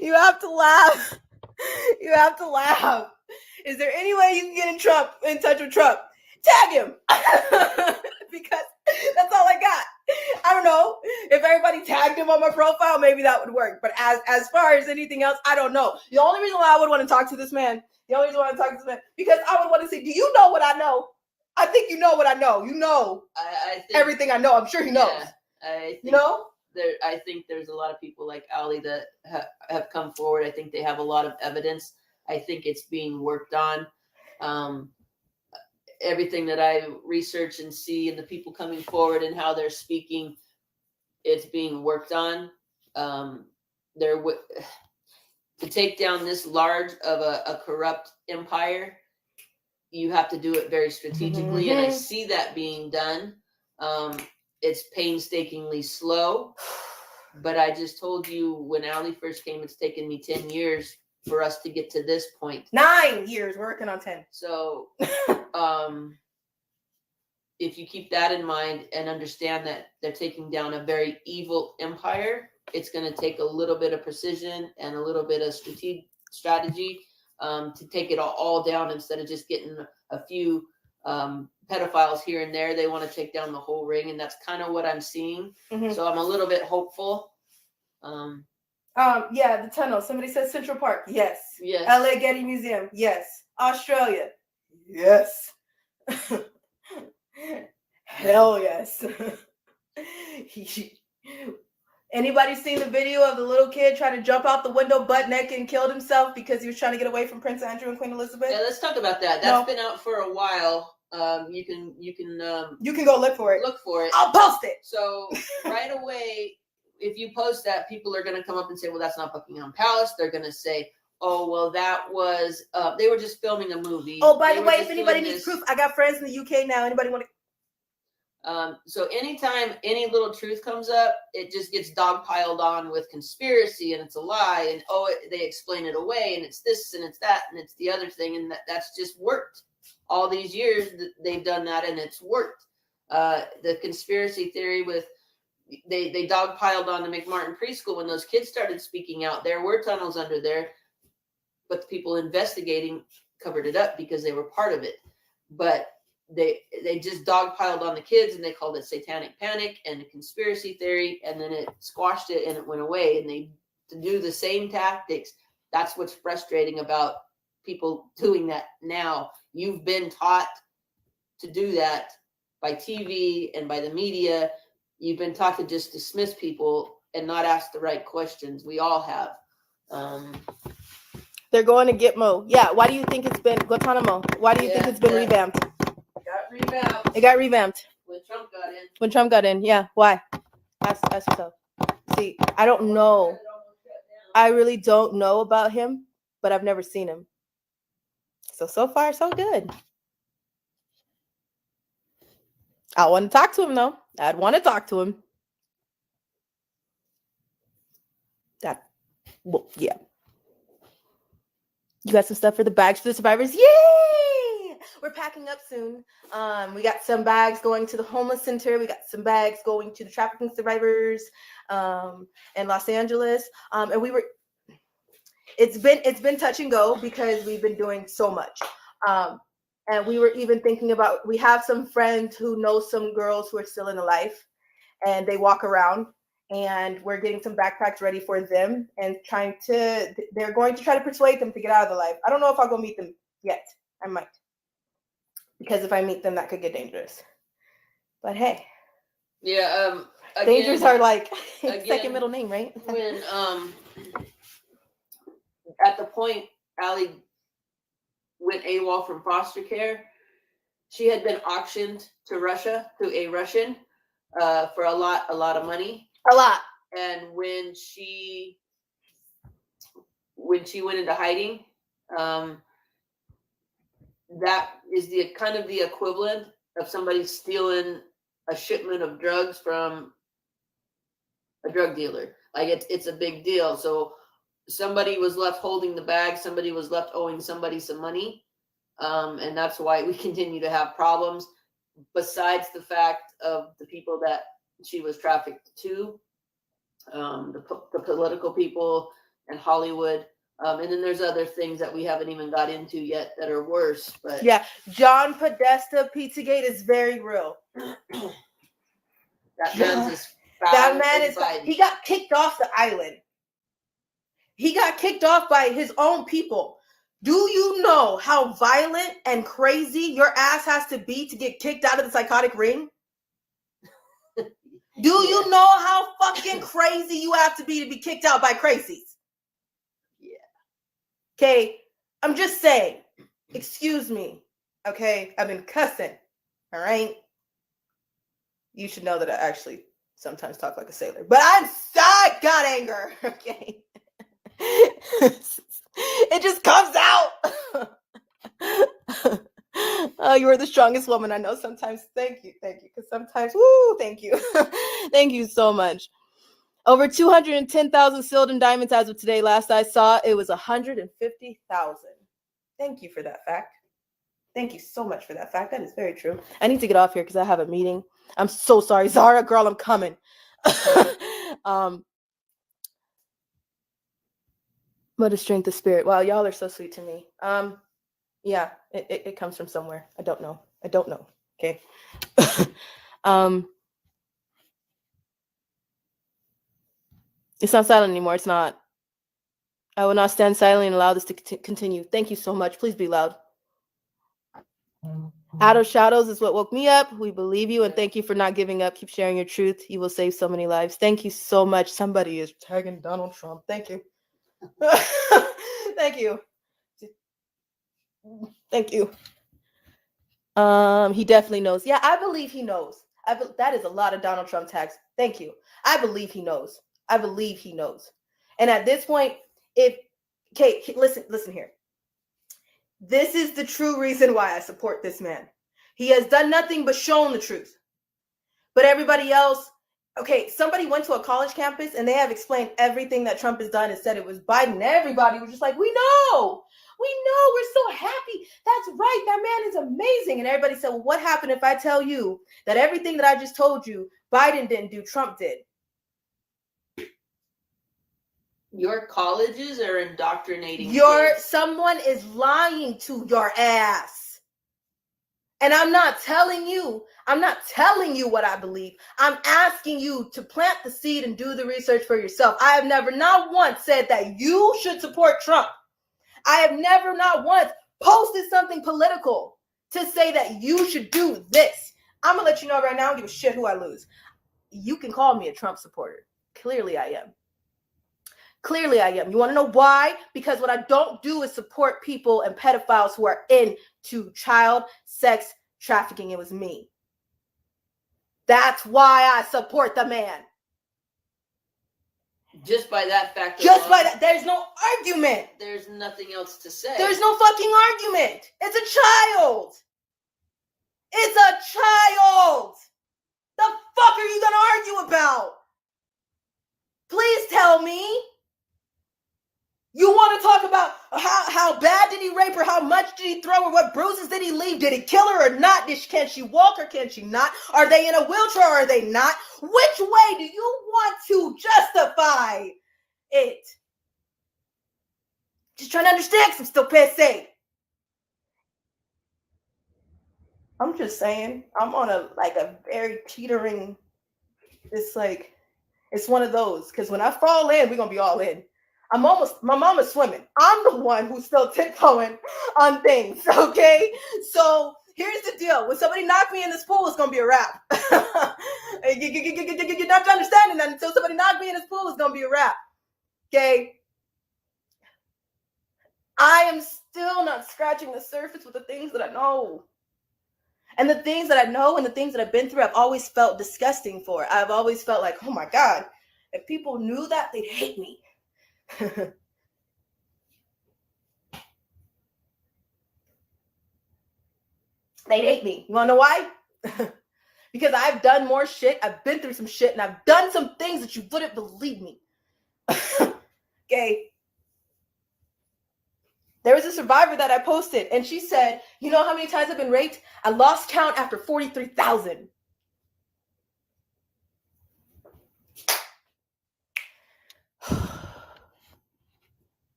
You have to laugh. You have to laugh. Is there any way you can get in touch with Trump? Tag him. Because that's all I got. I don't know. If everybody tagged him on my profile, maybe that would work. But as far as anything else, I don't know. The only reason why I would want to talk to this man, because I would want to say, do you know what I know? I think you know what I know. You know I think, everything I know. I'm sure he knows. Yeah, I think there's a lot of people like Ali that have come forward. I think they have a lot of evidence. I think it's being worked on. Everything that I research and see and the people coming forward and how they're speaking, it's being worked on. To take down this large of a corrupt empire, you have to do it very strategically. And I see that being done. It's painstakingly slow, but I just told you when Ali first came, it's taken me 10 years for us to get to this point. 9 years working on 10. So if you keep that in mind and understand that they're taking down a very evil empire, it's going to take a little bit of precision and a little bit of strategy to take it all down instead of just getting a few pedophiles here and there. They want to take down the whole ring, and that's kind of what I'm seeing. So I'm a little bit hopeful. Yeah, the tunnel. Somebody said Central Park. Yes. Yes. LA Getty Museum. Yes. Australia. Yes. Hell yes. Anybody seen the video of the little kid trying to jump out the window butt naked and killed himself because he was trying to get away from Prince Andrew and Queen Elizabeth? Yeah, let's talk about that. That's been out for a while. You can go look for it. I'll post it. So right away, if you post that, people are going to come up and say, well, that's not Buckingham Palace. They're going to say, oh, well, that was, they were just filming a movie. Oh, by the way, if anybody needs proof, I got friends in the UK now. Anybody want to? So anytime any little truth comes up, it just gets dogpiled on with conspiracy and it's a lie. And, they explain it away and it's this and it's that and it's the other thing. And that's just worked. All these years they've done that and it's worked. The conspiracy theory with, they dogpiled on the McMartin preschool when those kids started speaking out. There were tunnels under there, but the people investigating covered it up because they were part of it. But they just dogpiled on the kids and they called it satanic panic and a conspiracy theory, and then it squashed it and it went away. And they do the same tactics. That's what's frustrating about people doing that now. You've been taught to do that by TV and by the media. You've been taught to just dismiss people and not ask the right questions. We all have. They're going to Gitmo. Yeah. Why do you think it's been Guantanamo? Why do you think it's been revamped? It got revamped. When Trump got in. Yeah. Why? Ask yourself. See, I don't know. I really don't know about him, but I've never seen him. So far, so good. I want to talk to him, though. I'd want to talk to him. Yeah. You got some stuff for the bags for the survivors? Yay! We're packing up soon. We got some bags going to the homeless center. We got some bags going to the trafficking survivors in Los Angeles. And it's been touch and go because we've been doing so much. And we were even thinking about, we have some friends who know some girls who are still in the life and they walk around, and we're getting some backpacks ready for them and they're going to try to persuade them to get out of the life. I don't know if I'll go meet them yet. I might. Because if I meet them, that could get dangerous. But hey, Yeah. Dangers are like again, second middle name, right? When at the point Allie went AWOL from foster care, she had been auctioned to Russia, to a Russian, for a lot of money. A lot. And when she went into hiding, that is the kind of the equivalent of somebody stealing a shipment of drugs from a drug dealer. Like it's a big deal. So somebody was left holding the bag, somebody was left owing somebody some money. And that's why we continue to have problems, besides the fact of the people that she was trafficked to, the political people and Hollywood. And then there's other things that we haven't even got into yet that are worse. But yeah, John Podesta Pizzagate is very real. That man is he got kicked off the island. He got kicked off by his own people. Do you know how violent and crazy your ass has to be to get kicked out of the psychotic ring? Do you know how fucking crazy you have to be kicked out by crazies? Yeah. Okay, I'm just saying. Excuse me. Okay, I've been cussing. All right. You should know that I actually sometimes talk like a sailor, but I got anger. Okay. It just comes out. Oh, you are the strongest woman I know. Sometimes, thank you, because sometimes, woo, thank you. Thank you so much. Over 210,000 sealed in diamonds as of today. Last I saw, it was 150,000. Thank you for that fact. Thank you so much for that fact. That is very true. I need to get off here because I have a meeting. I'm so sorry, Zara, girl, I'm coming. What a strength of spirit. Wow, y'all are so sweet to me. Yeah, it comes from somewhere. I don't know. Okay. It's not silent anymore. It's not. I will not stand silently and allow this to continue. Thank you so much. Please be loud. Out of shadows is what woke me up. We believe you and thank you for not giving up. Keep sharing your truth. You will save so many lives. Thank you so much. Somebody is tagging Donald Trump. Thank you. Thank you. Thank you. He definitely knows. Yeah, I believe he knows. That is a lot of Donald Trump tags. Thank you. I believe he knows. And at this point, listen here. This is the true reason why I support this man. He has done nothing but shown the truth. But everybody else, somebody went to a college campus and they have explained everything that Trump has done and said it was Biden. Everybody was just like, we know, we're so happy. That's right, that man is amazing. And everybody said, well, what happened if I tell you that everything that I just told you, Biden didn't do, Trump did? Your colleges are indoctrinating. Someone is lying to your ass. And I'm not telling you what I believe. I'm asking you to plant the seed and do the research for yourself. I have never, not once, said that you should support Trump. I have never, not once, posted something political to say that you should do this. I'm going to let you know right now, I don't give a shit who I lose. You can call me a Trump supporter. Clearly I am. You want to know why? Because what I don't do is support people and pedophiles who are into child sex trafficking. It was me. That's why I support the man. Just by that fact. There's no argument. There's nothing else to say. There's no fucking argument. It's a child. The fuck are you going to argue about? Please tell me. You want to talk about how bad did he rape her? How much did he throw her? What bruises did he leave? Did he kill her or not? Can she walk or can she not? Are they in a wheelchair or are they not? Which way do you want to justify it? Just trying to understand because I'm still pissed. I'm just saying, I'm on a very teetering, it's one of those. Because when I fall in, we're going to be all in. My mama's swimming. I'm the one who's still tiptoeing on things, okay? So here's the deal. When somebody knocked me in this pool, it's gonna be a wrap. You're not understanding that until somebody knocked me in this pool, it's gonna be a wrap. Okay. I am still not scratching the surface with the things that I know. And the things that I know and the things that I've been through, I've always felt disgusting for. I've always felt like, oh my God, if people knew that, they'd hate me. They'd hate me. You wanna know why? Because I've done more shit, I've been through some shit, and I've done some things that you wouldn't believe me. Okay. There was a survivor that I posted, and she said, you know how many times I've been raped? I lost count after 43,000.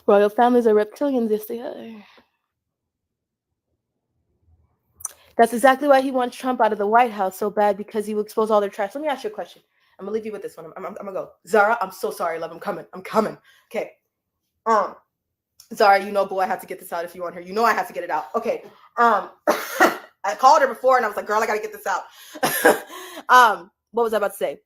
Royal families are reptilians, yes they are. That's exactly why he wants Trump out of the White House so bad, because he will expose all their trash. Let me ask you a question. I'm gonna leave you with this one. I'm gonna go. Zara, I'm so sorry, love. I'm coming. Okay. Zara, you know, boo, I have to get this out if you want her. You know I have to get it out. Okay. I called her before and I was like, girl, I gotta get this out. What was I about to say?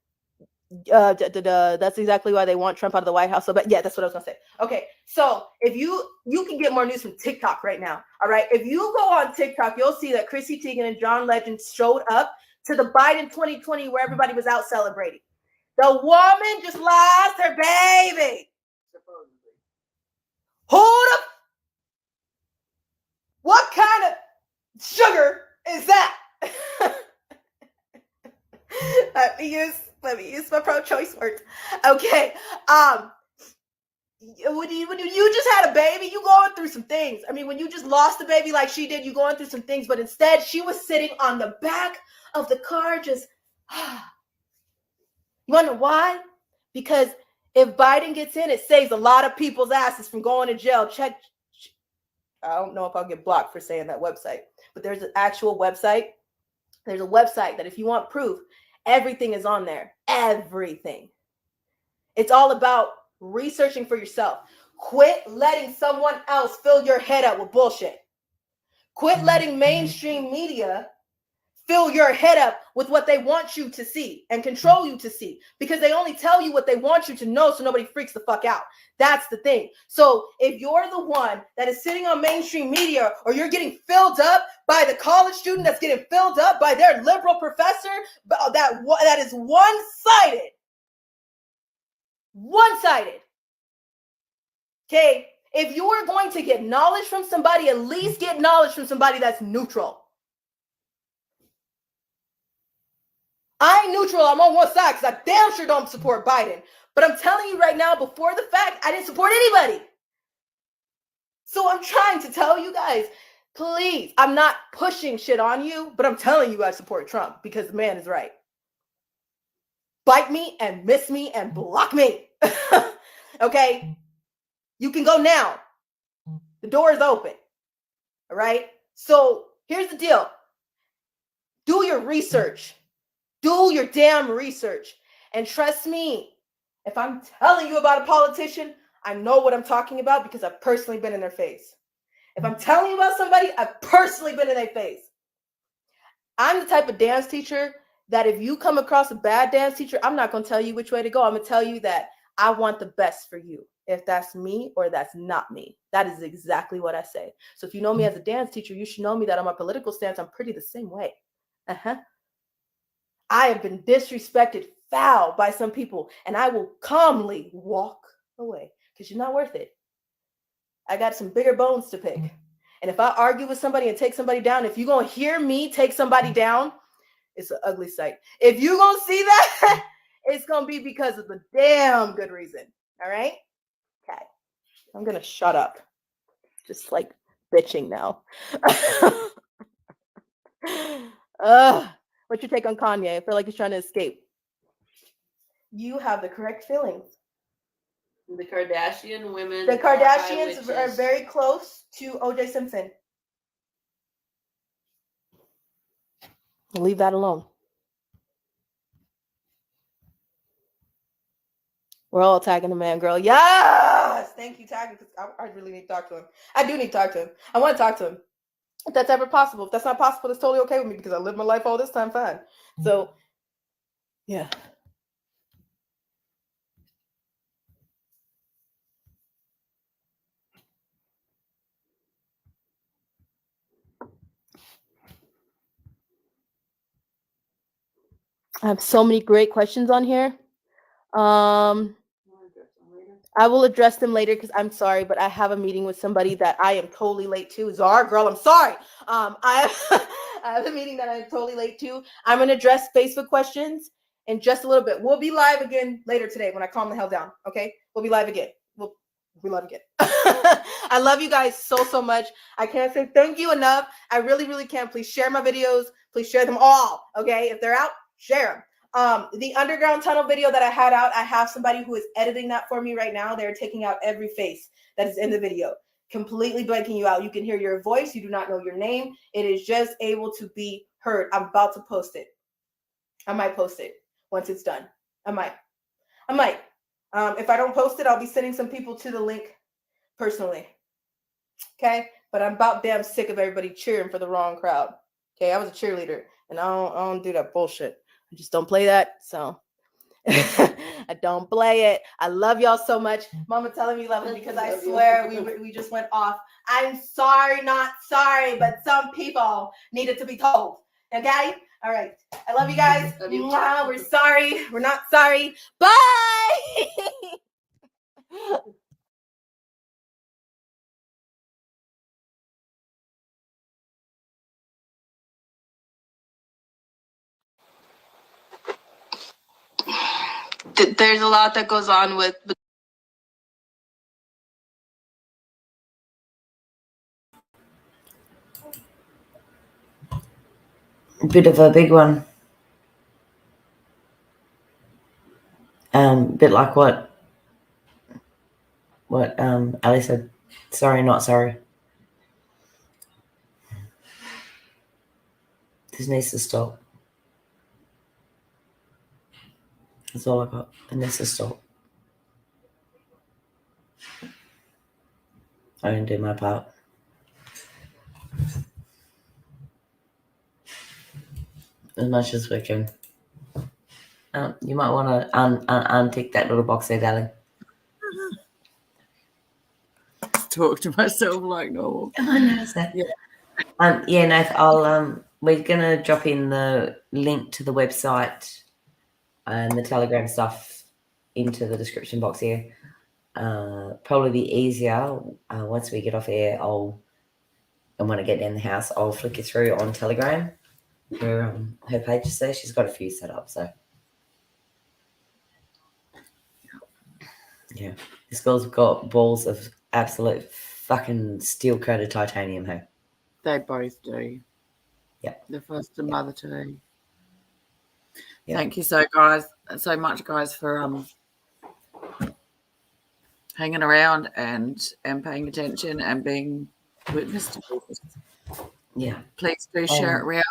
That's exactly why they want Trump out of the White House. So, but yeah, that's what I was gonna say. Okay, so if you can get more news from TikTok right now. All right, if you go on TikTok, you'll see that Chrissy Teigen and John Legend showed up to the Biden 2020 where everybody was out celebrating. The woman just lost her baby. Hold up. What kind of sugar is that? Let me use my pro-choice words. Okay. When you just had a baby, you going through some things. I mean, when you just lost the baby like she did, you going through some things. But instead, she was sitting on the back of the car just. You wonder why? Because if Biden gets in, it saves a lot of people's asses from going to jail. Check. I don't know if I'll get blocked for saying that website, but there's an actual website. There's a website that if you want proof, everything is on there. Everything. It's all about researching for yourself. Quit letting someone else fill your head up with bullshit. Quit letting mainstream media fill your head up with what they want you to see and control you to see, because they only tell you what they want you to know so nobody freaks the fuck out. That's the thing. So if you're the one that is sitting on mainstream media, or you're getting filled up by the college student that's getting filled up by their liberal professor, that is one-sided. One-sided. Okay? If you are going to get knowledge from somebody, at least get knowledge from somebody that's neutral. I ain't neutral. I'm on one side because I damn sure don't support Biden. But I'm telling you right now, before the fact, I didn't support anybody. So I'm trying to tell you guys, please, I'm not pushing shit on you, but I'm telling you guys support Trump because the man is right. Bite me and miss me and block me. Okay? You can go now. The door is open. All right? So here's the deal. Do your research. Do your damn research. And trust me, if I'm telling you about a politician, I know what I'm talking about because I've personally been in their face. If I'm telling you about somebody, I've personally been in their face. I'm the type of dance teacher that if you come across a bad dance teacher, I'm not going to tell you which way to go. I'm going to tell you that I want the best for you. If that's me or that's not me. That is exactly what I say. So if you know me as a dance teacher, you should know me that on my political stance, I'm pretty the same way. I have been disrespected foul by some people, and I will calmly walk away because you're not worth it. I got some bigger bones to pick. And if I argue with somebody and take somebody down, if you're going to hear me take somebody down, it's an ugly sight. If you're going to see that, it's going to be because of a damn good reason. All right? Okay. I'm going to shut up. Just like bitching now. What's your take on Kanye? I feel like he's trying to escape. You have the correct feelings. The Kardashian women. The Kardashians are very close to O.J. Simpson. Leave that alone. We're all tagging the man, girl. Yes! Thank you, tagging, because I really need to talk to him. I do need to talk to him. I want to talk to him. If that's ever possible. If that's not possible, it's totally okay with me because I lived my life all this time fine. So, yeah. I have so many great questions on here. I will address them later because I'm sorry, but I have a meeting with somebody that I am totally late to. Zara, girl, I'm sorry. I have a meeting that I'm totally late to. I'm gonna address Facebook questions in just a little bit. We'll be live again later today when I calm the hell down. Okay, we'll be live again. We'll be live again. I love you guys so much. I can't say thank you enough. I really can. Please share my videos. Please share them all. Okay, if they're out, share them. The underground tunnel video that I had out, I have somebody who is editing that for me right now. They're taking out every face that is in the video, completely blanking you out. You can hear your voice. You do not know your name. It is just able to be heard. I'm about to post it. I might post it once it's done. I might. If I don't post it, I'll be sending some people to the link personally. Okay? But I'm about damn sick of everybody cheering for the wrong crowd. Okay? I was a cheerleader, and I don't do that bullshit. I just don't play that. So I don't play it. I love y'all so much. Mama telling me love it because I swear we just went off. I'm sorry, not sorry, but some people needed to be told. Okay? All right. I love you guys. Mwah. We're sorry. We're not sorry. Bye. There's a lot that goes on with A bit of a big one. Bit like what Ali said. Sorry, not sorry. This needs to stop. That's all I got. It needs to stop. I didn't do my part. As much as we can. You might want to untick that little box there, darling. Talk to myself like normal. I noticed that. Yeah. Nath, I'll we're gonna drop in the link to the website and the Telegram stuff into the description box here. Probably be easier once we get off air. And when I get down the house, I'll flick you through on Telegram. Her page is there. She's got a few set up, so yeah. This girl's got balls of absolute fucking steel-coated titanium, hey? They both do. Yeah. The first and mother too. Yeah. Thank you so much, guys, for hanging around and paying attention and being witness to this. Yeah. Please do share it around.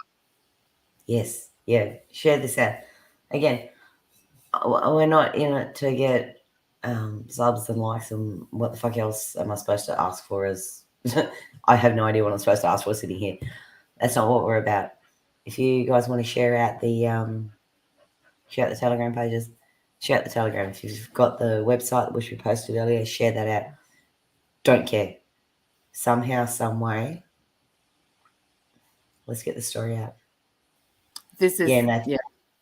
Yes. Yeah. Share this out. Again, we're not in it to get subs and likes and what the fuck else am I supposed to ask for as I have no idea what I'm supposed to ask for sitting here. That's not what we're about. If you guys want to share out the Telegram pages, share out the Telegram. If you've got the website which we posted earlier, share that out. Don't care. Somehow, some way, let's get the story out. This is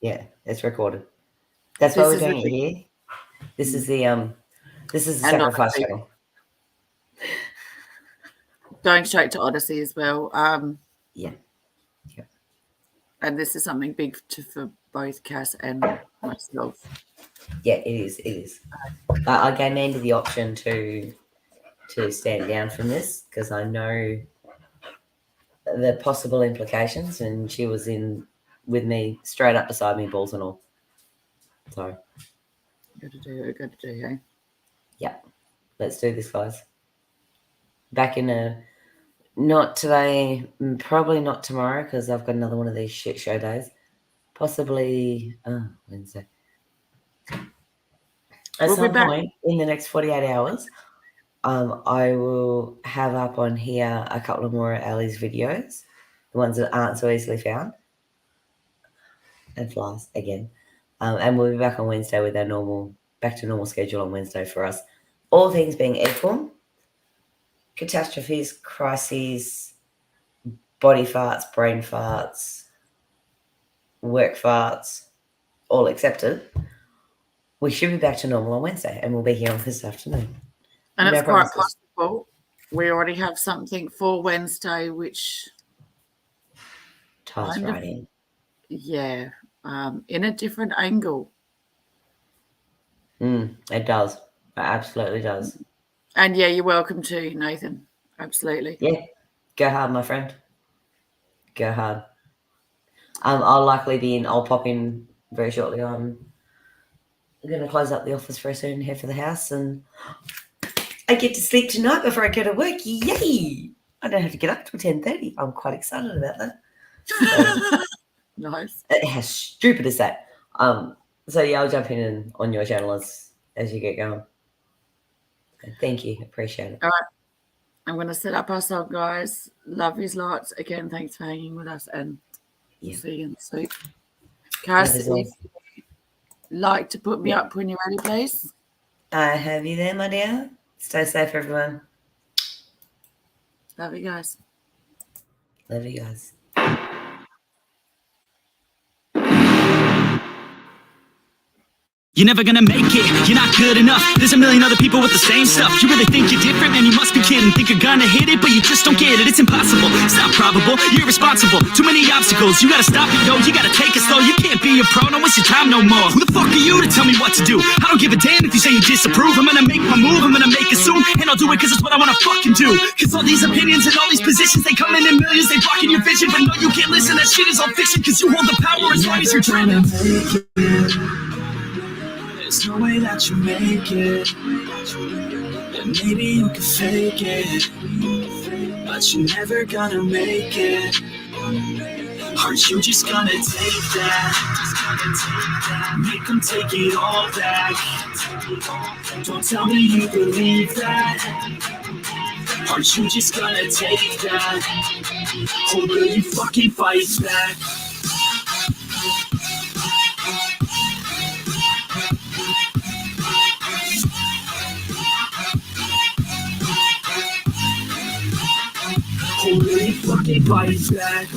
yeah, it's recorded. That's why we're doing it here. This is the sacrifice channel. Going straight to Odyssey as well. Yeah. And this is something big for both Cass and myself. Yeah, it is. I gave Mandy the option to stand down from this because I know the possible implications, and she was in with me straight up beside me, balls and all. So Got to do, hey? Yeah. Let's do this, guys. Back in a Not today. Probably not tomorrow because I've got another one of these shit show days. Possibly Wednesday. At some point in the next 48 hours, I will have up on here a couple of more of Ali's videos, the ones that aren't so easily found, and flies again. And we'll be back on Wednesday with our back to normal schedule on Wednesday for us. All things being equal, catastrophes, crises, body farts, brain farts, work farts, all accepted. We should be back to normal on Wednesday, and we'll be here on this afternoon. And it's quite possible we already have something for Wednesday, which ties right in. Yeah, in a different angle. It does. It absolutely does. And yeah, you're welcome to, Nathan. Absolutely. Yeah. Go hard, my friend. Go hard. I'll likely I'll pop in very shortly. I'm going to close up the office very soon, head for the house, and I get to sleep tonight before I go to work. Yay! I don't have to get up till 10:30. I'm quite excited about that. Nice. How stupid is that? So yeah, I'll jump in on your channel as you get going. Thank you. Appreciate it. All right. I'm going to set up our song, guys. Love yous lots. Again, thanks for hanging with us, and see you in the sleep. Cass, if you'd like to put me up when you're ready, please. I have you there, my dear. Stay safe, everyone. Love you guys. Love you guys. You're never gonna make it, you're not good enough. There's a million other people with the same stuff. You really think you're different, man, you must be kidding. Think you're gonna hit it, but you just don't get it. It's impossible, it's not probable, you're irresponsible. Too many obstacles, you gotta stop it, yo. You gotta take it slow, you can't be a pro, don't waste your time no more. Who the fuck are you to tell me what to do? I don't give a damn if you say you disapprove. I'm gonna make my move, I'm gonna make it soon. And I'll do it cause it's what I wanna fucking do. Cause all these opinions and all these positions, they come in millions, they blocking your vision. But no, you can't listen, that shit is all fiction. Cause you hold the power as long as you're trying to make it. There's no way that you make it. And maybe you can fake it, but you're never gonna make it. Aren't you just gonna take that? Make them take it all back. Don't tell me you believe that. Aren't you just gonna take that? Or will you fucking fight back? Or will you fucking fight back?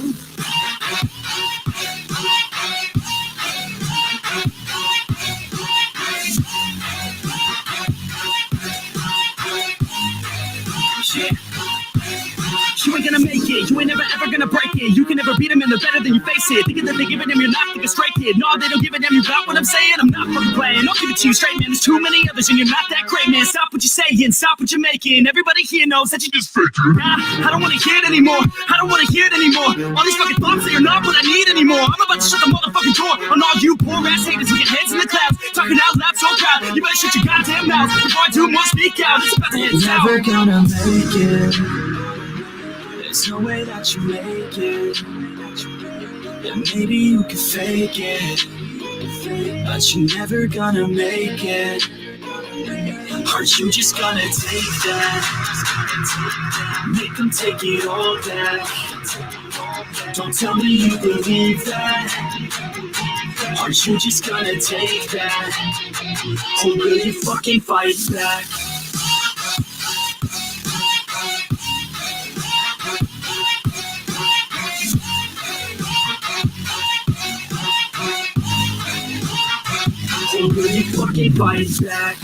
Yeah. You ain't gonna make it, you ain't never ever gonna break it. You can never beat them and they're better than you face it. Thinking that they giving them, you're not thinking straight, kid. No, they don't give a damn, you got what I'm saying. I'm not fucking playing, I'll give it to you straight, man. There's too many others and you're not that great, man. Stop what you're saying, stop what you're making. Everybody here knows that you just fake it. Nah, I don't wanna hear it anymore, I don't wanna hear it anymore. All these fucking thoughts, they are not what I need anymore. I'm about to shut the motherfucking door on all you poor ass haters with your heads in the clouds. Talking out loud so proud, you better shut your goddamn mouth before I do more speak out. It's about to head south. Never gonna make it. There's no way that you make it. And maybe you can fake it, but you're never gonna make it. Aren't you just gonna take that? Make them take it all back. Don't tell me you believe that. Aren't you just gonna take that? Or will you fucking fight back? Or will you fucking fight back?